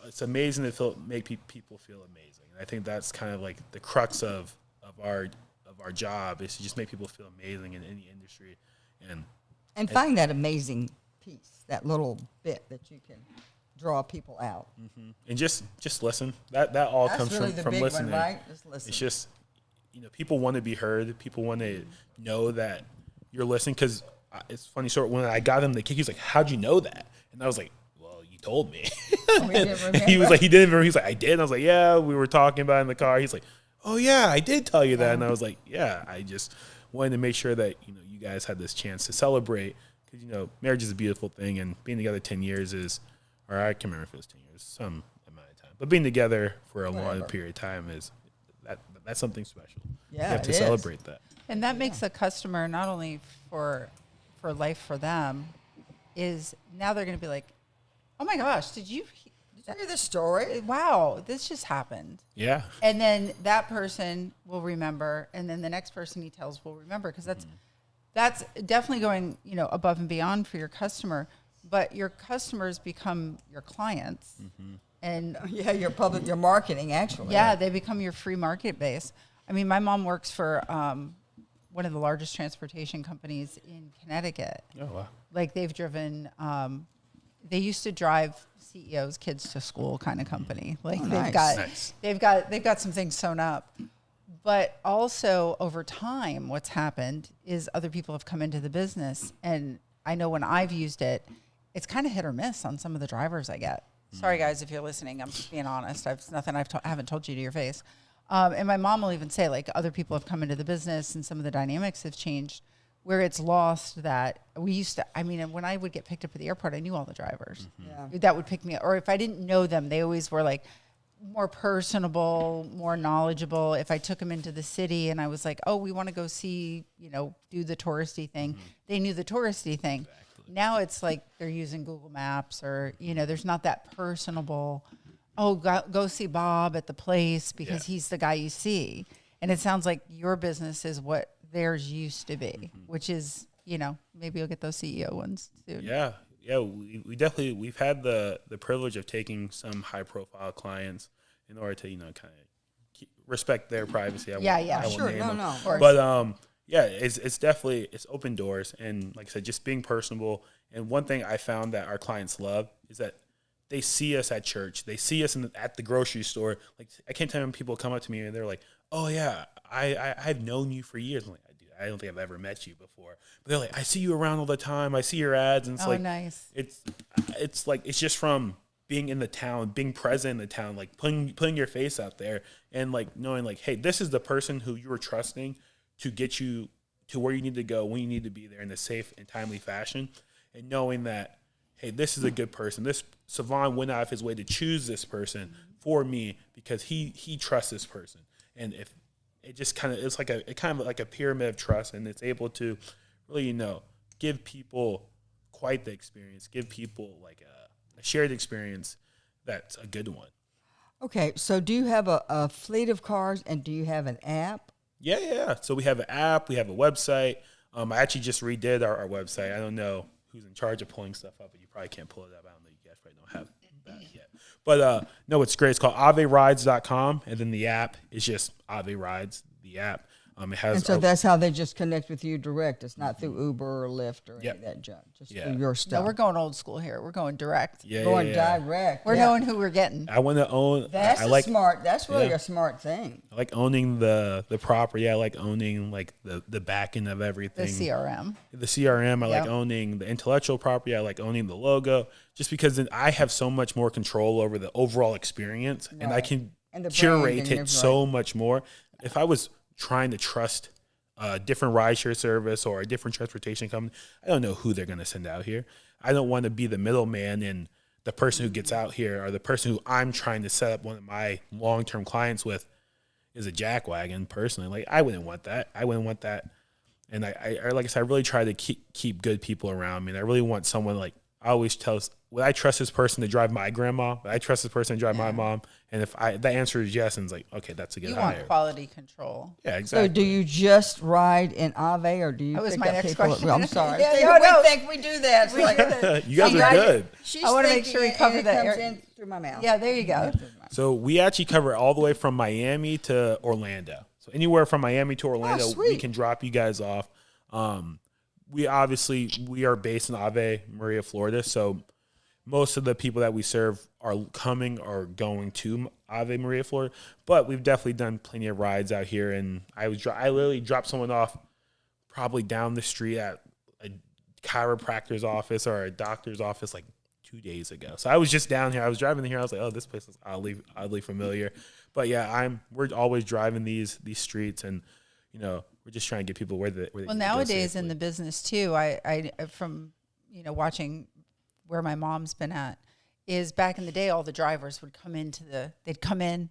it's amazing to make people feel amazing. And I think that's kind of like the crux of our job, is to just make people feel amazing in any industry, and find that amazing piece, that little bit that you can draw people out. Mm-hmm. And just listen. That all That's comes really from big listening. one, right? Just listen. It's just people want to be heard. People want to know that you're listening. Because it's funny. So when I got him the kick, he was like, "How'd you know that?" And I was like, "Well, you told me." He was like, "He didn't remember." He's like, "I did." And I was like, "Yeah, we were talking about it in the car." He's like, "Oh yeah, I did tell you that." And I was like, "Yeah, I just wanted to make sure that you guys had this chance to celebrate, because marriage is a beautiful thing, and being together 10 years is, or I can't remember if it was 10 years, some amount of time, but being together for a long period of time is that's something special. Yeah, you have to celebrate that. And that makes a customer, not only for life for them, is now they're going to be like, "Oh my gosh, did you hear this story? Wow, this just happened." Yeah. And then that person will remember, and then the next person he tells will remember, because that's definitely going above and beyond for your customer. But your customers become your clients, and your marketing, actually. Yeah, they become your free market base. I mean, my mom works for one of the largest transportation companies in Connecticut. Oh wow! Like they've driven. They used to drive CEOs' kids to school, kind of company. Like they've got some things sewn up. But also over time, what's happened is other people have come into the business, and I know when I've used it, it's kind of hit or miss on some of the drivers I get. Sorry, guys, if you're listening, I'm just being honest. It's nothing I haven't told you to your face. And my mom will even say, like, other people have come into the business and some of the dynamics have changed, where it's lost that we used to. I mean, when I would get picked up at the airport, I knew all the drivers that would pick me up. Or if I didn't know them, they always were like more personable, more knowledgeable. If I took them into the city and I was like, "Oh, we want to go see, do the touristy thing," they knew the touristy thing. Exactly. Now it's like they're using Google Maps, or there's not that personable. Oh, go see Bob at the place because he's the guy you see. And it sounds like your business is what theirs used to be, which is, maybe you'll get those CEO ones soon. Yeah. Yeah. We've had the privilege of taking some high profile clients in order to, kind of respect their privacy. I won't name them. But, it's definitely, it's open doors. And like I said, just being personable. And one thing I found that our clients love is that they see us at church. They see us at the grocery store. Like, I can't tell them, people come up to me and they're like, "Oh yeah, I've known you for years." I'm like, I don't think I've ever met you before. But they're like, "I see you around all the time. I see your ads." And it's nice. It's like, it's just from being in the town, being present in the town, like putting your face out there, and like knowing like, hey, this is the person who you were trusting to get you to where you need to go when you need to be there in a safe and timely fashion, and knowing that, hey, this is a good person. This Savohn went out of his way to choose this person for me because he trusts this person. And if it just kind of, it's like a pyramid of trust, and it's able to really, give people quite the experience, give people like a shared experience that's a good one. Okay, so do you have a fleet of cars, and do you have an app? Yeah. So we have an app, we have a website. I actually just redid our website. I don't know who's in charge of pulling stuff up, but you probably can't pull it up. I don't know. You guys probably don't have that yet. But no, it's great. It's called averides.com, and then the app is just Ave Rides, the app. It has, and so that's how they just connect with you direct. It's not through Uber or Lyft or any of that junk. Just through your stuff. No, we're going old school here. We're going direct. Going direct. We're knowing who we're getting. I want to own. That's smart. That's really a smart thing. I like owning the property. I like owning like the back end of everything. The CRM. I like owning the intellectual property. I like owning the logo, just because then I have so much more control over the overall experience, and I can curate it so much more. If I was trying to trust a different rideshare service or a different transportation company, I don't know who they're going to send out here. I don't want to be the middleman, and the person who gets out here, or the person who I'm trying to set up one of my long-term clients with, is a jackwagon. Personally, like, I wouldn't want that. And I like I said, I really try to keep good people around me. And I really want someone, like, I always tell would I trust this person to drive my grandma? Would I trust this person to drive my mom? And if the answer is yes, and it's like, okay, that's a good hire. You want quality control. Yeah, exactly. So do you just ride in Ave, or do you That was pick my up next people? question. I'm sorry. Yeah, See, no, we no. think we do that. It's like, You guys are good. she's I wanna make thinking sure we it, cover and that it comes area. in through my mouth. Yeah, there you go. So we actually cover all the way from Miami to Orlando. So anywhere from Miami to Orlando, we sweet. can drop you guys off. We are based in Ave Maria, Florida. So most of the people that we serve are coming or going to Ave Maria, Florida. But we've definitely done plenty of rides out here. And I literally dropped someone off probably down the street at a chiropractor's office or a doctor's office like 2 days ago. So I was just down here. I was driving here. I was like, oh, this place is oddly familiar. But yeah, we're always driving these streets, and we're just trying to get people where they Well, nowadays in the business too, I from watching where my mom's been at, is back in the day, all the drivers would they'd come in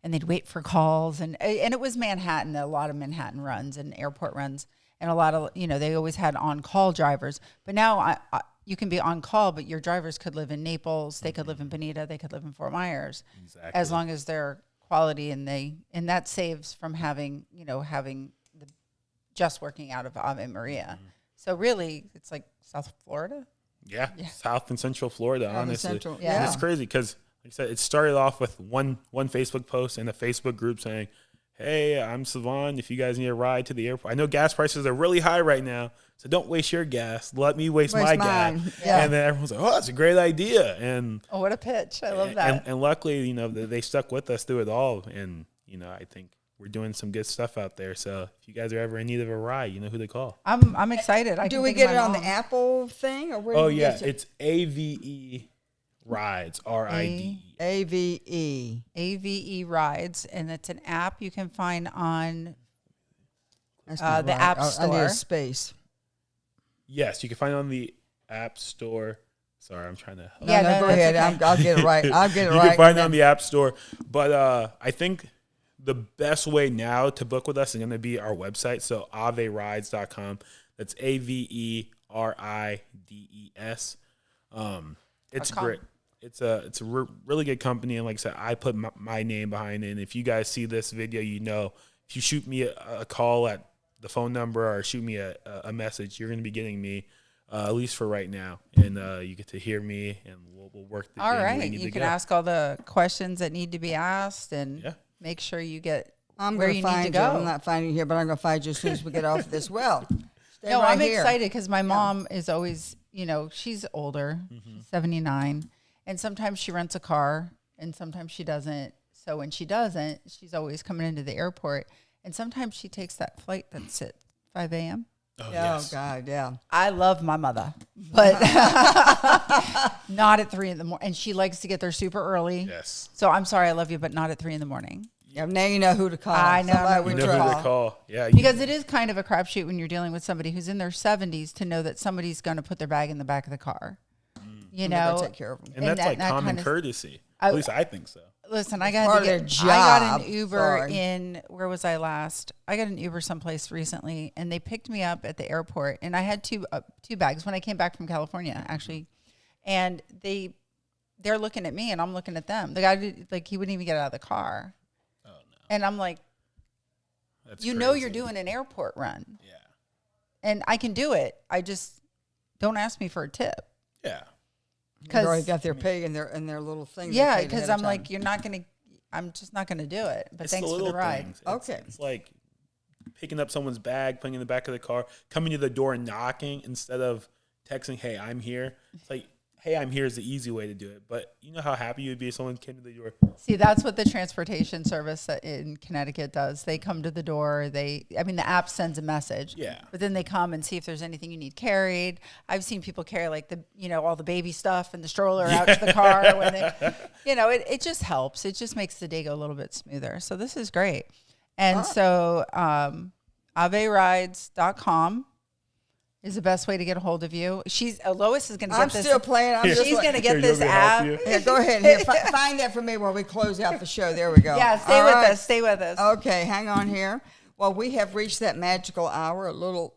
and they'd wait for calls, and it was Manhattan, a lot of Manhattan runs and airport runs, and a lot of they always had on-call drivers. But now you can be on call, but your drivers could live in Naples, they could live in Bonita, they could live in Fort Myers, Exactly. as long as they're quality, and that saves from having just working out of Ave Maria. So really, it's like South Florida. Yeah, South and Central Florida, honestly. Central, yeah. And it's crazy because, like I said, it started off with one Facebook post and a Facebook group saying, hey, I'm Savohn. If you guys need a ride to the airport. I know gas prices are really high right now, so don't waste your gas. Let me waste my gas. Yeah. And then everyone's like, oh, that's a great idea. And Oh, what a pitch. I love that. And luckily, they stuck with us through it all. And, I think we're doing some good stuff out there. So if you guys are ever in need of a ride, you know who to call. I'm excited. Do we get it on the Apple thing, or where? Oh, do we yeah. get it? It's AVE Rides, RIDE. AVE. AVE Rides, and it's an app you can find on That's the right. App I need Store. a space. Yes, you can find it on the App Store. Sorry, I'm trying to. No, go ahead. okay. I'll get it right. I'll get it You right. can find it on the App Store. But I think the best way now to book with us is going to be our website. So averides.com. That's AVERIDES. It's .com. great. It's a really good company. And like I said, I put my name behind it. And if you guys see this video, if you shoot me a call at the phone number or shoot me a message, you're going to be getting me, at least for right now. And you get to hear me, and we'll work the All game where right. need You to can go. ask all the questions that need to be asked, and make sure you get I'm where going you to need find to you. go. I'm not finding you here, but I'm going to find you as soon as we get off this well. Stay No, right I'm here. excited because my mom is always, she's older, she's 79, and sometimes she rents a car and sometimes she doesn't. So when she doesn't, she's always coming into the airport, and sometimes she takes that flight that's at 5 a.m. Oh, Oh, yes. God, yeah. I love my mother, but not at 3 in the morning. And she likes to get there super early. Yes. So I'm sorry, I love you, but not at 3 in the morning. Yeah, now you know who to call. I know Somebody who we You know to who trust. to call. Yeah. Because it is kind of a crapshoot when you're dealing with somebody who's in their 70s to know that somebody's going to put their bag in the back of the car. You And they gotta know, take care of them. and that's like common kind of- courtesy. At least I think so. Listen, I part got of their I got job. an Uber Sorry. in, where was I last? I got an Uber someplace recently, and they picked me up at the airport, and I had two bags when I came back from California, actually, and they're looking at me, and I'm looking at them. The guy he wouldn't even get out of the car. Oh no. And I'm like, That's you're crazy. doing an airport run, Yeah. and I can do it. I just don't ask me for a tip. Yeah. They've already Because got their pay and their little thing. yeah, because I'm like, I'm just not gonna do it. But It's thanks the for the little ride. things. Okay. It's like picking up someone's bag, putting it in the back of the car, coming to the door and knocking instead of texting, hey, I'm here. It's like, hey, I'm here is the easy way to do it. But you know how happy you'd be if someone came to the door. See, that's what the transportation service in Connecticut does. They come to the door. The app sends a message. Yeah. But then they come and see if there's anything you need carried. I've seen people carry all the baby stuff and the stroller out to the car. When it just helps. It just makes the day go a little bit smoother. So this is great. And so averides.com is the best way to get a hold of you. Lois is going to get I'm this. still playing. I'm just She's like, going to get Here, this you want me to help app. you? Here, go ahead. Here, find that for me while we close out the show. There we go. Yeah, stay All with right. us. Stay with us. Okay, hang on here. Well, we have reached that magical hour, a little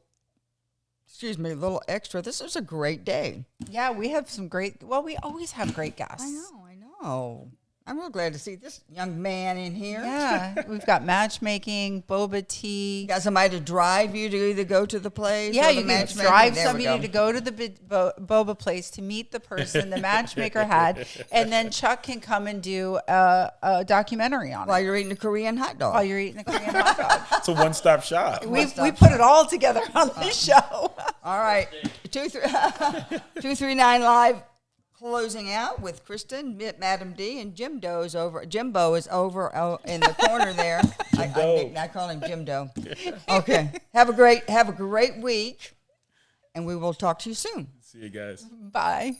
excuse me, a little extra. This was a great day. Yeah, we have some great. Well, we always have great guests. I know. I'm real glad to see this young man in here. Yeah, we've got matchmaking, boba tea. You got somebody to drive you to either go to the place. Yeah, or you the can matchmaker? drive There we somebody go. to go to the boba place to meet the person the matchmaker had, and then Chuck can come and do a documentary on While it you're eating a Korean hot dog. while you're eating a Korean hot dog. It's a one-stop shop. We put it all together on this show. All right. 239 Live closing out with Kristen, Madam D, and Jimbo is over in the corner there. I call him Jimdo. Okay. Have a great week, and we will talk to you soon. See you guys. Bye.